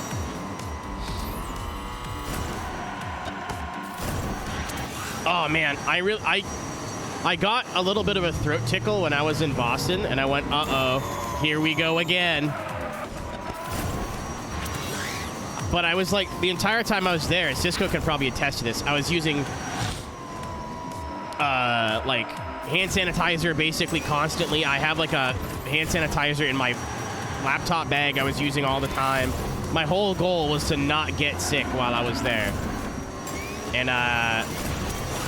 Oh man, I got a little bit of a throat tickle when I was in Boston, and I went, uh-oh, here we go again. But I was like, the entire time I was there, Cisco can probably attest to this, I was using, like, hand sanitizer basically constantly. I have, like, a hand sanitizer in my laptop bag I was using all the time. My whole goal was to not get sick while I was there. And,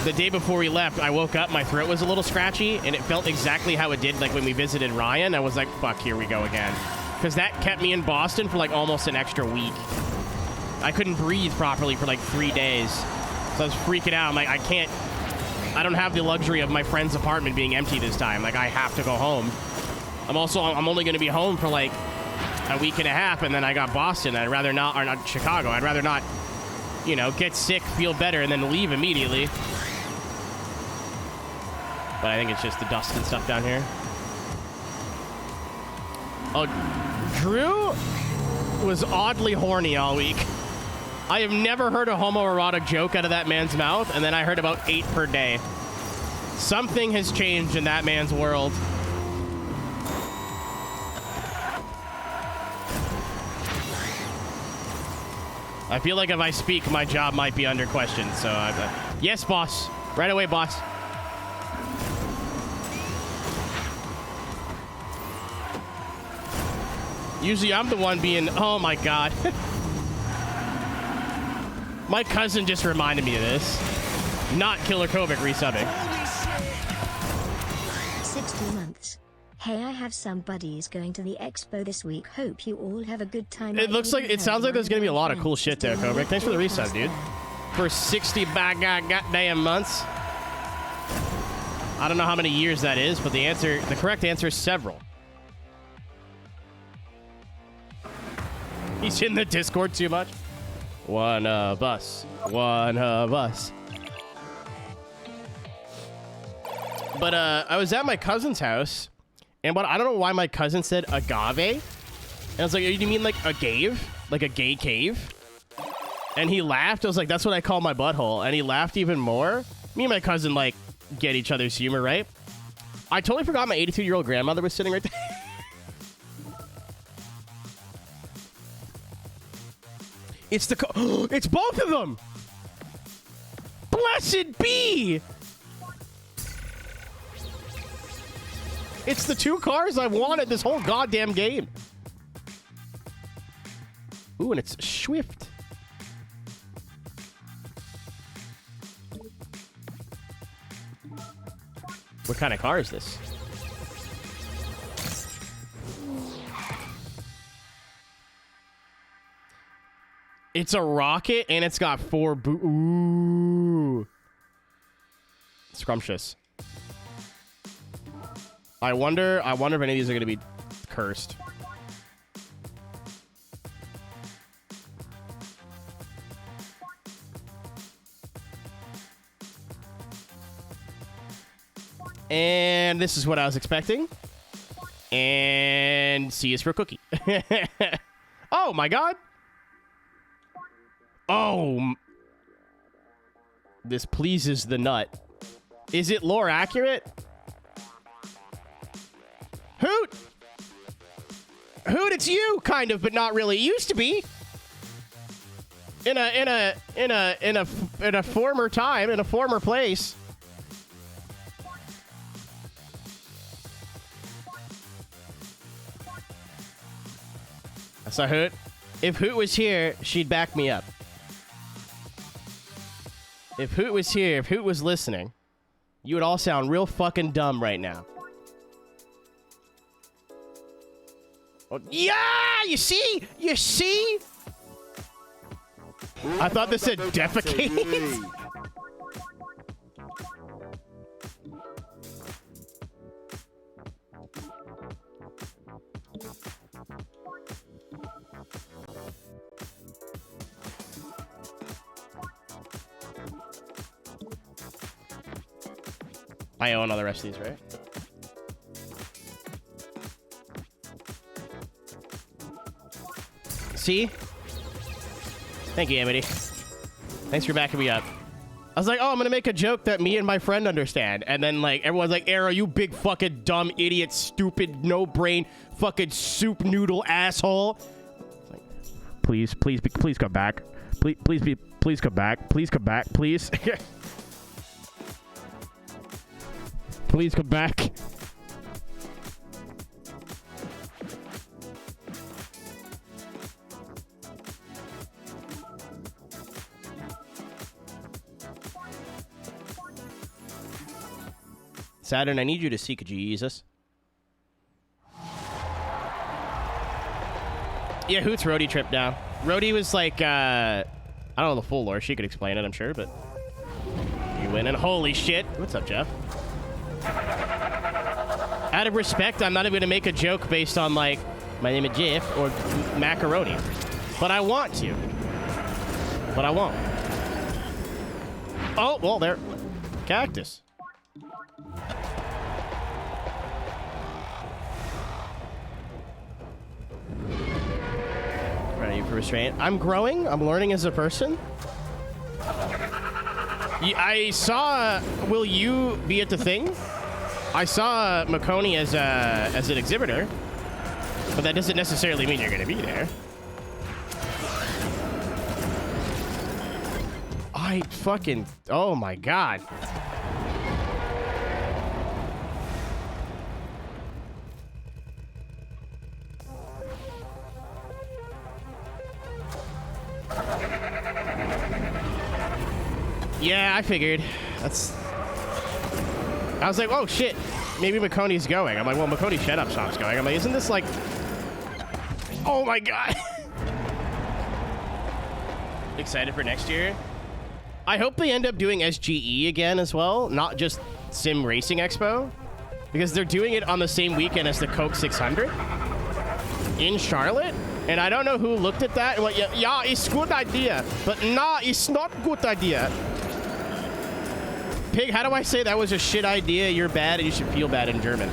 the day before we left, I woke up, my throat was a little scratchy, and it felt exactly how it did, like, when we visited Ryan. I was like, fuck, here we go again. Because that kept me in Boston for, like, almost an extra week. I couldn't breathe properly for like 3 days. So I was freaking out. I'm like, I don't have the luxury of my friend's apartment being empty this time. Like, I have to go home. I'm only going to be home for like a week and a half, and then I got Boston. I'd rather not, or not Chicago. I'd rather not, you know, get sick, feel better, and then leave immediately. But I think it's just the dust and stuff down here. Oh, Drew was oddly horny all week. I have never heard a homoerotic joke out of that man's mouth, and then I heard about 8 per day. Something has changed in that man's world. I feel like if I speak, my job might be under question, so yes, boss. Right away, boss. Usually I'm the one being, oh my god. My cousin just reminded me of this. Not Killer Kovic resubbing. 60 months. Hey, I have some buddies going to the expo this week. Hope you all have a good time. It looks like, it sounds like there's gonna be a lot of cool shit there, Kovic. Thanks for the resub, dude. For 60 goddamn months. I don't know how many years that is, but the correct answer is several. He's in the Discord too much. One of us. One of us. But I was at my cousin's house, and I don't know why my cousin said agave. And I was like, you mean like a cave? Like a gay cave? And he laughed. I was like, that's what I call my butthole. And he laughed even more. Me and my cousin, like, get each other's humor, right? I totally forgot my 82-year-old grandmother was sitting right there. It's it's both of them. Blessed be. It's the 2 cars I wanted this whole goddamn game. Ooh, and it's Swift. What kind of car is this? It's a rocket, and it's got 4 ooh. Scrumptious. I wonder if any of these are going to be cursed. And this is what I was expecting. And C is for cookie. Oh, my God. Oh. This pleases the nut. Is it lore accurate? Hoot! Hoot, it's you, kind of, but not really. It used to be. In a former time, in a former place. So Hoot, if Hoot was here, she'd back me up. If Hoot was here, if Hoot was listening, you would all sound real fucking dumb right now. Oh, yeah! You see? You see? I thought this said defecate. I own all the rest of these, right? See? Thank you, Amity. Thanks for backing me up. I was like, oh, I'm gonna make a joke that me and my friend understand. And then, like, everyone's like, Arrow, you big fucking dumb idiot, stupid, no-brain, fucking soup noodle asshole. Like, please come back. Please come back. Please come back, please. Please come back. Saturn, I need you to seek Jesus. Yeah, Hoot's roadie trip now. Roadie was like, I don't know the full lore. She could explain it, I'm sure, but you win. And holy shit. What's up, Jeff? Out of respect, I'm not even going to make a joke based on, like, my name is Jeff or macaroni. But I want to. But I won't. Oh, well, there. Cactus. Ready for restraint. I'm growing. I'm learning as a person. I saw... Will you be at the thing? I saw Makoni as an exhibitor, but that doesn't necessarily mean you're going to be there. I fucking... Oh my god. Yeah, I figured. I was like, oh shit, maybe Makoni's going. I'm like, well, Makoni Shut Up Shop's going. I'm like, isn't this like... Oh my god. Excited for next year? I hope they end up doing SGE again as well, not just Sim Racing Expo, because they're doing it on the same weekend as the Coke 600 in Charlotte. And I don't know who looked at that and went, yeah, it's a good idea, but nah, it's not a good idea. Pig, how do I say that was a shit idea, you're bad, and you should feel bad in German?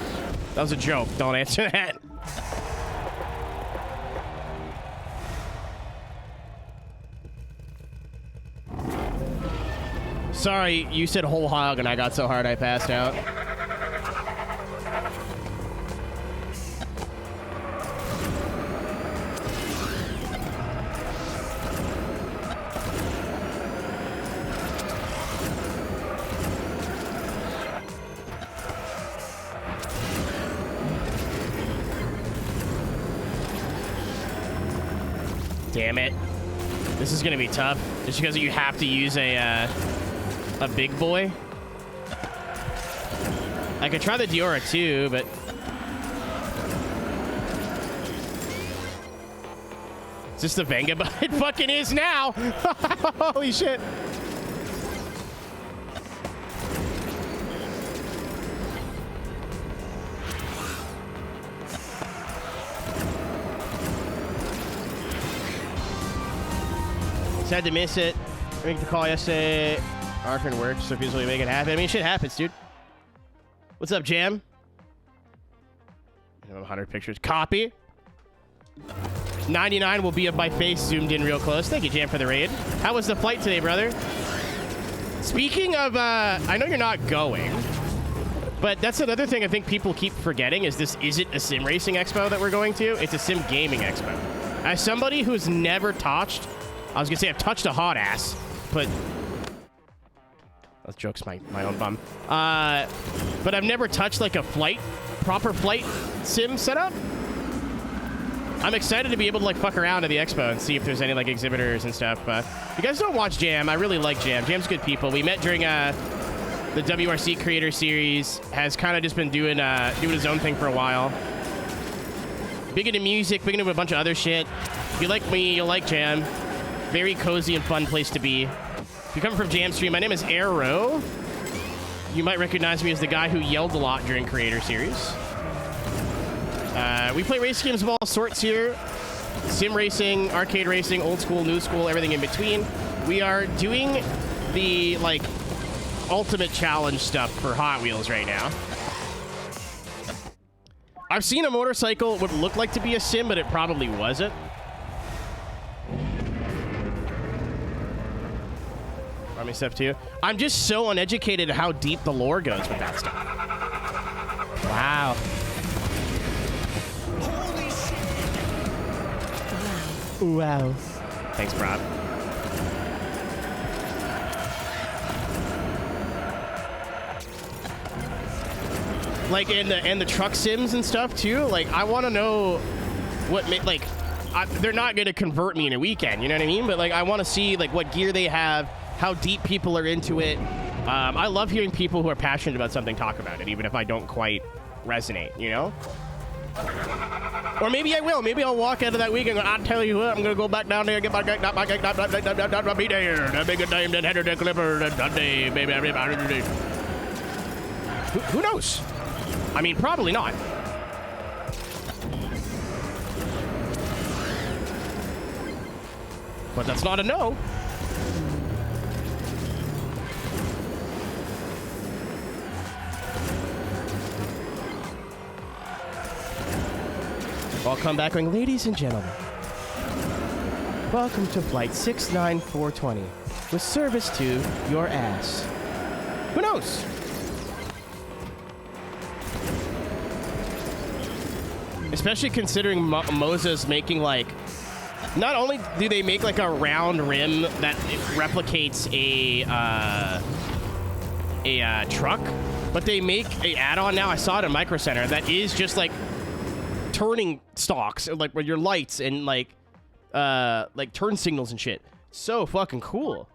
That was a joke. Don't answer that. Sorry, you said whole hog, and I got so hard I passed out. Damn it. This is gonna be tough. Just because you have to use a big boy. I could try the Diora too, but... Is this the Venga? It fucking is now! Holy shit. Had to miss it. I make the call yesterday. Arkin works, so feels like make it happen. I mean, shit happens, dude. What's up, Jam? 100 pictures. Copy. 99 will be of my face zoomed in real close. Thank you, Jam, for the raid. How was the flight today, brother? Speaking of, I know you're not going, but that's another thing I think people keep forgetting is this isn't a sim racing expo that we're going to. It's a sim gaming expo. As somebody who's never touched... I was gonna say I've touched a hot ass, but that joke's my own bum. But I've never touched like a proper flight sim setup. I'm excited to be able to like fuck around at the expo and see if there's any like exhibitors and stuff. But if you guys don't watch Jam, I really like Jam. Jam's good people. We met during the WRC Creator Series. Has kind of just been doing his own thing for a while. Big into music, big into a bunch of other shit. If you like me, you'll like Jam. Very cozy and fun place to be. If you're coming from Jam Stream, my name is Aero. You might recognize me as the guy who yelled a lot during Creator Series. We play race games of all sorts here. Sim racing, arcade racing, old school, new school, everything in between. We are doing the, like, ultimate challenge stuff for Hot Wheels right now. I've seen a motorcycle what looked like to be a sim, but it probably wasn't. Army stuff too. I'm just so uneducated how deep the lore goes with that stuff. Wow. Wow. Thanks, Prop. Like in the truck sims and stuff too. Like I want to know what they're not going to convert me in a weekend. You know what I mean? But like I want to see like what gear they have, how deep people are into it. I love hearing people who are passionate about something talk about it, even if I don't quite resonate. You know? Or maybe I will. Maybe I'll walk out of that week and go, I'll tell you what, I'm going to go back down there and get my be there. The big time that header the clipper that day, baby. Who knows? I mean, probably not. But that's not a no. I'll come back going, ladies and gentlemen, welcome to flight 69420 with service to your ass. Who knows? Especially considering Moza's making like, not only do they make like a round rim that replicates a truck, but they make a add-on now. I saw it in Micro Center that is just like turning stalks, like with your lights and like turn signals and shit. So fucking cool.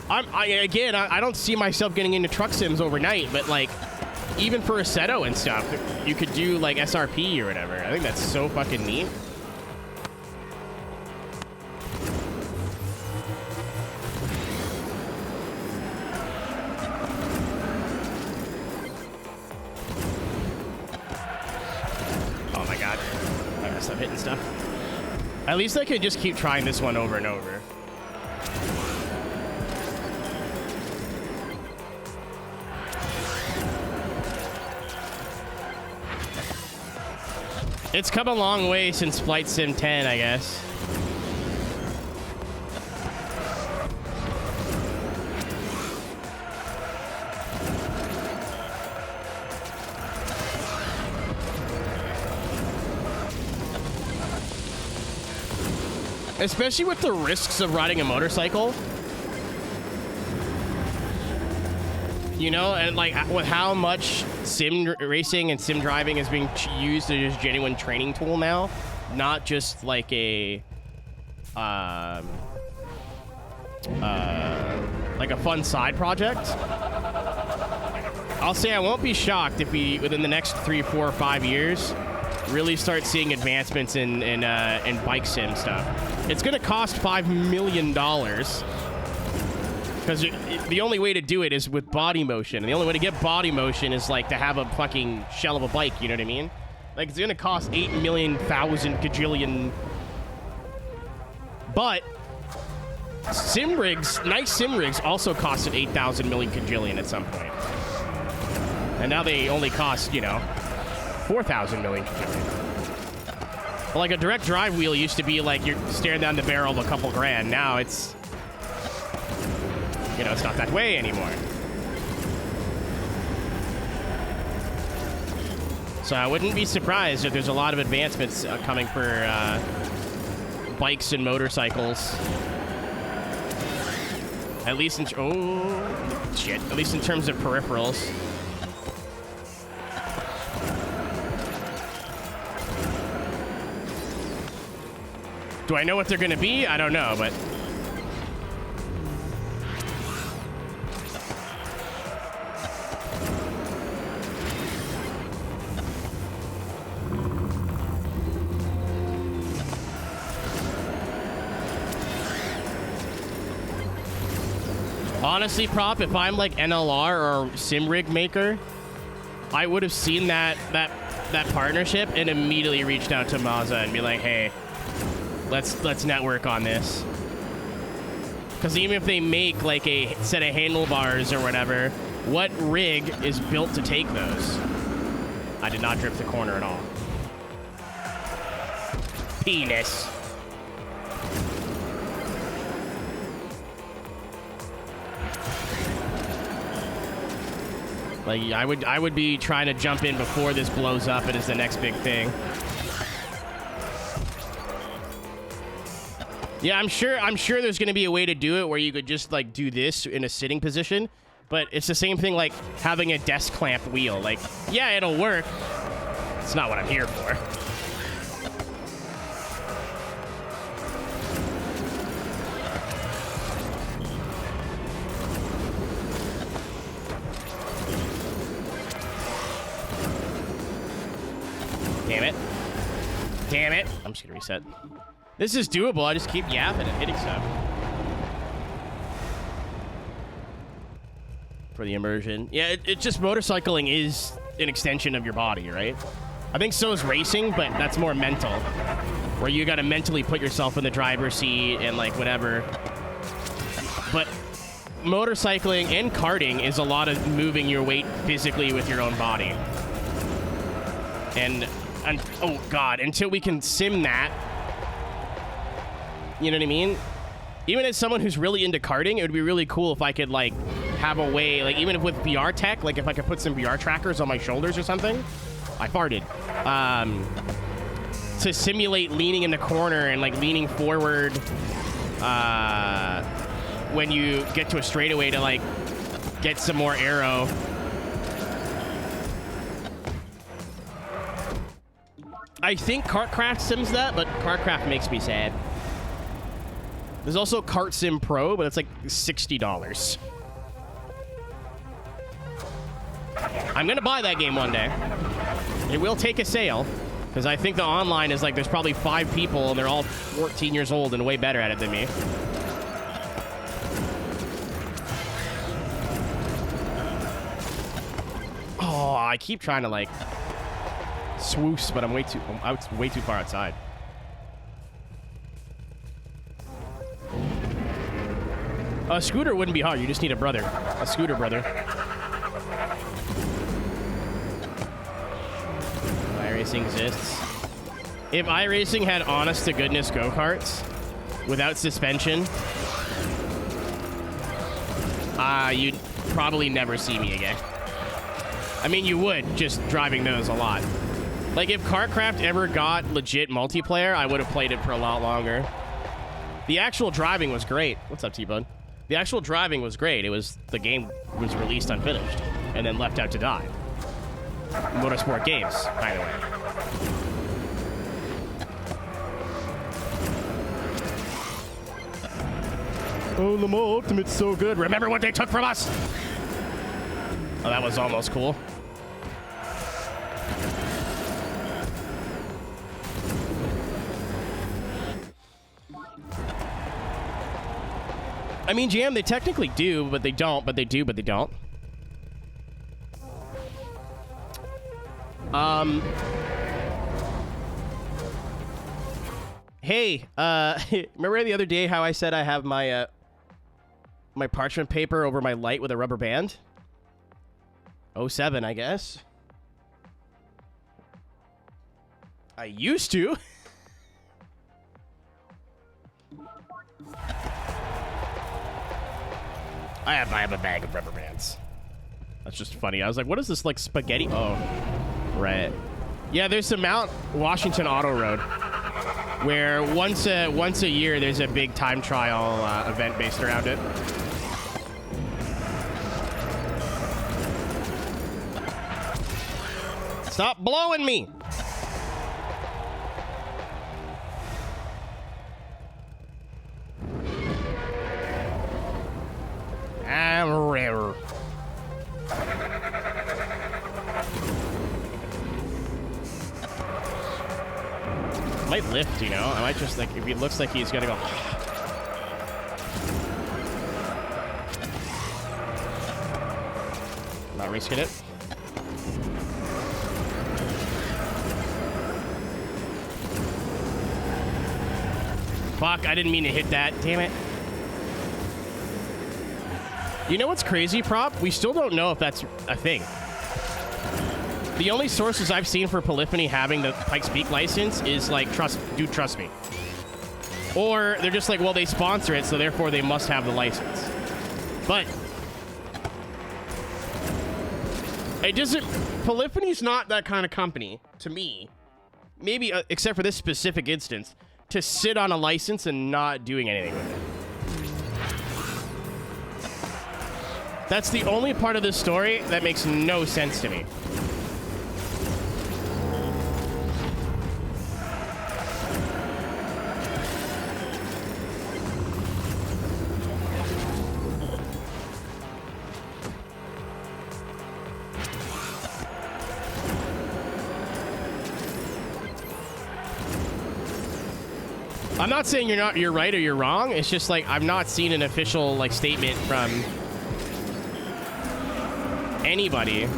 I don't see myself getting into truck sims overnight, but like even for Assetto and stuff, you could do like SRP or whatever. I think that's so fucking neat. Stop hitting stuff. At least I could just keep trying this one over and over. It's come a long way since Flight Sim 10, I guess. Especially with the risks of riding a motorcycle. You know, and like with how much sim racing and sim driving is being used as a genuine training tool now, not just like a fun side project. I'll say I won't be shocked if we, within the next 3, 4, or 5 years, really start seeing advancements in bike sim stuff. It's going to cost $5 million because the only way to do it is with body motion. And the only way to get body motion is like to have a fucking shell of a bike. You know what I mean? Like it's going to cost 8 million, thousand, gajillion. But sim rigs, nice sim rigs, also costed 8,000 million gajillion at some point. And now they only cost, you know, 4,000 million gajillion. Like a direct drive wheel used to be like you're staring down the barrel of a couple grand. Now it's, you know, it's not that way anymore. So I wouldn't be surprised if there's a lot of advancements coming for bikes and motorcycles. At least in, oh shit, at least in terms of peripherals. Do I know what they're going to be? I don't know, but... Honestly, Prop, if I'm like NLR or sim rig maker, I would have seen that partnership and immediately reached out to Mazda and be like, hey, let's network on this. Because even if they make like a set of handlebars or whatever, what rig is built to take those? I did not drift the corner at all. Penis. Like, I would be trying to jump in before this blows up and is the next big thing. Yeah, I'm sure there's going to be a way to do it where you could just, like, do this in a sitting position. But it's the same thing like having a desk clamp wheel. Like, yeah, it'll work. It's not what I'm here for. Damn it. Damn it. I'm just gonna reset. This is doable. I just keep yapping and hitting stuff. For the immersion. Yeah, it just motorcycling is an extension of your body, right? I think so is racing, but that's more mental. Where you gotta mentally put yourself in the driver's seat and like whatever. But motorcycling and karting is a lot of moving your weight physically with your own body. And oh god, until we can sim that, you know what I mean? Even as someone who's really into karting, it would be really cool if I could like have a way, like even if with VR tech, like if I could put some VR trackers on my shoulders or something. I farted. To simulate leaning in the corner and like leaning forward when you get to a straightaway to like get some more aero. I think Kartcraft sims that, but Kartcraft makes me sad. There's also Kart Sim Pro, but it's like $60. I'm gonna buy that game one day. It will take a sale, because I think the online is like there's probably 5 people and they're all 14 years old and way better at it than me. Oh, I keep trying to like swoosh, but I'm way too far outside. A scooter wouldn't be hard. You just need a brother. A scooter brother. iRacing exists. If iRacing had honest-to-goodness go-karts without suspension, you'd probably never see me again. I mean, you would, just driving those a lot. Like, if Kartcraft ever got legit multiplayer, I would have played it for a lot longer. The actual driving was great. What's up, T-Bud? The actual driving was great. It was, the game was released unfinished and then left out to die. Motorsport games, by the way. Oh, Lamar Ultimate's so good. Remember what they took from us? Oh, that was almost cool. I mean, GM, they technically do, but they don't, but they do, but they don't. Hey, remember the other day how I said I have my, my parchment paper over my light with a rubber band? 07, I guess. I used to. I have a bag of rubber bands. That's just funny. I was like, what is this, like, spaghetti? Oh, right. Yeah, there's the Mount Washington Auto Road, where once a year there's a big time trial event based around it. Stop blowing me! Rare. Might lift, you know? I might just, like, if he looks like he's gonna go... Not risking it. Fuck, I didn't mean to hit that. Damn it. You know what's crazy, Prop? We still don't know if that's a thing. The only sources I've seen for Polyphony having the Pikes Peak license is like, trust me. Or they're just like, well, they sponsor it, so therefore they must have the license. But it doesn't... Polyphony's not that kind of company, to me. Maybe, except for this specific instance, to sit on a license and not doing anything with it. That's the only part of this story that makes no sense to me. I'm not saying you're right or you're wrong. It's just like I've not seen an official like statement from anybody.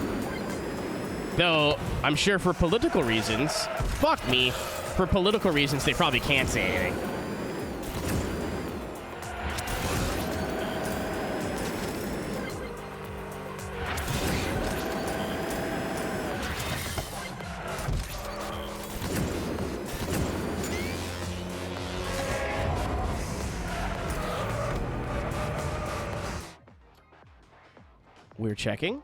Though I'm sure for political reasons, fuck me, for political reasons they probably can't say anything. We're checking.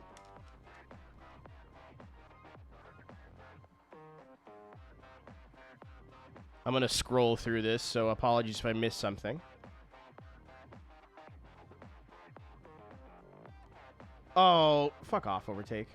I'm going to scroll through this, so apologies if I missed something. Oh, fuck off, Overtake.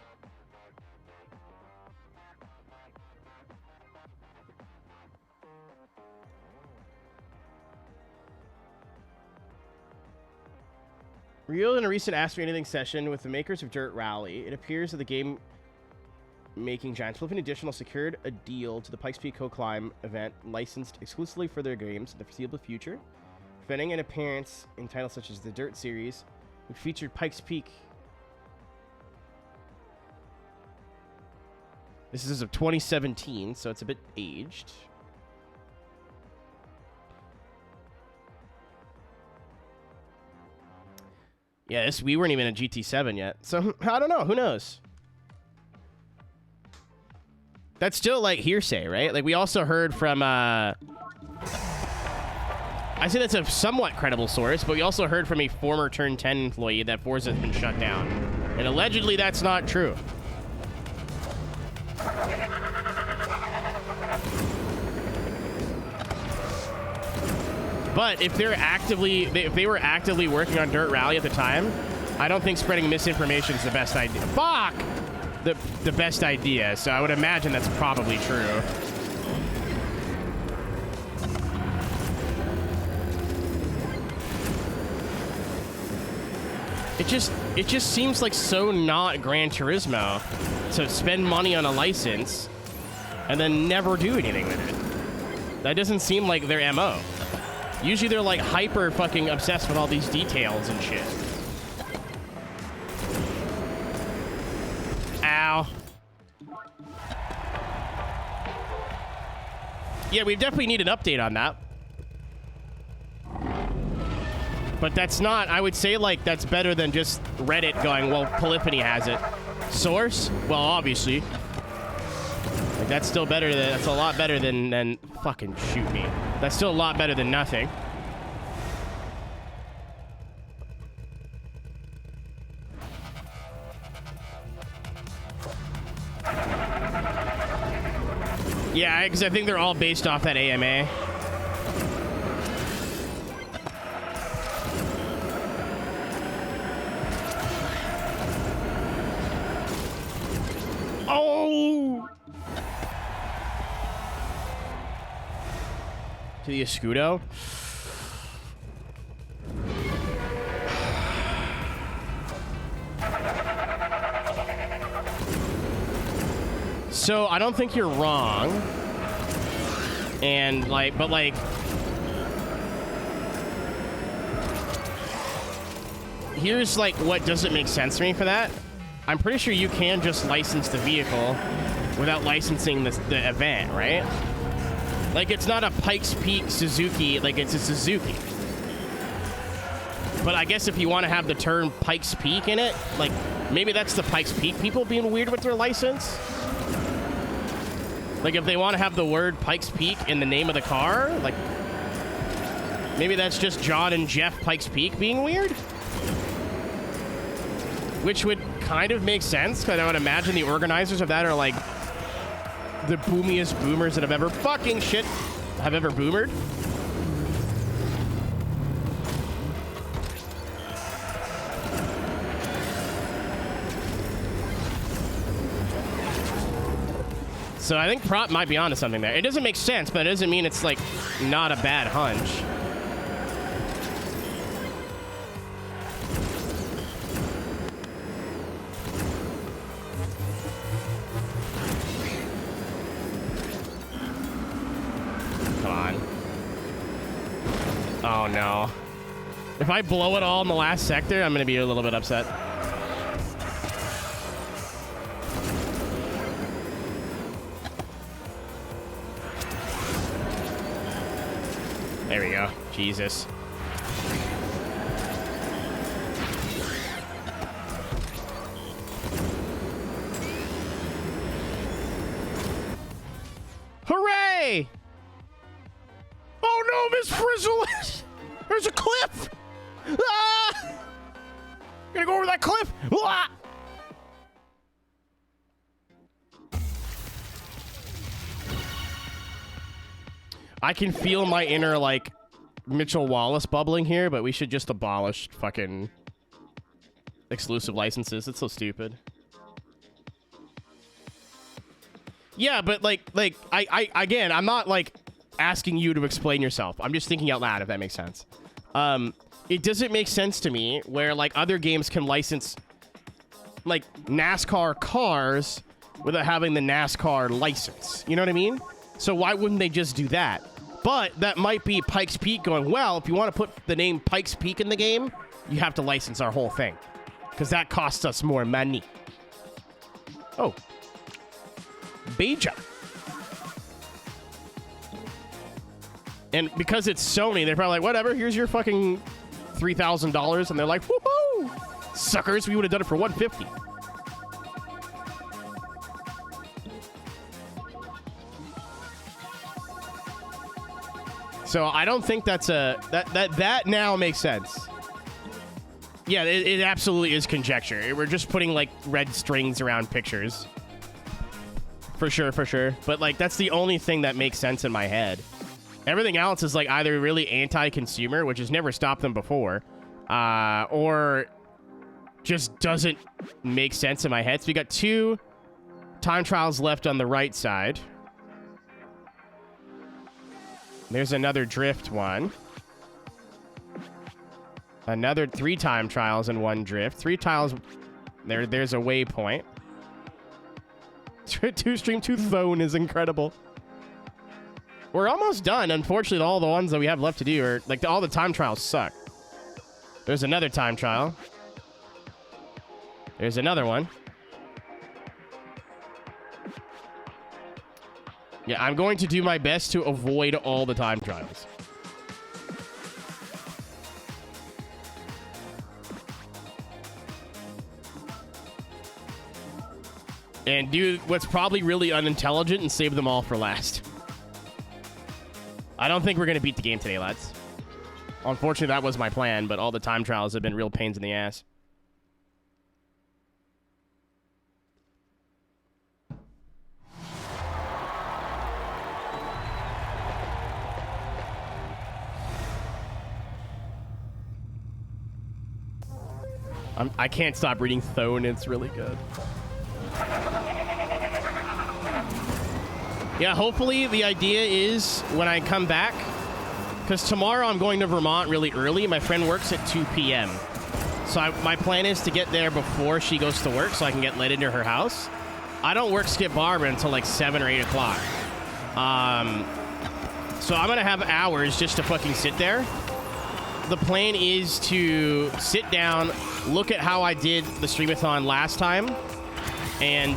Revealed in a recent Ask Me Anything session with the makers of Dirt Rally, it appears that the game-making giants Polyphony Additional secured a deal to the Pikes Peak Co-Climb event licensed exclusively for their games in the foreseeable future, preventing an appearance in titles such as the Dirt series, which featured Pikes Peak. This is of 2017, so it's a bit aged. Yeah, we weren't even at GT7 yet. So, I don't know. Who knows? That's still, like, hearsay, right? Like, we also heard from, I say that's a somewhat credible source, but we also heard from a former Turn 10 employee that Forza has been shut down. And allegedly, that's not true. But if they were actively working on Dirt Rally at the time, I don't think spreading misinformation is the best idea. Fuck! The best idea. So I would imagine that's probably true. It just seems like so not Gran Turismo to spend money on a license and then never do anything with it. That doesn't seem like their MO. Usually they're like hyper fucking obsessed with all these details and shit. Ow. Yeah, we definitely need an update on that. But that's not, I would say, like, that's better than just Reddit going, well, Polyphony has it. Source? Well, obviously. Like, that's still better than, that's a lot better than fucking shoot me. That's still a lot better than nothing. Yeah, because I think they're all based off that AMA. Oh! To the Escudo. So I don't think you're wrong. And like, but like, here's like what doesn't make sense to me for that. I'm pretty sure you can just license the vehicle without licensing the event, right? Like, it's not a Pikes Peak Suzuki, like it's a Suzuki. But I guess if you want to have the term Pikes Peak in it, like, maybe that's the Pikes Peak people being weird with their license. Like, if they want to have the word Pikes Peak in the name of the car, like, maybe that's just John and Jeff Pikes Peak being weird? Which would kind of make sense, because I would imagine the organizers of that are, like, the boomiest boomers that have ever boomered. So I think Prop might be onto something there. It doesn't make sense, but it doesn't mean it's, like, not a bad hunch. Come on. Oh, no. If I blow it all in the last sector, I'm going to be a little bit upset. There we go. Jesus. Hooray! Oh no, Miss Frizzle! There's a cliff! Ah! Gonna go over that cliff! Ah! I can feel my inner, like, Mitchell Wallace bubbling here, but we should just abolish fucking exclusive licenses. It's so stupid. Yeah, but, like, again, I'm not, like, asking you to explain yourself. I'm just thinking out loud, if that makes sense. It doesn't make sense to me where, like, other games can license, like, NASCAR cars without having the NASCAR license. You know what I mean? So why wouldn't they just do that? But that might be Pikes Peak going, well, if you want to put the name Pikes Peak in the game, you have to license our whole thing. Because that costs us more money. Oh. Beja. And because it's Sony, they're probably like, whatever, here's your fucking $3,000. And they're like, woohoo! Suckers, we would have done it for $150. So I don't think that's that now makes sense. Yeah, it absolutely is conjecture. We're just putting like red strings around pictures. For sure, for sure. But like that's the only thing that makes sense in my head. Everything else is like either really anti-consumer, which has never stopped them before, or just doesn't make sense in my head. So we got 2 time trials left on the right side. There's another drift one. Another 3 time trials and 1 drift. 3 tiles. There's a waypoint. 2 stream 2 phone is incredible. We're almost done. Unfortunately, all the ones that we have left to do are like all the time trials suck. There's another time trial. There's another one. Yeah, I'm going to do my best to avoid all the time trials. And do what's probably really unintelligent and save them all for last. I don't think we're going to beat the game today, lads. Unfortunately, that was my plan, but all the time trials have been real pains in the ass. I can't stop reading Thone. It's really good. Yeah, hopefully the idea is when I come back, because tomorrow I'm going to Vermont really early. My friend works at 2 p.m. So my plan is to get there before she goes to work so I can get let into her house. I don't work Skip Barber until like 7 or 8 o'clock. So I'm gonna have hours just to fucking sit there. The plan is to sit down, look at how I did the streamathon last time, and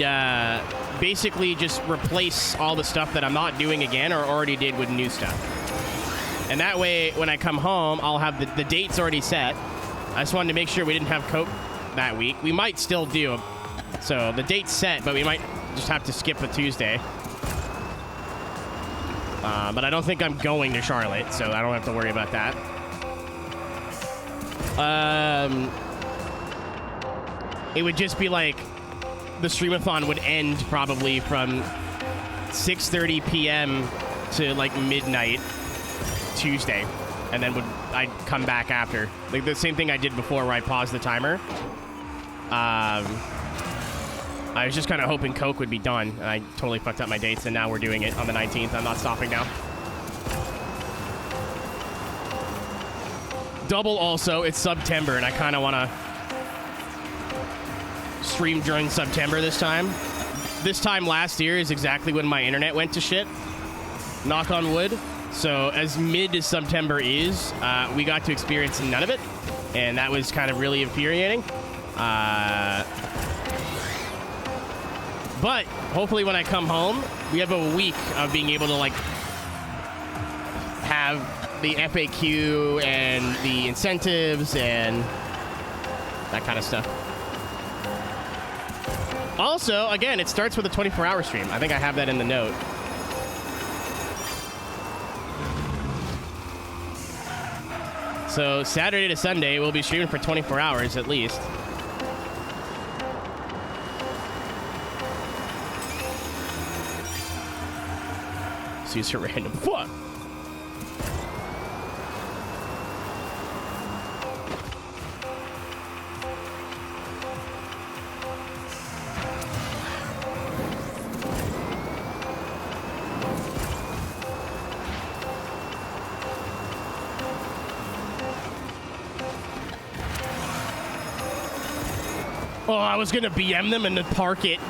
basically just replace all the stuff that I'm not doing again or already did with new stuff. And that way, when I come home, I'll have the dates already set. I just wanted to make sure we didn't have Coke that week. We might still do. So the date's set, but we might just have to skip a Tuesday. But I don't think I'm going to Charlotte, so I don't have to worry about that. It would just be like the streamathon would end probably from 6:30 p.m. to like midnight Tuesday, and then I'd come back after, like the same thing I did before where I paused the timer. I was just kind of hoping Coke would be done, and I totally fucked up my dates, and now we're doing it on the 19th. I'm not stopping now. Double also, it's September, and I kind of want to stream during September this time. This time last year is exactly when my internet went to shit. Knock on wood. So as mid as September is, we got to experience none of it, and that was kind of really infuriating. But hopefully when I come home, we have a week of being able to like have the FAQ and the incentives and that kind of stuff. Also, again, it starts with a 24-hour stream. I think I have that in the note. So Saturday to Sunday, we'll be streaming for 24 hours at least. So use a random fuck. Oh, I was gonna BM them and then park it.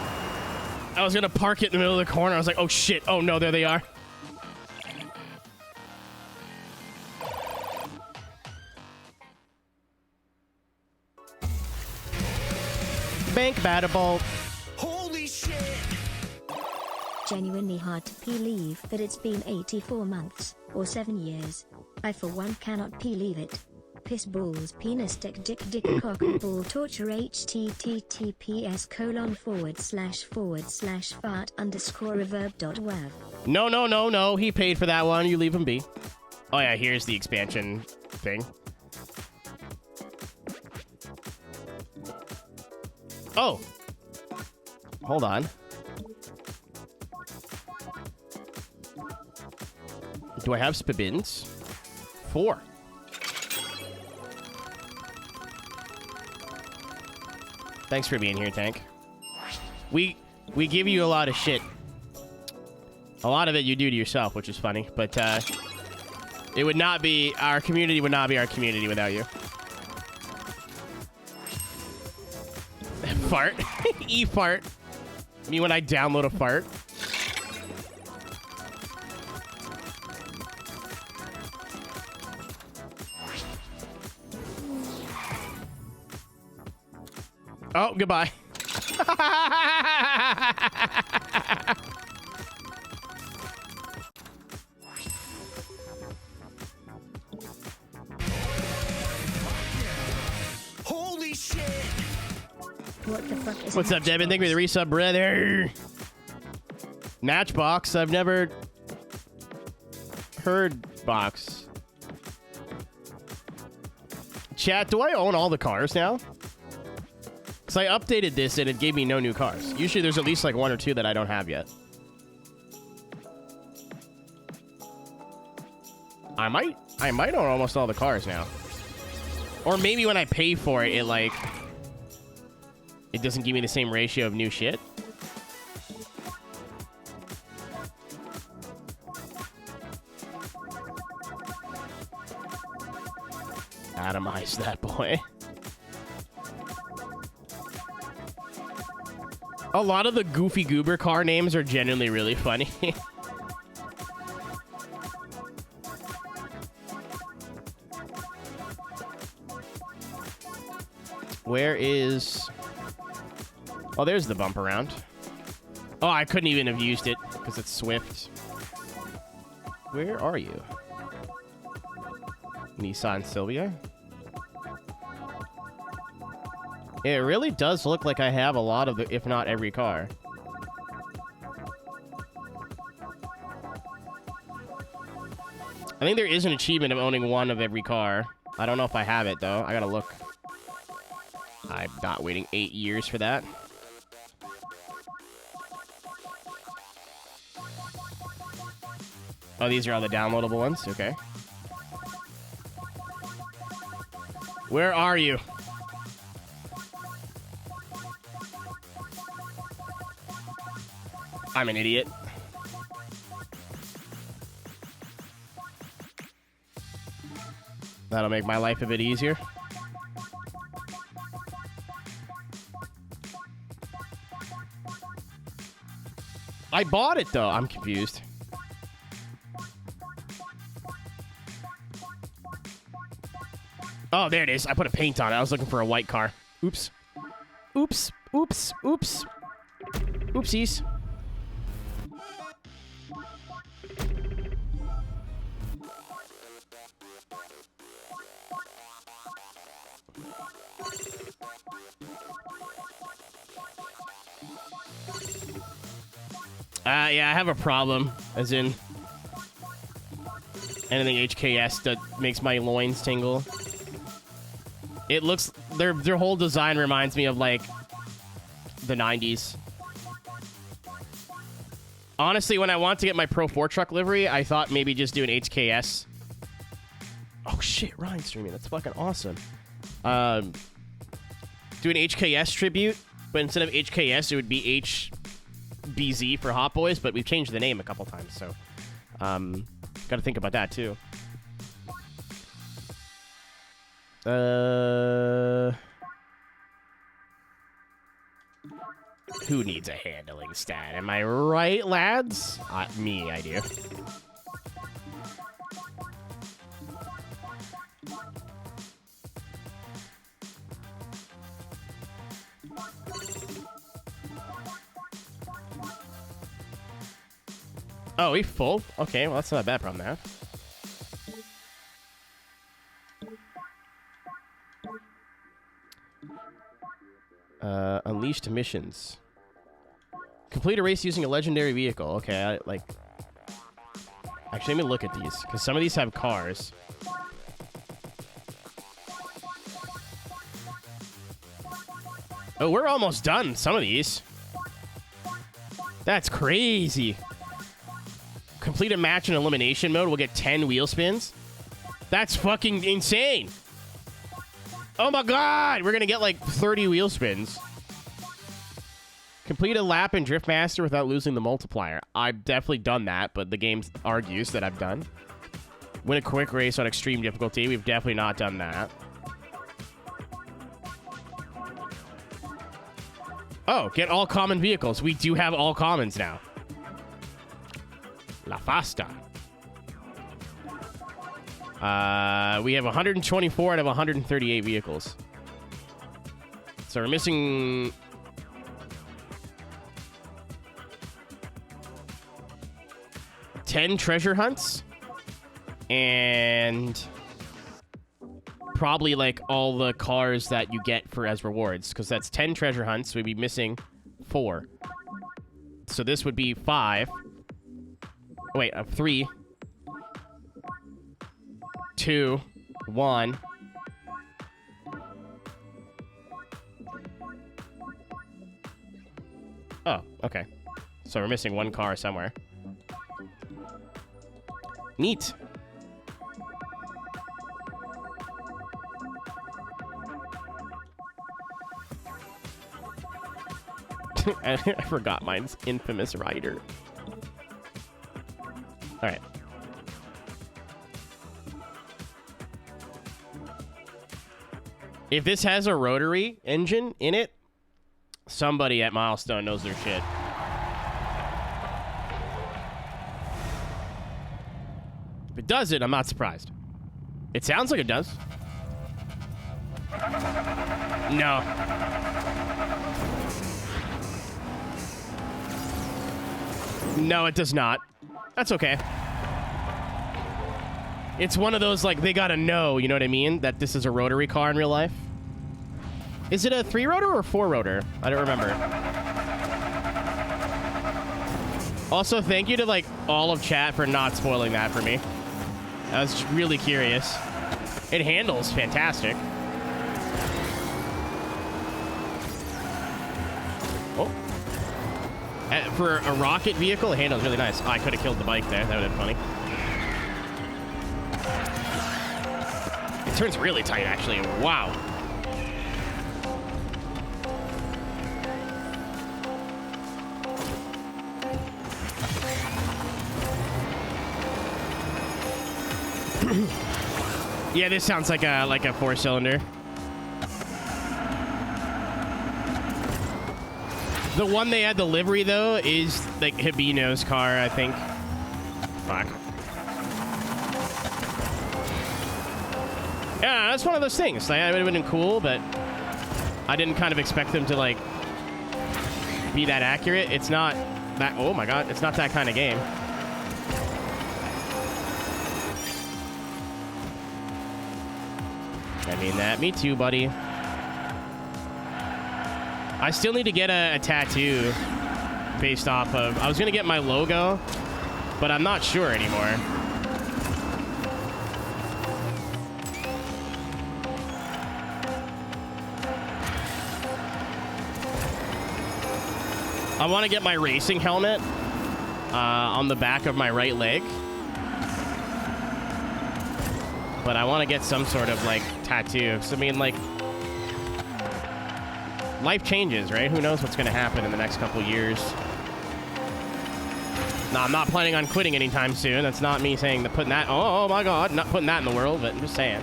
I was gonna park it in the middle of the corner. I was like, oh shit. Oh no, there they are. Bank battable. Holy shit! Genuinely hard to believe that it's been 84 months, or 7 years. I for one cannot believe it. Piss balls penis dick cock and ball torture https://fart_reverb.wav. No. He paid for that one. You leave him be. Oh yeah, here's the expansion thing. Oh. Hold on. Do I have spibins? 4. Thanks for being here, Tank. We give you a lot of shit. A lot of it you do to yourself, which is funny, but it would not be, our community would not be our community without you. Fart. E-fart. Me when I download a fart. Oh, goodbye. Holy shit! What the fuck is What's up, Devin? Thank you for the resub, brother. Matchbox? I've never heard box. Chat, do I own all the cars now? Because I updated this and it gave me no new cars. Usually there's at least like 1 or 2 that I don't have yet. I might own almost all the cars now. Or maybe when I pay for it, it doesn't give me the same ratio of new shit. Atomize that boy. A lot of the Goofy Goober car names are genuinely really funny. Where is... Oh, there's the bump around. Oh, I couldn't even have used it because it's Swift. Where are you? Nissan Silvia? It really does look like I have a lot of the, if not every car. I think there is an achievement of owning one of every car. I don't know if I have it, though. I gotta look. I'm not waiting 8 years for that. Oh, these are all the downloadable ones? Okay. Where are you? I'm an idiot. That'll make my life a bit easier. I bought it, though. I'm confused. Oh, there it is. I put a paint on it. I was looking for a white car. Oops. Oops. Oops. Oops. Oopsies. Yeah, I have a problem, as in anything HKS that makes my loins tingle. It looks, their whole design reminds me of, like, the 90s. Honestly, when I want to get my Pro 4 truck livery, I thought maybe just do an HKS. Oh, shit, Ryan's streaming. That's fucking awesome. Do an HKS tribute, but instead of HKS, it would be HBZ for Hot Boys, but we've changed the name a couple times, so got to think about that, too. Who needs a handling stat? Am I right, lads? Me, I do. Oh, we full? Okay, well, that's not a bad problem to have. Unleashed missions. Complete a race using a legendary vehicle. Okay, Actually, let me look at these, because some of these have cars. Oh, we're almost done. Some of these. That's crazy. Complete a match in elimination mode. We'll get 10 wheel spins. That's fucking insane. Oh my god. We're going to get like 30 wheel spins. Complete a lap in Driftmaster without losing the multiplier. I've definitely done that, but the game argues that I've done. Win a quick race on extreme difficulty. We've definitely not done that. Oh, get all common vehicles. We do have all commons now. La Fasta. We have 124 out of 138 vehicles. So we're missing... 10 treasure hunts. And... probably like all the cars that you get for as rewards, because that's 10 treasure hunts. We'd be missing 4. So this would be 5. Oh, wait, 3, 2, 1. Oh, okay. So we're missing 1 car somewhere. Neat. I forgot mine's infamous rider. All right. If this has a rotary engine in it, Somebody at Milestone knows their shit. If it does it, I'm not surprised. It sounds like it does. No. No, it does not. That's okay. It's one of those, like, they gotta know, you know what I mean? That this is a rotary car in real life. Is it a 3-rotor or 4-rotor? I don't remember. Also, thank you to, like, all of chat for not spoiling that for me. I was really curious. It handles fantastic. Oh. For a rocket vehicle, it handles really nice. Oh, I could have killed the bike there. That would have been funny. It turns really tight, actually. Wow. Yeah, this sounds like a 4-cylinder. The one they had the livery though is like Hibino's car, I think. Fuck. Yeah, that's one of those things. Like, it would have been cool, but I didn't kind of expect them to like be that accurate. It's not that. Oh my god, it's not that kind of game. I mean that. Me too, buddy. I still need to get a tattoo based off of... I was going to get my logo, but I'm not sure anymore. I want to get my racing helmet on the back of my right leg. But I want to get some sort of, like, tattoo. So, I mean, like... life changes, right? Who knows what's going to happen in the next couple years. No, I'm not planning on quitting anytime soon. That's not me saying that putting that... Oh, my God. Not putting that in the world, but I'm just saying.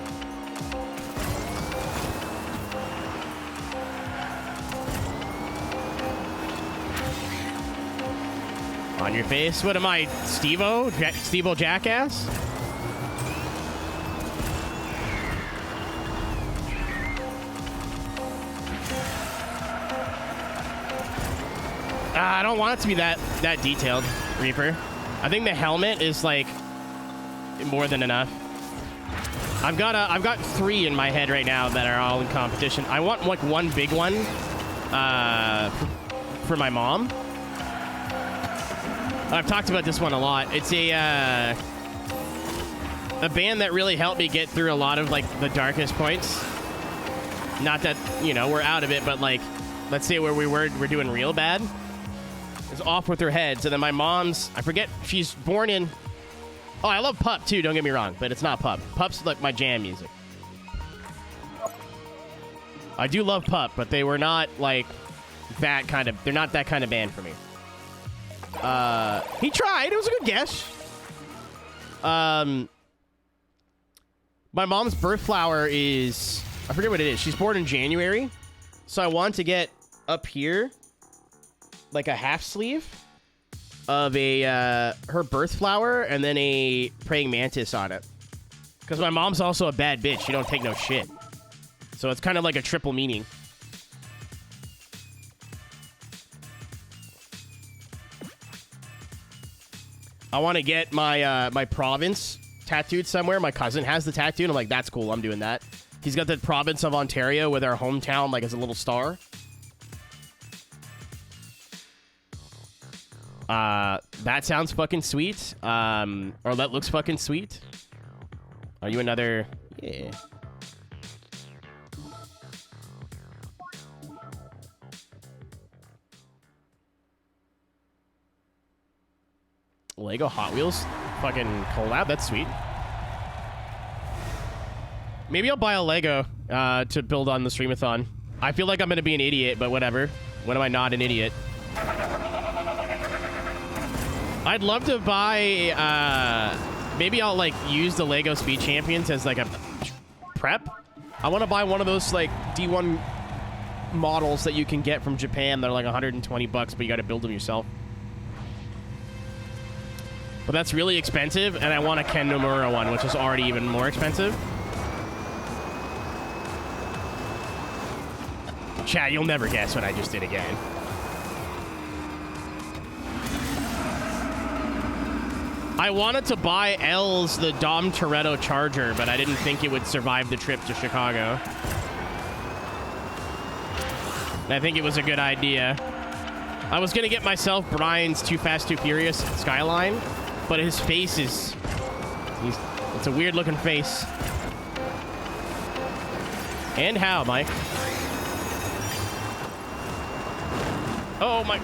On your face? What am I, Steve-O? Steve-O Jackass? I don't want it to be that detailed, Reaper. I think the helmet is like more than enough. I've got 3 in my head right now that are all in competition. I want like one big one for my mom. I've talked about this one a lot. It's a band that really helped me get through a lot of like the darkest points. Not that, you know, we're out of it, but like, let's say where we're doing real bad. Is off with her head. So then my mom's, I forget, she's born in... Oh, I love Pup too, don't get me wrong, but it's not Pup. Pup's like my jam music. I do love Pup, but they were not like that kind of... They're not that kind of band for me. He tried. It was a good guess. My mom's birth flower is... I forget what it is. She's born in January. So I want to get up here like a half sleeve of a her birth flower and then a praying mantis on it. Because my mom's also a bad bitch. She don't take no shit. So it's kind of like a triple meaning. I want to get my my province tattooed somewhere. My cousin has the tattoo, and I'm like, that's cool. I'm doing that. He's got the province of Ontario with our hometown like as a little star. That sounds fucking sweet. Or that looks fucking sweet. Are you another... Yeah. Lego Hot Wheels fucking collab. That's sweet. Maybe I'll buy a Lego to build on the streamathon. I feel like I'm gonna be an idiot, but whatever. When am I not an idiot? I'd love to buy, maybe I'll, like, use the Lego Speed Champions as, like, a prep. I want to buy one of those, like, D1 models that you can get from Japan that are like 120 bucks, but you got to build them yourself. But that's really expensive, and I want a Ken Nomura one, which is already even more expensive. Chat, you'll never guess what I just did again. I wanted to buy L's the Dom Toretto Charger, but I didn't think it would survive the trip to Chicago. And I think it was a good idea. I was going to get myself Brian's Too Fast, Too Furious Skyline, but his face is... it's a weird-looking face. And how, Mike? Oh, my...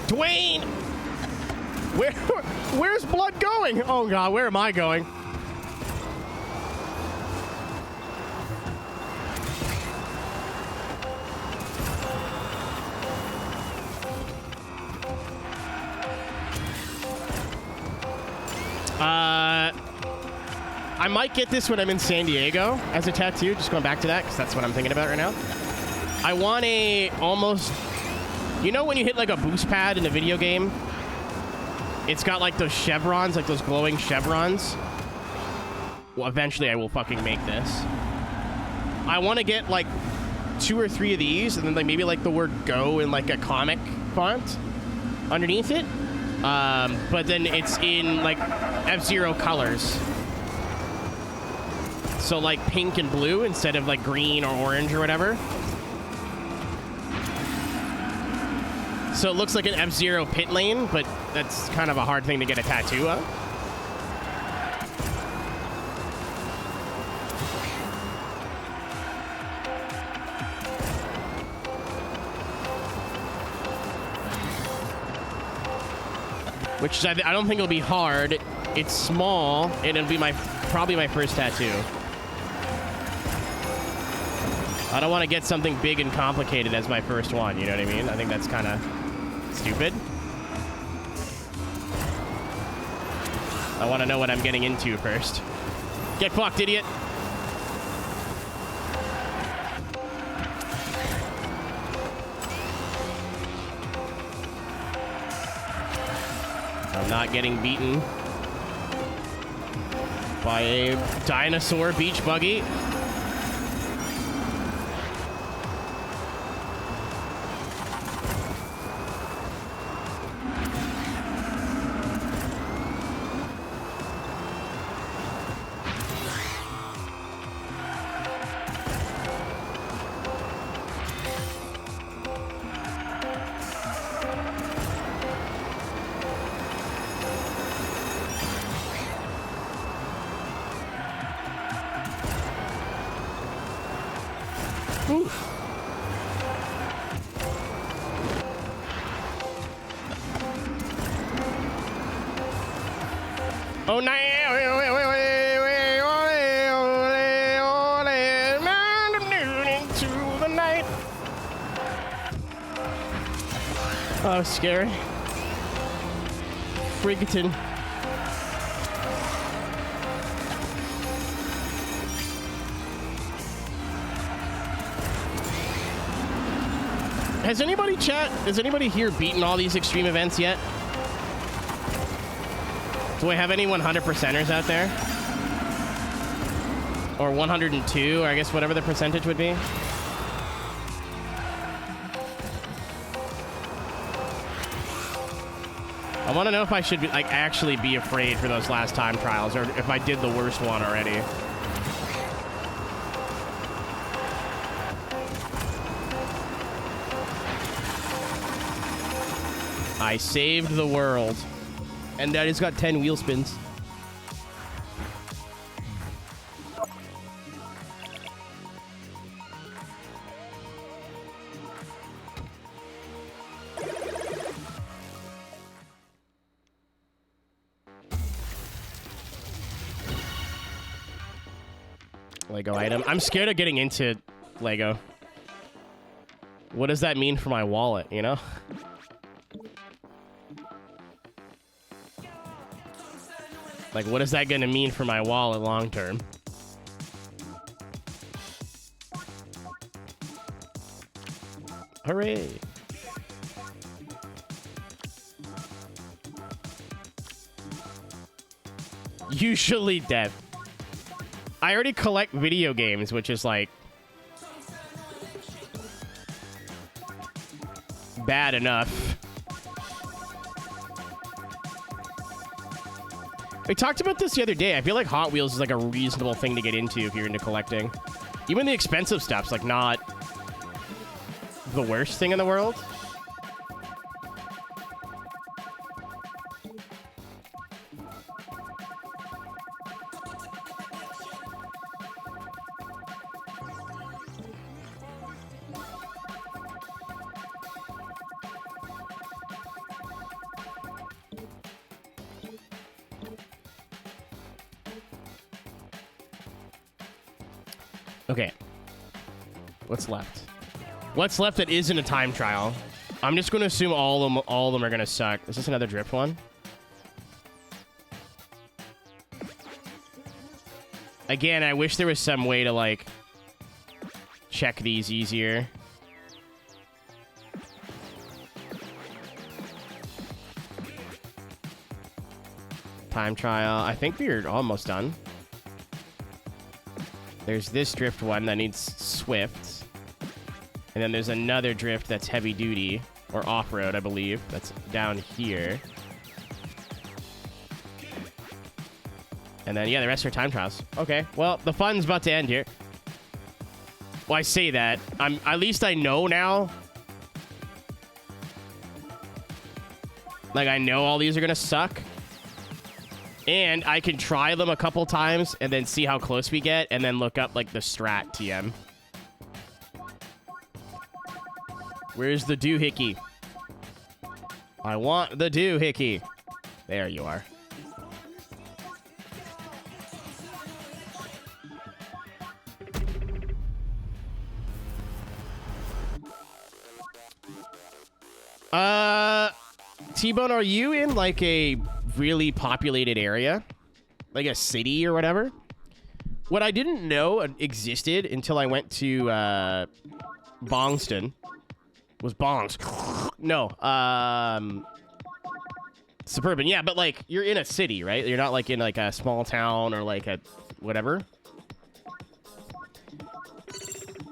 Dwayne! Where's blood going? Oh, God, where am I going? I might get this when I'm in San Diego as a tattoo. Just going back to that, because that's what I'm thinking about right now. I want a almost... You know when you hit like a boost pad in a video game? It's got like those chevrons, like those glowing chevrons. Well, eventually I will fucking make this. I want to get like 2 or 3 of these, and then like maybe like the word "go" in like a comic font underneath it. But then it's in like F-Zero colors. So like pink and blue instead of like green or orange or whatever. So it looks like an F-Zero pit lane, but that's kind of a hard thing to get a tattoo of. Which is, I don't think it'll be hard. It's small, and it'll be probably my first tattoo. I don't want to get something big and complicated as my first one, you know what I mean? I think that's kind of stupid. I want to know what I'm getting into first. Get fucked, idiot. I'm not getting beaten by a dinosaur beach buggy. Oh, now, into the night. Oh, scary. Frigaton. Has anybody here beaten all these extreme events yet? Do I have any 100%ers out there? Or 102, or I guess whatever the percentage would be. I want to know if I should like actually be afraid for those last time trials, or if I did the worst one already. I saved the world. And Daddy's got 10 wheel spins. Lego item. I'm scared of getting into Lego. What does that mean for my wallet, you know? Like, what is that going to mean for my wallet long term? Hooray. Usually dead. I already collect video games, which is like bad enough. We talked about this the other day. I feel like Hot Wheels is like a reasonable thing to get into if you're into collecting. Even the expensive stuff's like not the worst thing in the world. Okay. What's left? What's left that isn't a time trial? I'm just going to assume all of them are going to suck. Is this another drift one? Again, I wish there was some way to, like, check these easier. Time trial. I think we're almost done. There's this drift one that needs Swift. And then there's another drift that's heavy duty, or off-road, I believe. That's down here. And then, yeah, the rest are time trials. Okay, well, the fun's about to end here. Well, I say that. At least I know now. Like, I know all these are gonna suck. And I can try them a couple times and then see how close we get and then look up, like, the strat TM. Where's the doohickey? I want the doohickey. There you are. T-Bone, are you in, like, a really populated area? Like a city or whatever? What I didn't know existed until I went to, Bongston was Bongs. No, suburban. Yeah, but, like, you're in a city, right? You're not, like, in, like, a small town or, like, a whatever.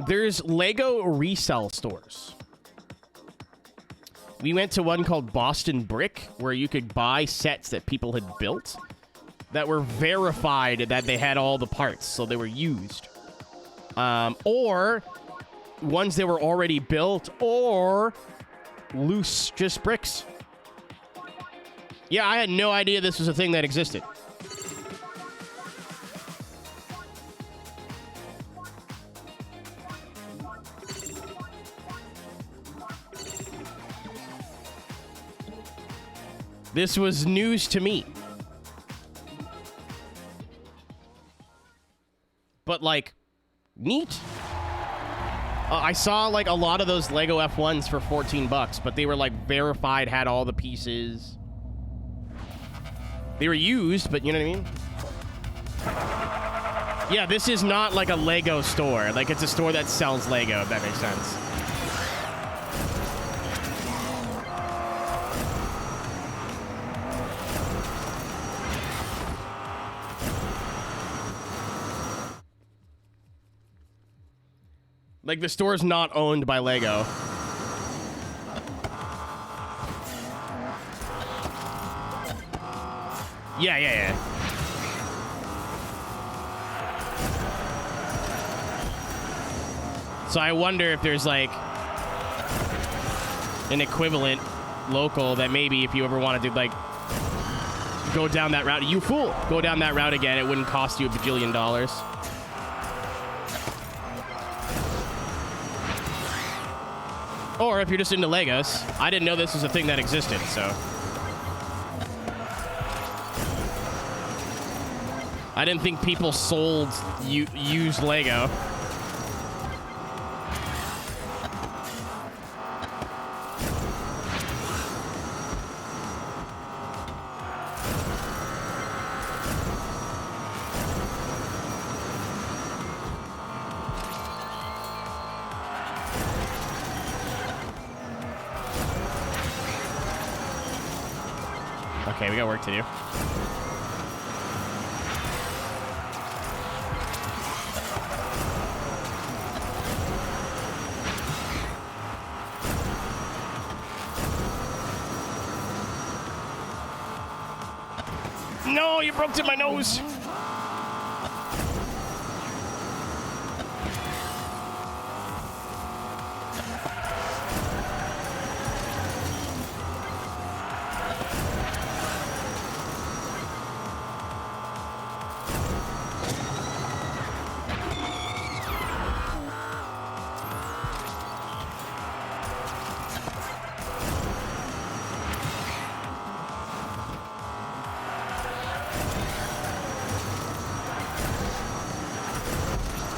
There's Lego resale stores. We went to one called Boston Brick, where you could buy sets that people had built that were verified that they had all the parts, so they were used. Or ones that were already built, or loose, just bricks. Yeah, I had no idea this was a thing that existed. This was news to me. But, like, neat. I saw, like, a lot of those Lego F1s for 14 bucks, but they were, like, verified, had all the pieces. They were used, but you know what I mean? Yeah, this is not, like, a Lego store. Like, it's a store that sells Lego, if that makes sense. Like, the store's not owned by Lego. Yeah. So I wonder if there's, like, an equivalent local that maybe if you ever wanted to, like, go down that route. You fool! Go down that route again. It wouldn't cost you $1 bajillion. Or if you're just into Legos, I didn't know this was a thing that existed, so. I didn't think people sold used Lego. Okay, we got work to do. No, you broke in my nose.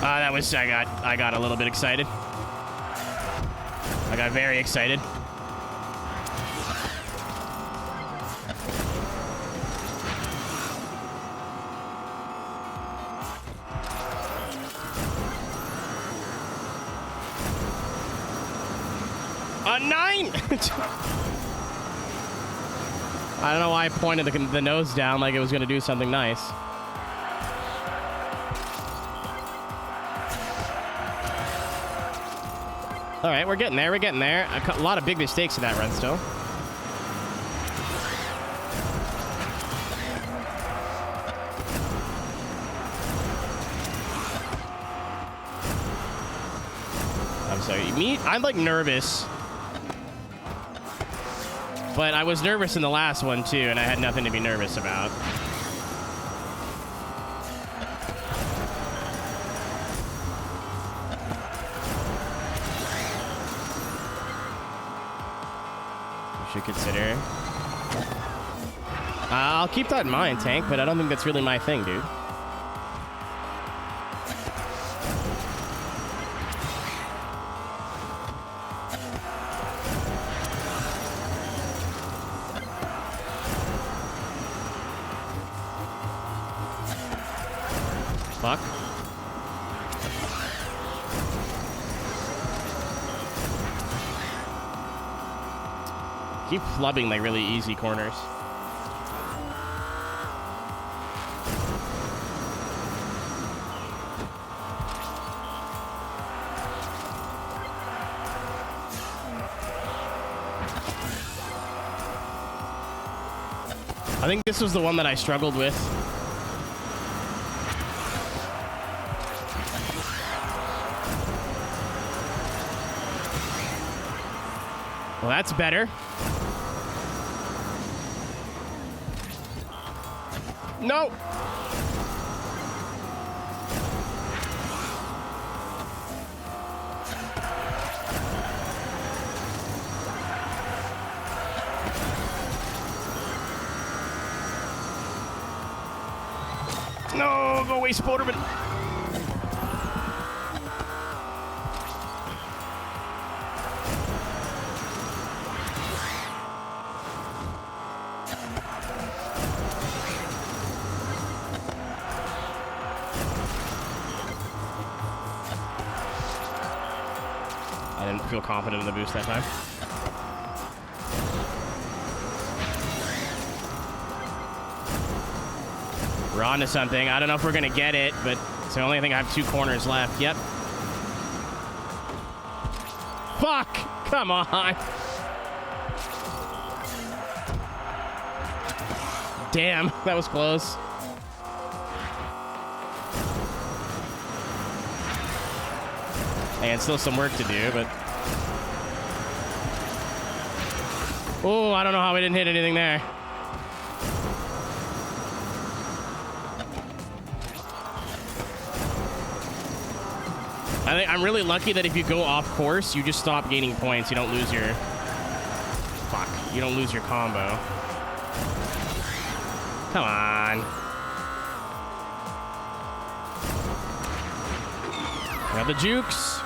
That was, I got a little bit excited. I got very excited. A 9! I don't know why I pointed the nose down like it was going to do something nice. All right, we're getting there. We're getting there. A lot of big mistakes in that run still. I'm sorry. I'm like nervous. But I was nervous in the last one too, and I had nothing to be nervous about. Consider. I'll keep that in mind, Tank, but I don't think that's really my thing, dude. Fuck. Keep flubbing like really easy corners. I think this was the one that I struggled with. Well, that's better. No. No, go away, Spoderman. I didn't feel confident in the boost that time. We're on to something. I don't know if we're going to get it, but it's the only thing I have 2 corners left. Yep. Fuck! Come on! Damn, that was close. And still some work to do, but... Oh, I don't know how we didn't hit anything there. I think I'm really lucky that if you go off course, you just stop gaining points. You don't lose your... Fuck. You don't lose your combo. Come on. Got the jukes.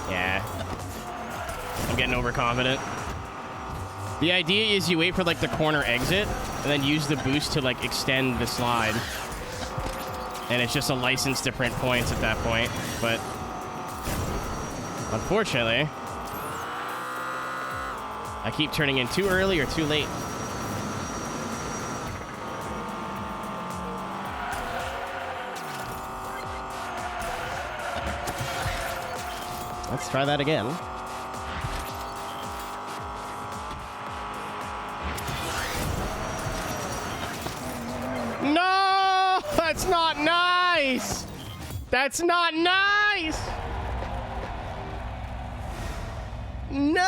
Yeah. I'm getting overconfident. The idea is you wait for, like, the corner exit, and then use the boost to, like, extend the slide. And it's just a license to print points at that point. But unfortunately, I keep turning in too early or too late. Let's try that again. No! That's not nice! That's not nice! No!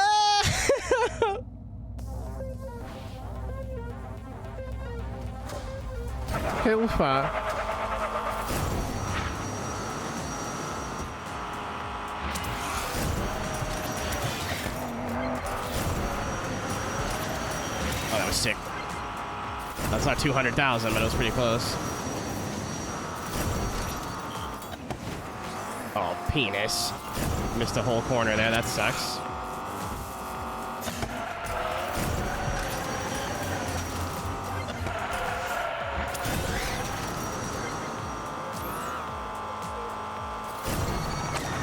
Hilfa. Oh, that was sick. That's not 200,000, but it was pretty close. Oh, penis. Missed a whole corner there. That sucks.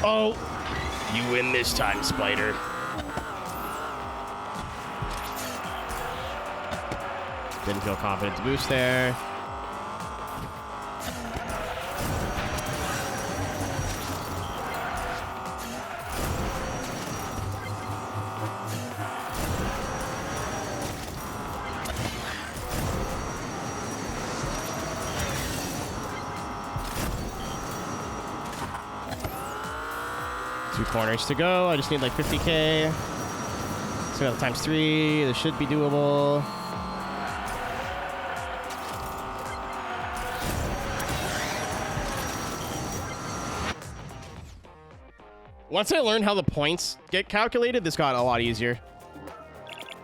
Oh, you win this time, Spider. Didn't feel confident to boost there. Two corners to go. I just need like 50K. So we have times 3. This should be doable. Once I learned how the points get calculated, this got a lot easier.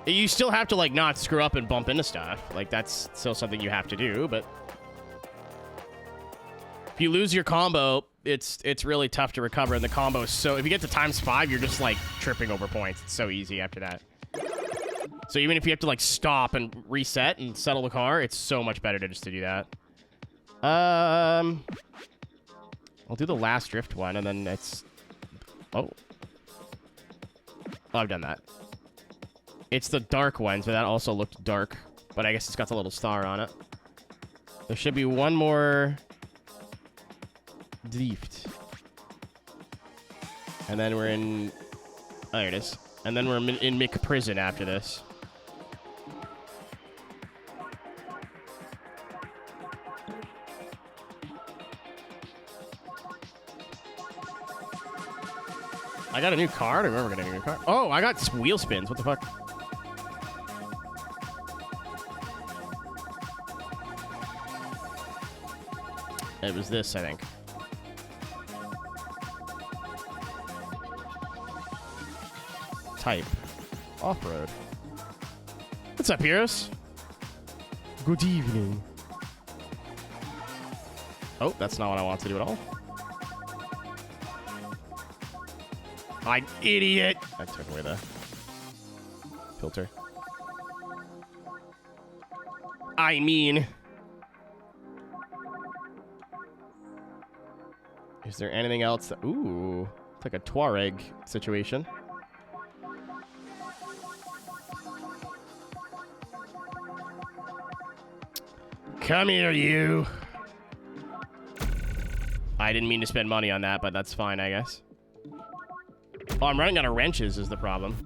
You still have to, like, not screw up and bump into stuff. Like, that's still something you have to do, but if you lose your combo, it's really tough to recover, and the combo is so... If you get to times 5, you're just, like, tripping over points. It's so easy after that. So even if you have to, like, stop and reset and settle the car, it's so much better to just to do that. I'll do the last drift one, and then it's... Oh, I've done that. It's the dark one, so that also looked dark. But I guess it's got the little star on it. There should be one more drift. And then we're in... Oh, there it is. And then we're in Mick Prison after this. I got a new car. I don't remember getting a new car. Oh, I got wheel spins. What the fuck? It was this, I think. Type. Off-road. What's up, heroes? Good evening. Oh, that's not what I want to do at all. I idiot! I took away the filter. I mean... Is there anything else that... Ooh. It's like a Tuareg situation. Come here, you! I didn't mean to spend money on that, but that's fine, I guess. Oh, I'm running out of wrenches is the problem.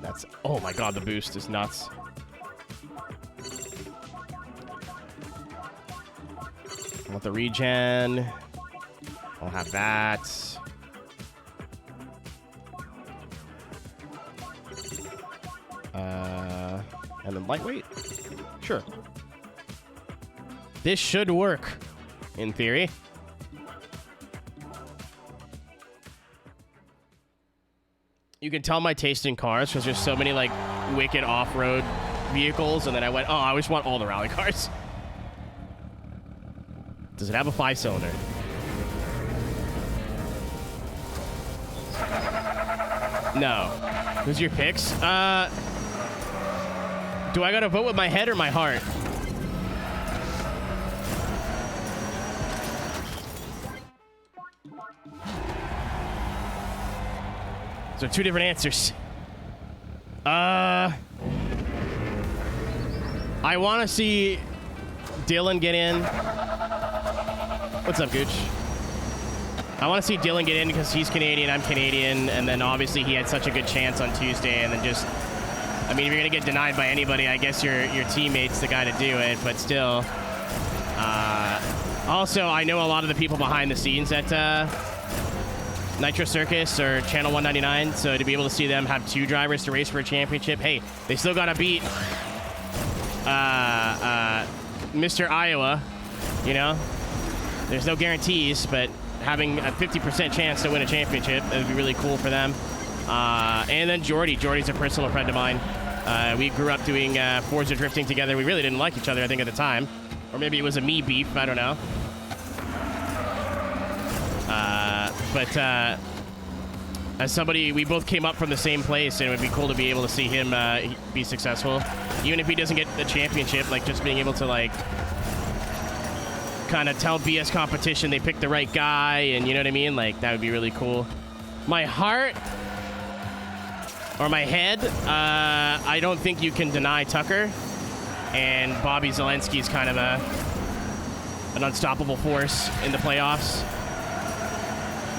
That's... Oh my god, the boost is nuts. I want the regen. I'll have that. And then lightweight? Sure. This should work. In theory. You can tell my taste in cars because there's so many, like, wicked off-road vehicles, and then I went, oh, I just want all the rally cars. Does it have a 5-cylinder? No. Who's your picks? Do I gotta vote with my head or my heart? So 2 different answers. I want to see Dylan get in. What's up, Gooch? I want to see Dylan get in because he's Canadian, I'm Canadian, and then obviously he had such a good chance on Tuesday, and then just, I mean, if you're going to get denied by anybody, I guess your teammate's the guy to do it, but still. Also, I know a lot of the people behind the scenes at Nitro Circus or Channel 199, so to be able to see them have 2 drivers to race for a championship, hey, they still got to beat Mr. Iowa, you know? There's no guarantees, but having a 50% chance to win a championship, that would be really cool for them. And then Jordy. Jordy's a personal friend of mine. We grew up doing Forza drifting together. We really didn't like each other, I think, at the time. Or maybe it was a me beef, I don't know. But as somebody, we both came up from the same place, and it would be cool to be able to see him be successful. Even if he doesn't get the championship, like, just being able to, like, kind of tell BS competition they picked the right guy, and you know what I mean? Like, that would be really cool. My heart or my head, I don't think you can deny Tucker, and Bobby Zelensky's kind of an unstoppable force in the playoffs.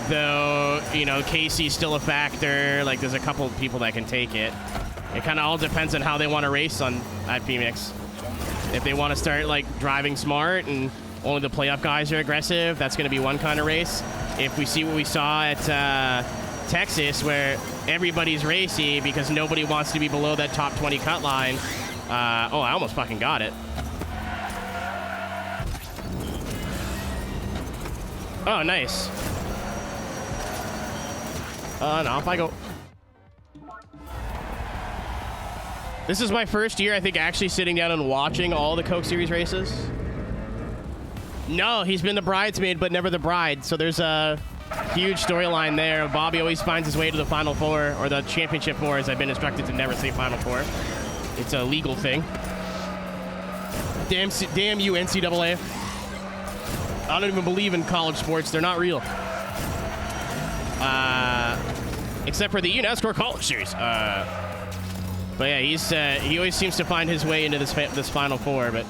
Though, you know, Casey's still a factor. Like, there's a couple of people that can take it. It kind of all depends on how they want to race at Phoenix. If they want to start, like, driving smart and only the playoff guys are aggressive, that's going to be one kind of race. If we see what we saw at Texas, where everybody's racy because nobody wants to be below that top 20 cut line. Oh, I almost fucking got it. Oh, nice. And off I go. This is my first year, I think, actually sitting down and watching all the Coke Series races. No, he's been the bridesmaid, but never the bride. So there's a huge storyline there. Bobby always finds his way to the Final Four, or the Championship Four, as I've been instructed to never say Final Four. It's a legal thing. Damn you, NCAA. I don't even believe in college sports. They're not real. Except for the UNESCO College Series. But yeah, he always seems to find his way into this Final Four. But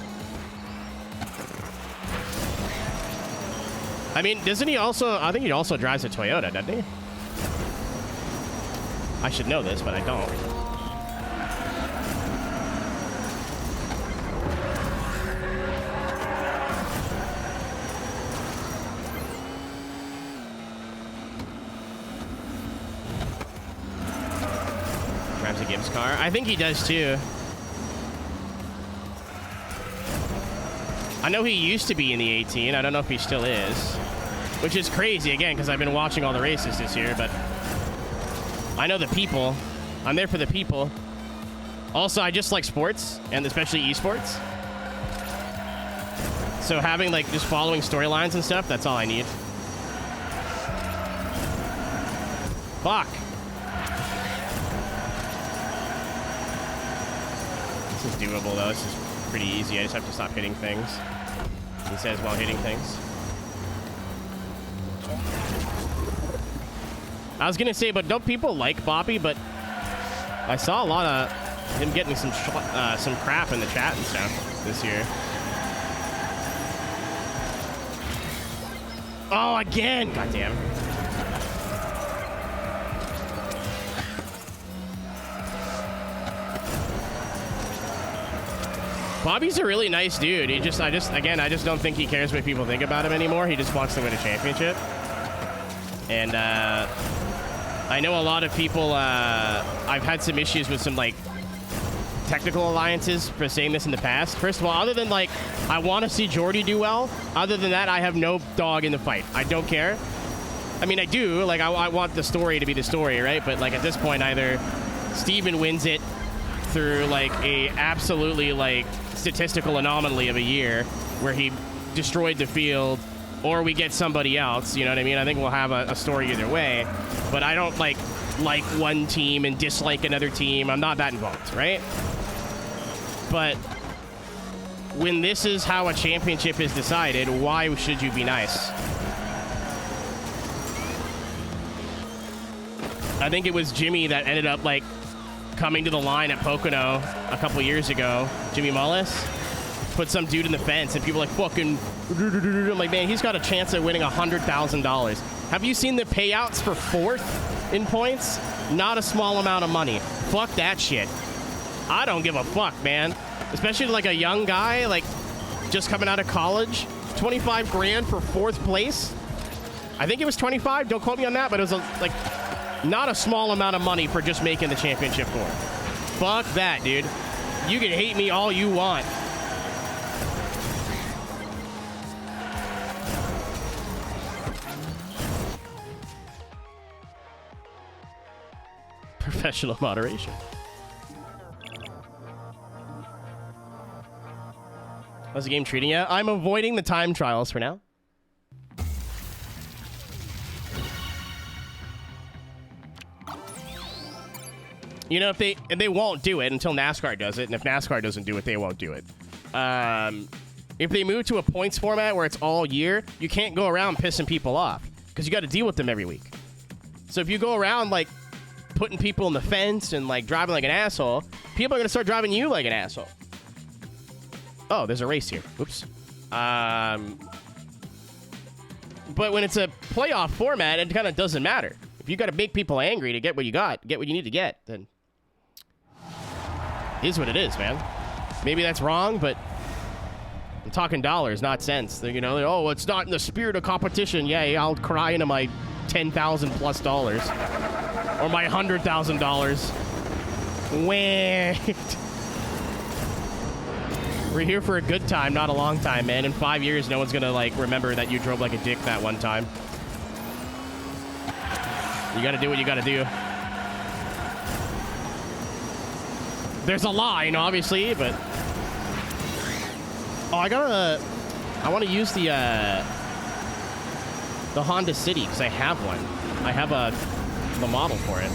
I mean, doesn't he also? I think he also drives a Toyota, doesn't he? I should know this, but I don't. A Gibbs car. I think he does too. I know he used to be in the 18. I don't know if he still is, which is crazy again because I've been watching all the races this year, but I know the people. I'm there for the people. Also, I just like sports, and especially esports. So having, like, just following storylines and stuff, that's all I need. Fuck. This is doable, though. This is pretty easy. I just have to stop hitting things. He says while hitting things. I was gonna say, but don't people like Bobby? But I saw a lot of him getting some crap in the chat and stuff this year. Oh, again! Goddamn. Bobby's a really nice dude. I just don't think he cares what people think about him anymore. He just wants to win a championship. And I know a lot of people. I've had some issues with some, like, technical alliances for saying this in the past. First of all, other than, like, I want to see Jordy do well. Other than that, I have no dog in the fight. I don't care. I mean, I do. Like, I want the story to be the story, right? But, like, at this point, either Steven wins it through, like, a absolutely, like, statistical anomaly of a year where he destroyed the field, or we get somebody else, you know what I mean? I think we'll have a story either way, but I don't like one team and dislike another team. I'm not that involved, right? But when this is how a championship is decided, why should you be nice? I think it was Jimmy that ended up, like, coming to the line at Pocono a couple years ago. Jimmy Mullis put some dude in the fence, and people like, fucking... I'm like, man, he's got a chance at winning $100,000. Have you seen the payouts for 4th in points? Not a small amount of money. Fuck that shit. I don't give a fuck, man. Especially like a young guy, like, just coming out of college. 25 grand for 4th place. I think it was 25. Don't quote me on that, but it was, like... not a small amount of money for just making the championship four. Fuck that, dude. You can hate me all you want. Professional moderation. How's the game treating you? I'm avoiding the time trials for now. You know, if they won't do it until NASCAR does it, and if NASCAR doesn't do it, they won't do it. If they move to a points format where it's all year, you can't go around pissing people off because you got to deal with them every week. So if you go around like putting people in the fence and like driving like an asshole, people are gonna start driving you like an asshole. Oh, there's a race here. Oops. But when it's a playoff format, it kind of doesn't matter. If you got to make people angry to get what you got, get what you need to get, then it is what it is, man. Maybe that's wrong, but I'm talking dollars, not cents. They're, you know, oh, it's not in the spirit of competition. Yeah, I'll cry into my $10,000 plus or my $100,000. Wait. We're here for a good time, not a long time, man. In 5 years, no one's gonna like remember that you drove like a dick that one time. You gotta do what you gotta do. There's a line, obviously, but... Oh, I want to use the Honda City, because I have one. I have the model for it.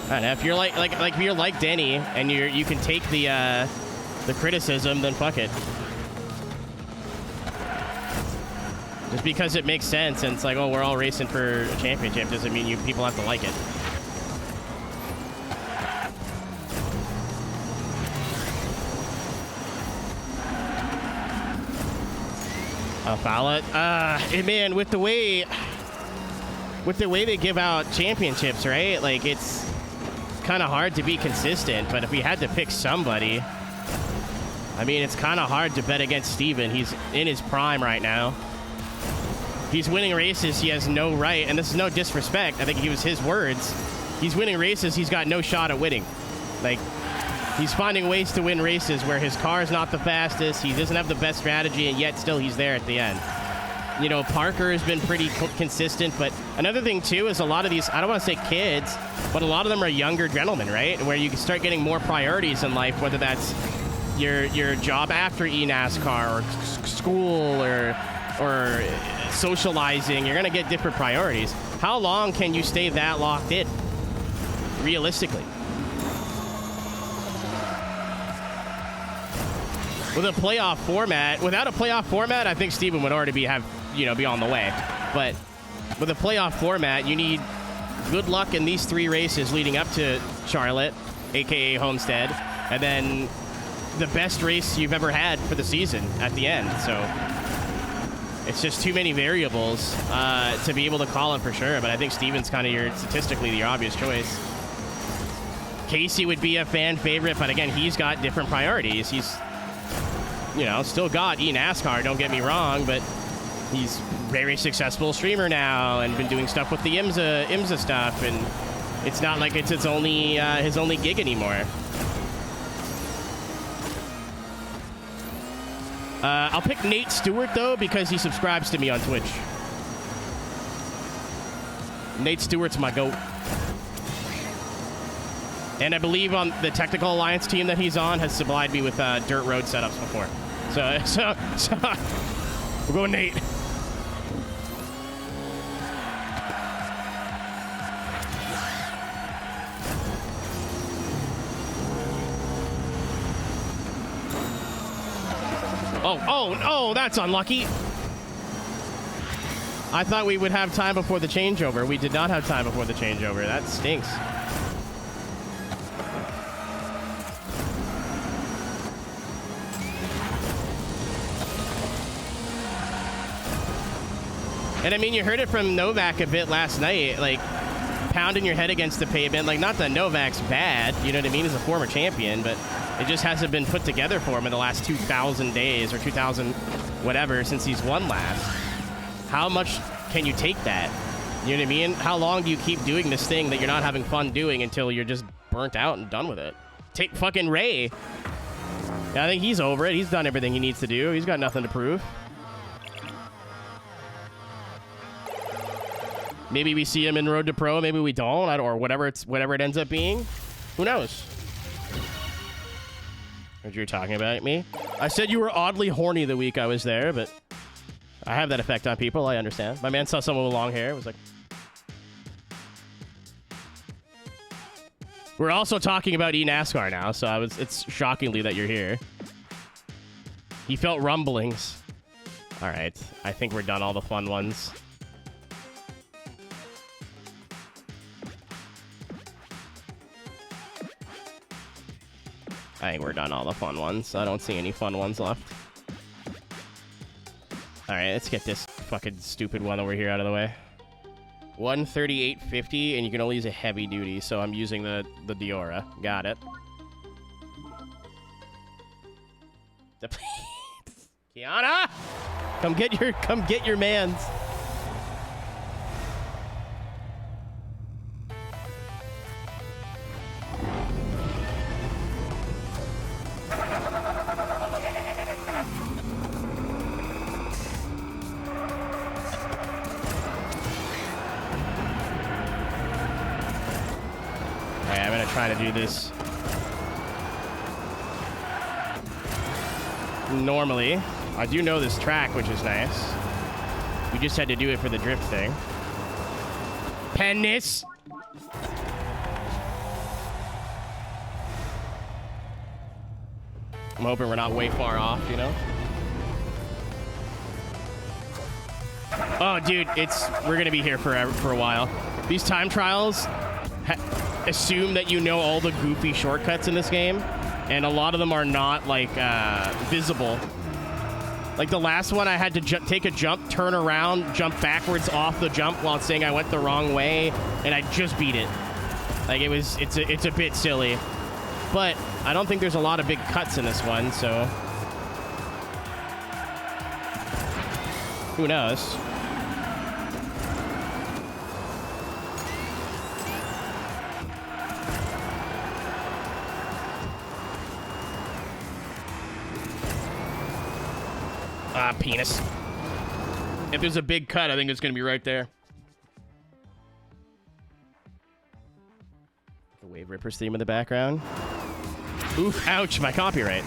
I don't know, if you're like if you're like Denny and you can take the criticism, then fuck it. Just because it makes sense and it's like, oh, we're all racing for a championship doesn't mean people have to like it. Oh, foul it. Man, with the way they give out championships, right? Like it's kind of hard to be consistent, but if we had to pick somebody, I mean, it's kind of hard to bet against Steven. He's in his prime right now. He's winning races he has no right, and this is no disrespect. I think he was his words. He's winning races he's got no shot at winning. Like, he's finding ways to win races where his car's not the fastest, he doesn't have the best strategy, and yet still he's there at the end. You know, Parker has been pretty consistent, but another thing, too, is a lot of these, I don't want to say kids, but a lot of them are younger gentlemen, right? Where you can start getting more priorities in life, whether that's your job after eNASCAR or school or socializing. You're going to get different priorities. How long can you stay that locked in, realistically? With a playoff format, without a playoff format, I think Steven would already be on the way. But with a playoff format, you need good luck in these 3 races leading up to Charlotte, aka Homestead, and then the best race you've ever had for the season at the end. So it's just too many variables to be able to call it for sure. But I think Steven's kind of statistically your obvious choice. Casey would be a fan favorite, but again, he's got different priorities. He's still got eNASCAR, don't get me wrong, but he's very successful streamer now and been doing stuff with the IMSA stuff, and it's not like it's his only gig anymore. I'll pick Nate Stewart, though, because he subscribes to me on Twitch. Nate Stewart's my GOAT. And I believe on the Technical Alliance team that he's on has supplied me with dirt road setups before. So We're going Nate. Oh, that's unlucky. I thought we would have time before the changeover. We did not have time before the changeover. That stinks. And I mean, you heard it from Novak a bit last night, like pounding your head against the pavement. Like, not that Novak's bad, you know what I mean? He's a former champion, but it just hasn't been put together for him in the last 2,000 days or 2,000 whatever since he's won last. How much can you take that? You know what I mean? How long do you keep doing this thing that you're not having fun doing until you're just burnt out and done with it? Take fucking Ray. I think he's over it. He's done everything he needs to do. He's got nothing to prove. Maybe we see him in Road to Pro. Maybe we don't, or whatever it ends up being. Who knows? What you're talking about me? I said you were oddly horny the week I was there, but I have that effect on people. I understand. My man saw someone with long hair. It was like. We're also talking about eNASCAR now, so it's shockingly that you're here. He felt rumblings. All right, I think we're done all the fun ones. I think we're done all the fun ones. I don't see any fun ones left. Alright, let's get this fucking stupid one over here out of the way. 138.50, and you can only use a heavy duty, so I'm using the Diora. Got it. Kiana! Come get your mans. Try to do this normally. I do know this track, which is nice. We just had to do it for the drift thing. Penis. I'm hoping we're not way far off, you know? Oh, dude, we're gonna be here for a while. These time trials assume that you know all the goofy shortcuts in this game, and a lot of them are not like visible. Like the last one, I had to take a jump, turn around, jump backwards off the jump while saying I went the wrong way, and I just beat it. Like it's a bit silly, but I don't think there's a lot of big cuts in this one, so who knows? Penis. If there's a big cut, I think it's going to be right there. The Wave Rippers theme in the background. Oof, ouch, my copyright.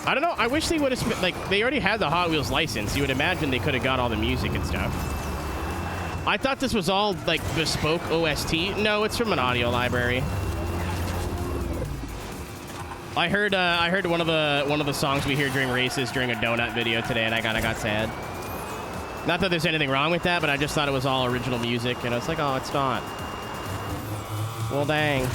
I don't know. I wish they would have, like, they already had the Hot Wheels license. You would imagine they could have got all the music and stuff. I thought this was all, like, bespoke OST. No, it's from an audio library. I heard one of the songs we hear during races during a donut video today, and I kind of got sad. Not that there's anything wrong with that, but I just thought it was all original music, and I was like, oh, it's not. Well, dang.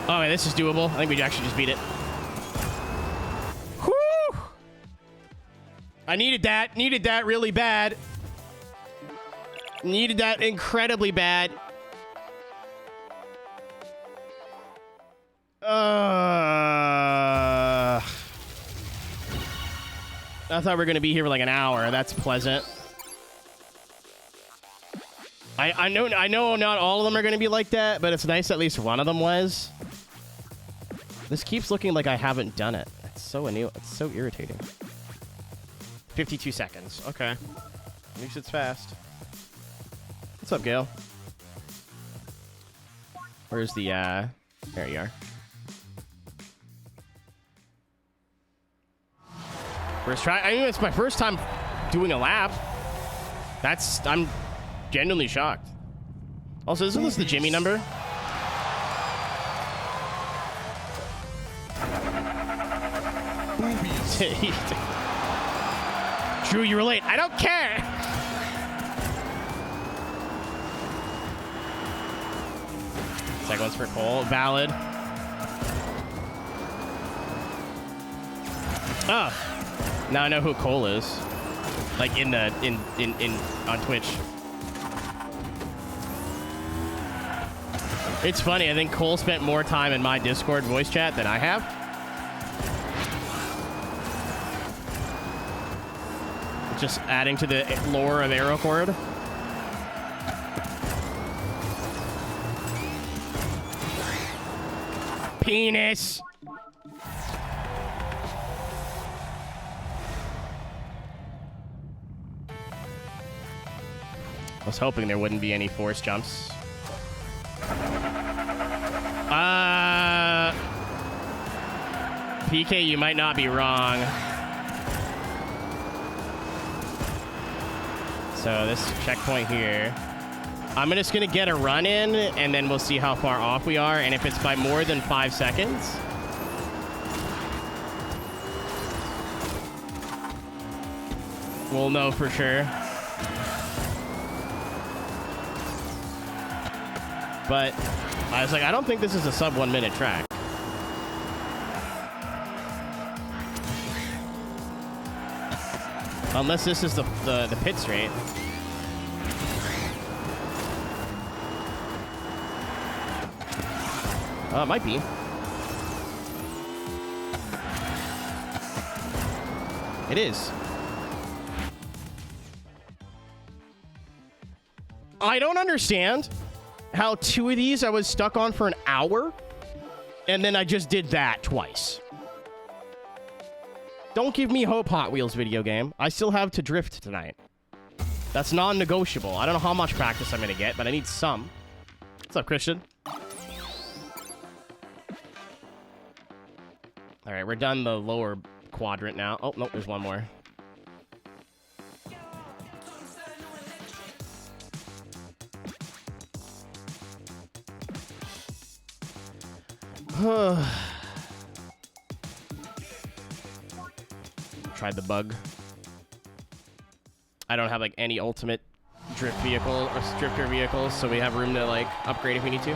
Oh, man, this is doable. I think we actually just beat it. Whew! I needed that. Needed that really bad. Needed that incredibly bad. I thought we were going to be here for like an hour. That's pleasant. I know not all of them are going to be like that, but it's nice at least one of them was. This keeps looking like I haven't done it. It's so it's so irritating. 52 seconds. Okay. At least it's fast. What's up, Gail? Where's the, there you are. First try. I mean, it's my first time doing a lap. I'm genuinely shocked. Also, isn't this the Jimmy number? Boobies. True, you were late. I don't care. Second one's for Cole. Valid. Oh. Now I know who Cole is. Like in on Twitch. It's funny, I think Cole spent more time in my Discord voice chat than I have. Just adding to the lore of Aeroteq. Penis! I was hoping there wouldn't be any force jumps. PK, you might not be wrong. So this checkpoint here. I'm just gonna get a run in, and then we'll see how far off we are, and if it's by more than 5 seconds. We'll know for sure. But I was like, I don't think this is a sub 1 minute track. Unless this is the pit straight. It might be. It is. I don't understand how 2 of these I was stuck on for an hour, and then I just did that twice. Don't give me hope, Hot Wheels video game. I still have to drift tonight. That's non-negotiable. I don't know how much practice I'm going to get, but I need some. What's up, Christian? All right, we're done the lower quadrant now. Oh, nope, there's one more. Tried the bug. I don't have like any ultimate drift vehicle or drifter vehicles, so we have room to like upgrade if we need to.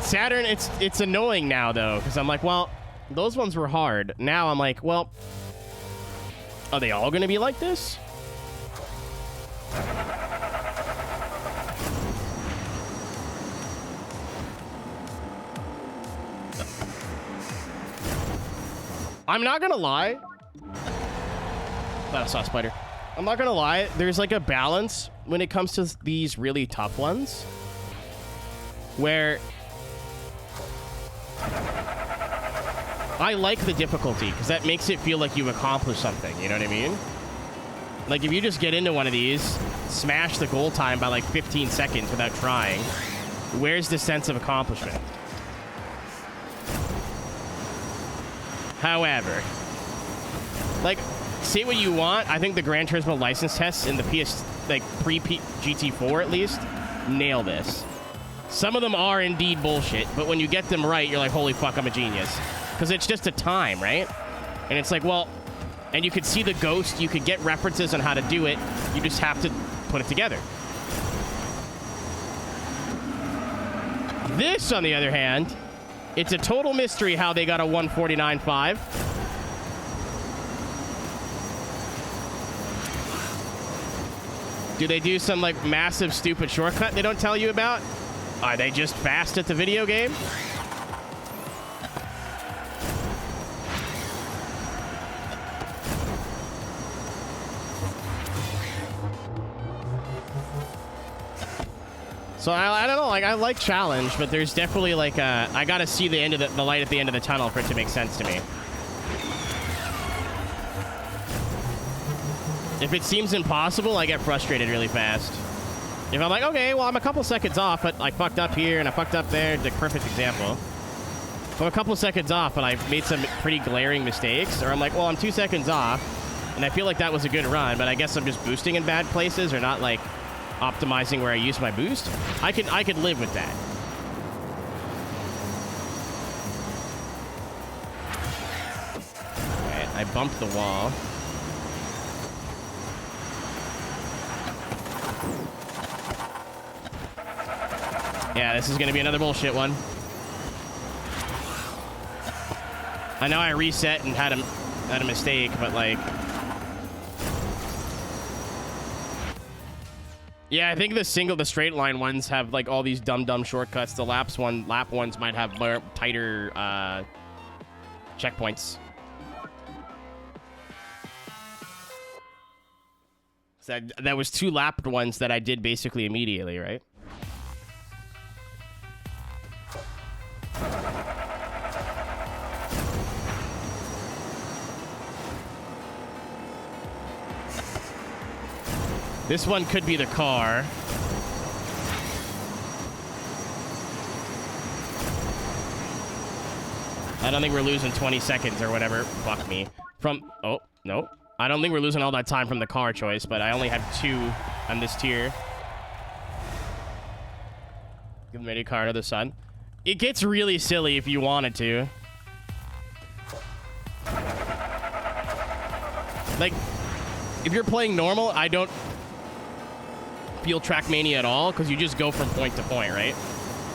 Saturn, it's annoying now though, because I'm like, well, those ones were hard. Now I'm like, well, are they all gonna be like this? I'm not gonna lie. Thought I saw a spider. I'm not gonna lie. There's like a balance when it comes to these really tough ones, where I like the difficulty because that makes it feel like you've accomplished something. You know what I mean? Like if you just get into one of these, smash the goal time by like 15 seconds without trying, where's the sense of accomplishment? However, like, say what you want, I think the Gran Turismo license tests in the PS, like, pre-GT4 at least, nail this. Some of them are indeed bullshit, but when you get them right, you're like, holy fuck, I'm a genius. Because it's just a time, right? And it's like, well, and you could see the ghost, you could get references on how to do it, you just have to put it together. This, on the other hand, it's a total mystery how they got a 149.5. Do they do some, like, massive, stupid shortcut they don't tell you about? Are they just fast at the video game? So I don't know, like I like challenge, but there's definitely like I gotta see the end of the light at the end of the tunnel for it to make sense to me. If it seems impossible, I get frustrated really fast. If I'm like, okay, well, I'm a couple seconds off, but I fucked up here and I fucked up there, the perfect example. If I'm a couple seconds off, but I've made some pretty glaring mistakes, or I'm like, well, I'm 2 seconds off, and I feel like that was a good run, but I guess I'm just boosting in bad places or not like optimizing where I use my boost. I could live with that. Okay, I bumped the wall. Yeah, this is gonna be another bullshit one. I know I reset and had a mistake, but like, yeah, I think the straight line ones have like all these dumb shortcuts. The lap ones might have more tighter checkpoints. So that was 2 lapped ones that I did basically immediately, right? This one could be the car. I don't think we're losing 20 seconds or whatever. Fuck me. Oh, no. I don't think we're losing all that time from the car choice, but I only have 2 on this tier. Give them a car, another sun. It gets really silly if you wanted to. Like, if you're playing normal, I don't feel Trackmania at all, because you just go from point to point, right?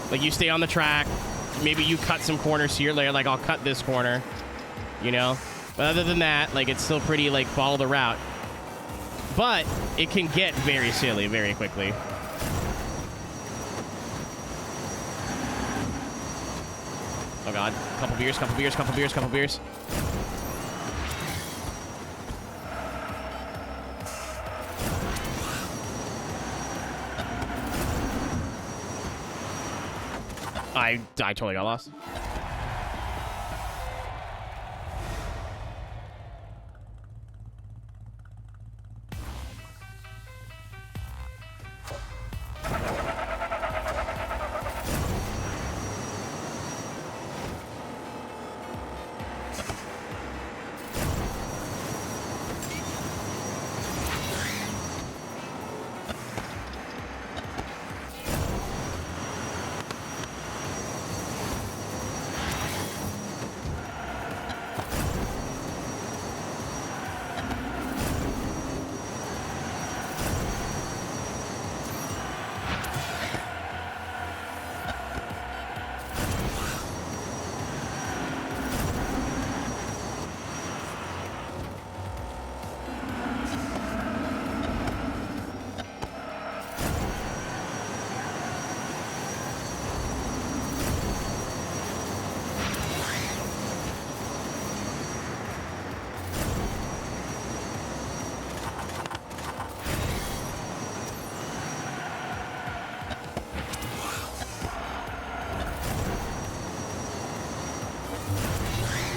Like, you stay on the track, maybe you cut some corners here, like I'll cut this corner, you know? But other than that, like, it's still pretty, like, follow the route. But it can get very silly very quickly. Oh god, couple beers. I totally got lost.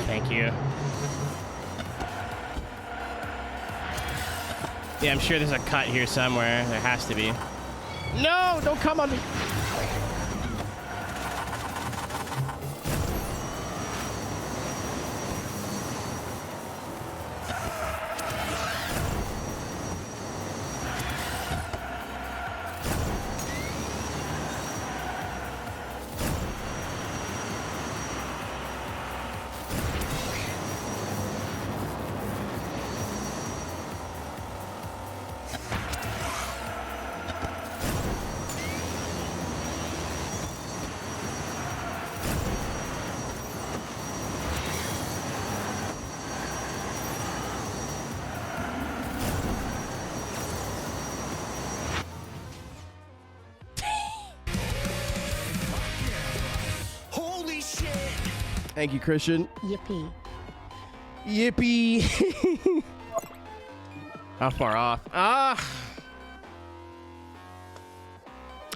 Thank you. Yeah, I'm sure there's a cut here somewhere. There has to be. No, don't come on me. Holy shit! Thank you, Christian. Yippee. Yippee. How far off? Ah.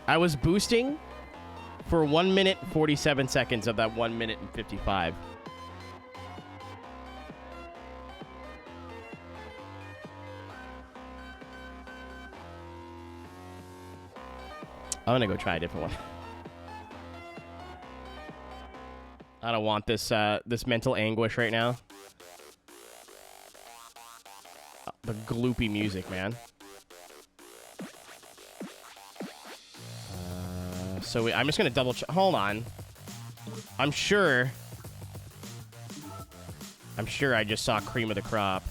I was boosting for 1 minute 47 seconds of that 1 minute and 55. I'm gonna go try a different one. I don't want this this mental anguish right now. The gloopy music, man. I'm just gonna double check. Hold on. I'm sure I just saw cream of the crop.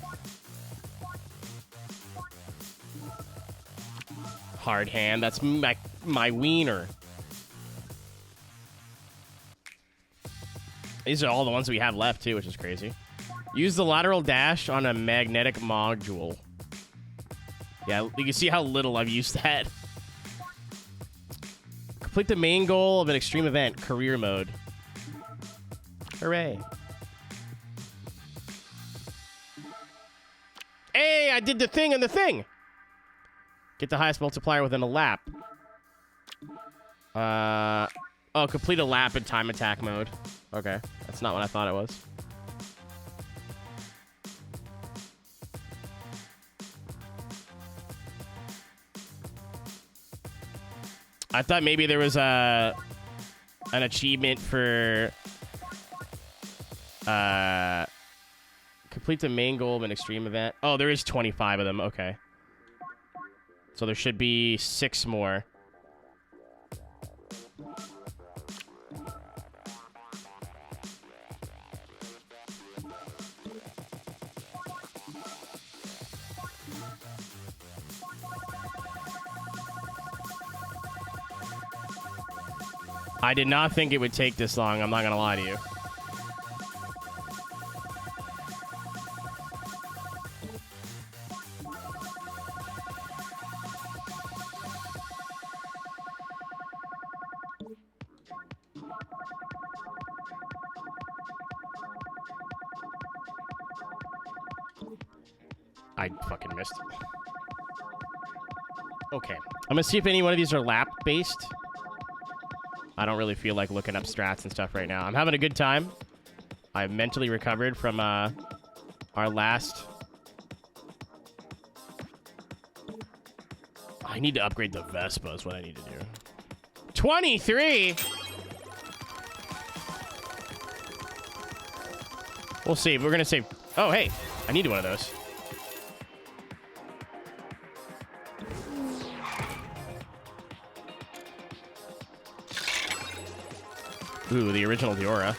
Hard hand. That's my wiener. These are all the ones we have left too, which is crazy. Use the lateral dash on a magnetic module. Yeah, you can see how little I've used that. Complete the main goal of an extreme event, career mode. Hooray. Hey, I did the thing and the thing. Get the highest multiplier within a lap. Oh, complete a lap in time attack mode. Okay, that's not what I thought it was. I thought maybe there was an achievement for complete the main goal of an extreme event. Oh, there is 25 of them. Okay. So there should be 6 more. I did not think it would take this long. I'm not gonna lie to you. I fucking missed. Okay. I'm gonna see if any one of these are lap-based. I don't really feel like looking up strats and stuff right now. I'm having a good time. I've mentally recovered from our last... I need to upgrade the Vespa is what I need to do. 23? We'll see. We're going to save... Oh, hey. I need one of those. Ooh, the original Diora.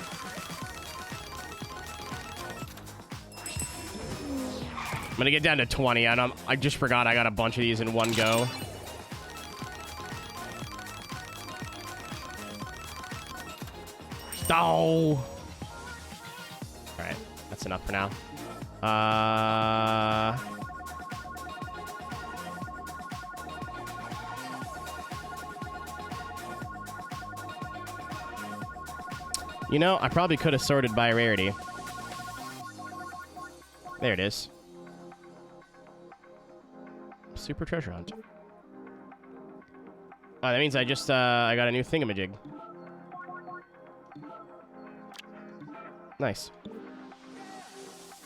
I'm gonna get down to 20. I just forgot I got a bunch of these in one go. Oh! Alright, that's enough for now. You know, I probably could have sorted by rarity. There it is. Super treasure hunt. Oh, that means I just, I got a new thingamajig. Nice.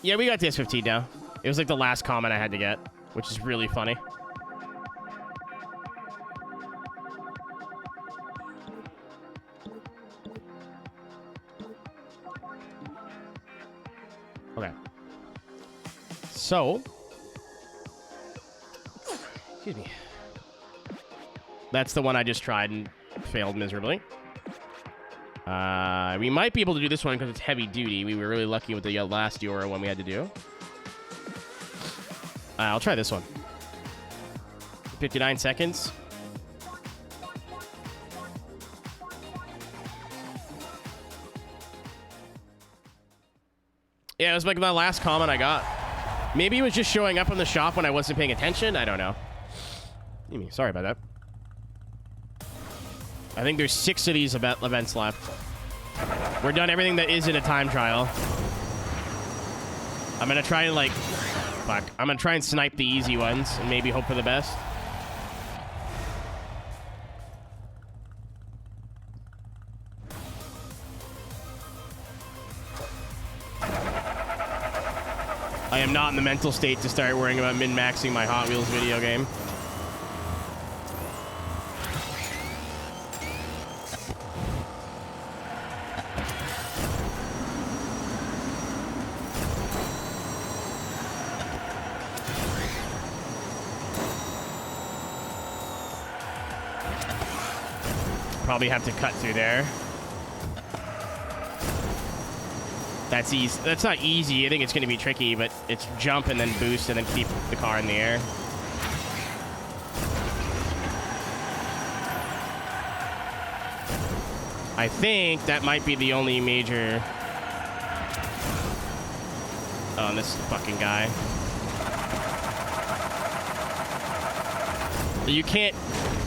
Yeah, we got the S15 now. It was like the last comment I had to get, which is really funny. Okay. So, excuse me. That's the one I just tried and failed miserably. We might be able to do this one because it's heavy duty. We were really lucky with the last Diora one we had to do. I'll try this one. 59 seconds. Yeah, it was like my last comment I got. Maybe it was just showing up in the shop when I wasn't paying attention. I don't know. Sorry about that. I think there's 6 of these events left. We're done everything that isn't a time trial. I'm gonna try and fuck. I'm gonna try and snipe the easy ones and maybe hope for the best. I am not in the mental state to start worrying about min-maxing my Hot Wheels video game. Probably have to cut through there. That's easy. That's not easy. I think it's going to be tricky, but it's jump and then boost and then keep the car in the air. I think that might be the only major... Oh, this fucking guy. You can't...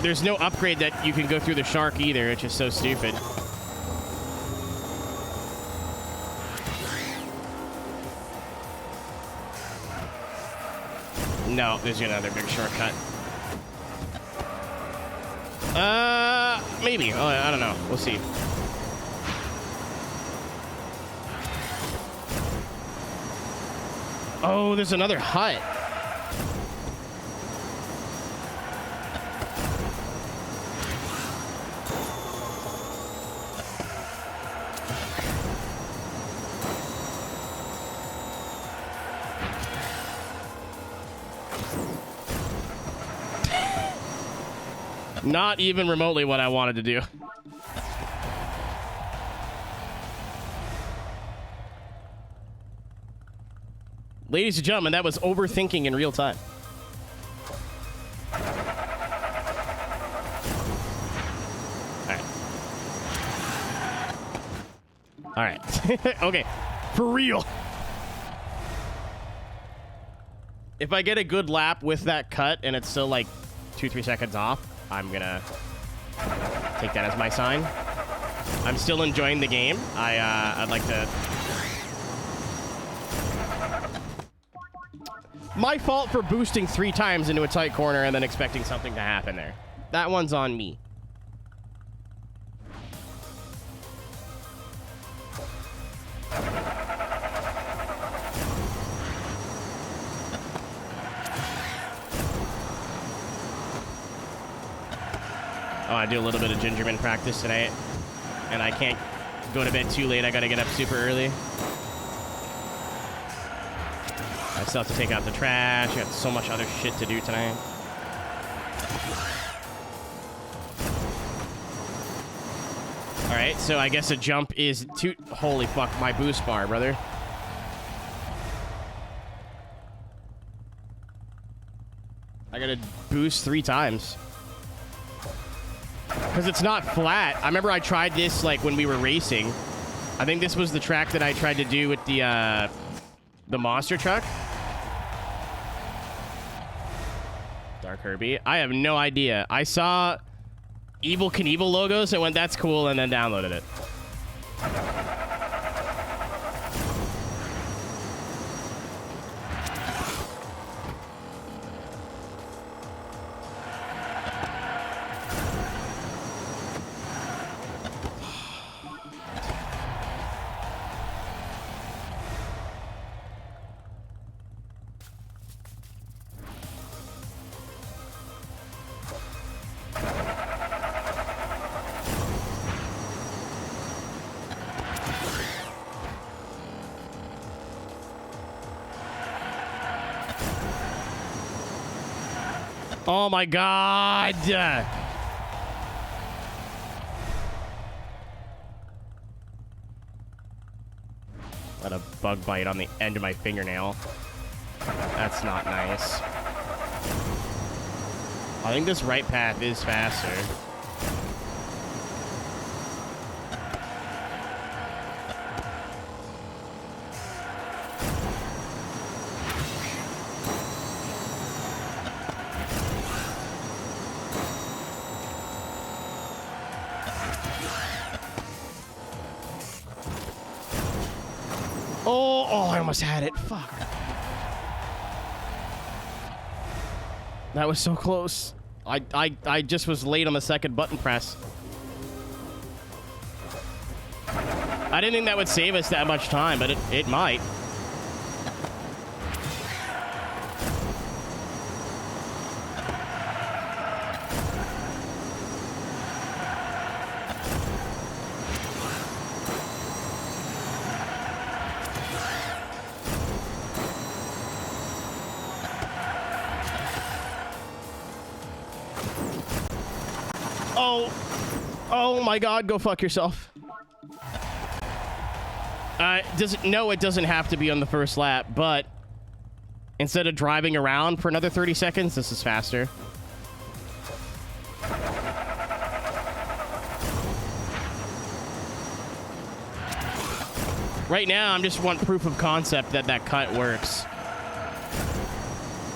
There's no upgrade that you can go through the shark either, which is so stupid. No, there's another big shortcut. Maybe. Oh, I don't know. We'll see. Oh, there's another hut. Not even remotely what I wanted to do. Ladies and gentlemen, that was overthinking in real time. All right. Okay. For real. If I get a good lap with that cut and it's still like 2-3 seconds off, I'm gonna take that as my sign. I'm still enjoying the game. I'd like to... My fault for boosting 3 times into a tight corner and then expecting something to happen there. That one's on me. Oh, I do a little bit of Gingerman practice tonight, and I can't go to bed too late. I gotta get up super early. I still have to take out the trash. I got so much other shit to do tonight. All right, so I guess a jump is two. Holy fuck, my boost bar, brother. I gotta boost 3 times. Because it's not flat. I remember I tried this like when we were racing. I think this was the track that I tried to do with the monster truck. Dark Herbie. I have no idea. I saw Evil Knievel logos and went, that's cool, and then downloaded it. Oh my god! Got a bug bite on the end of my fingernail. That's not nice. I think this right path is faster. Oh, I almost had it. Fuck. That was so close. I just was late on the second button press. I didn't think that would save us that much time, but it might. Oh. Oh my god, go fuck yourself. No, it doesn't have to be on the first lap, but instead of driving around for another 30 seconds, this is faster. Right now, I'm just want proof of concept that that cut works.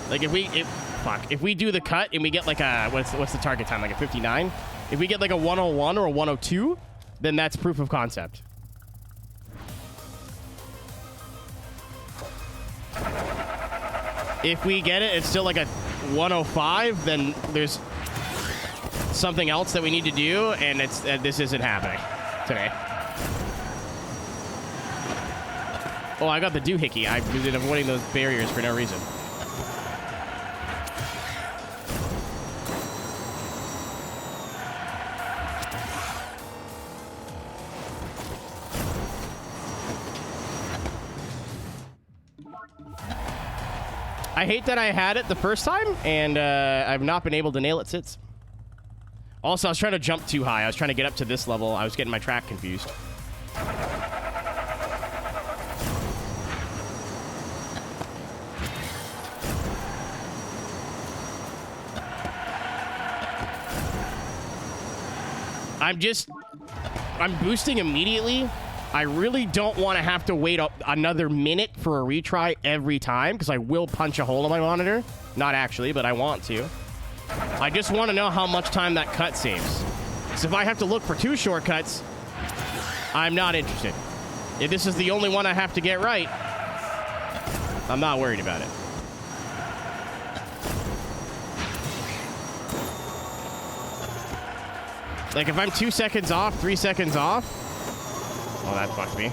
Like if we do the cut and we get like a what's the target time, like a 59? If we get like a 101 or a 102, then that's proof of concept. If we get it, it's still like a 105, then there's something else that we need to do, and this isn't happening today. Oh, I got the doohickey. I've been avoiding those barriers for no reason. I hate that I had it the first time, and I've not been able to nail it since. Also, I was trying to jump too high. I was trying to get up to this level. I was getting my track confused. I'm boosting immediately. I really don't want to have to wait another minute for a retry every time, because I will punch a hole in my monitor. Not actually, but I want to. I just want to know how much time that cut saves. So if I have to look for 2 shortcuts, I'm not interested. If this is the only one I have to get right, I'm not worried about it. Like, if I'm 2 seconds off, 3 seconds off... Oh, that fucked me.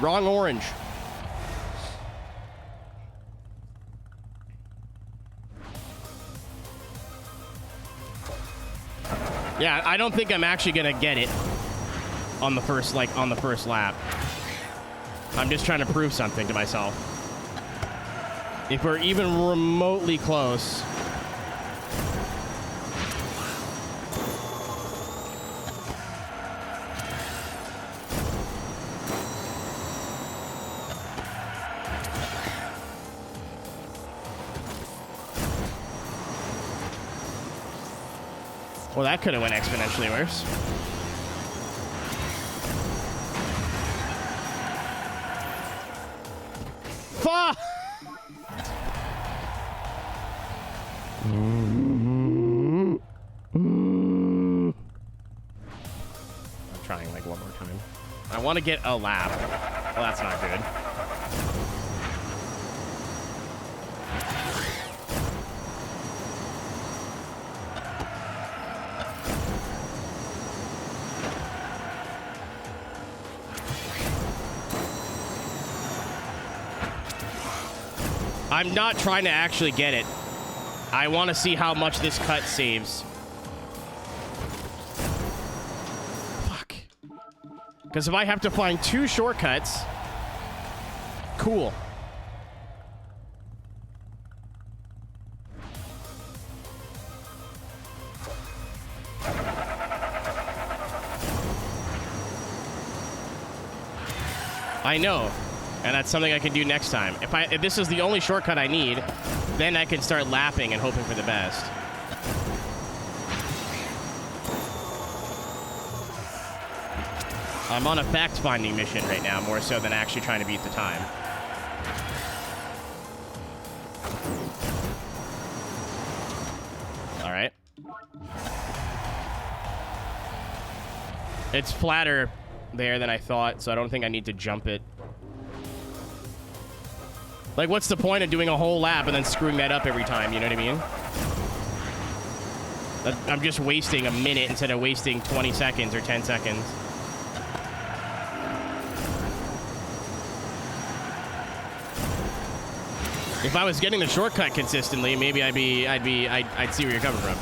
Wrong orange. Yeah, I don't think I'm actually gonna get it on the first lap. I'm just trying to prove something to myself. If we're even remotely close. Well, that could have went exponentially worse. Fuck! I'm trying like one more time. I want to get a lap. Well, that's not good. I'm not trying to actually get it. I want to see how much this cut saves. Fuck. Because if I have to find 2 shortcuts... Cool. I know. And that's something I can do next time. If this is the only shortcut I need, then I can start lapping and hoping for the best. I'm on a fact-finding mission right now, more so than actually trying to beat the time. All right. It's flatter there than I thought, so I don't think I need to jump it. Like, what's the point of doing a whole lap and then screwing that up every time, you know what I mean? I'm just wasting a minute instead of wasting 20 seconds or 10 seconds. If I was getting the shortcut consistently, maybe I'd see where you're coming from.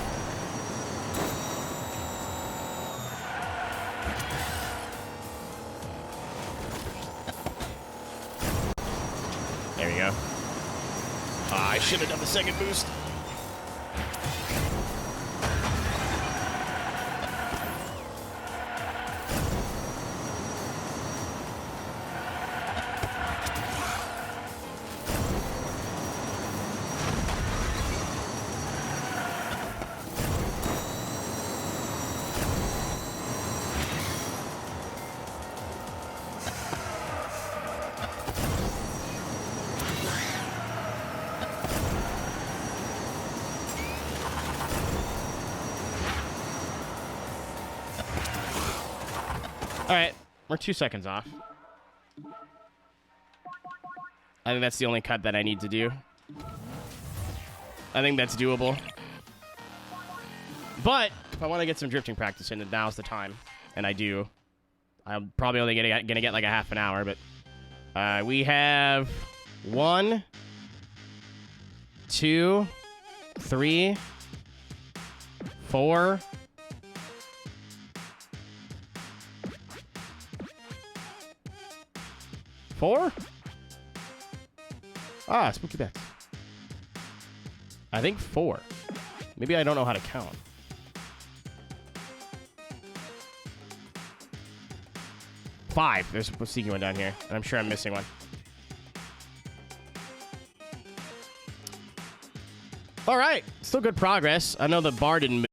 you go. I should have done the second boost. All right, we're 2 seconds off. I think that's the only cut that I need to do. I think that's doable. But if I want to get some drifting practice in, then now's the time. And I do. I'm probably only gonna get like a half an hour, but we have 1, 2, 3, 4. 4? Ah, spooky bats. I think 4. Maybe I don't know how to count. 5. There's a sneaky one down here, and I'm sure I'm missing one. All right, still good progress. I know the bar didn't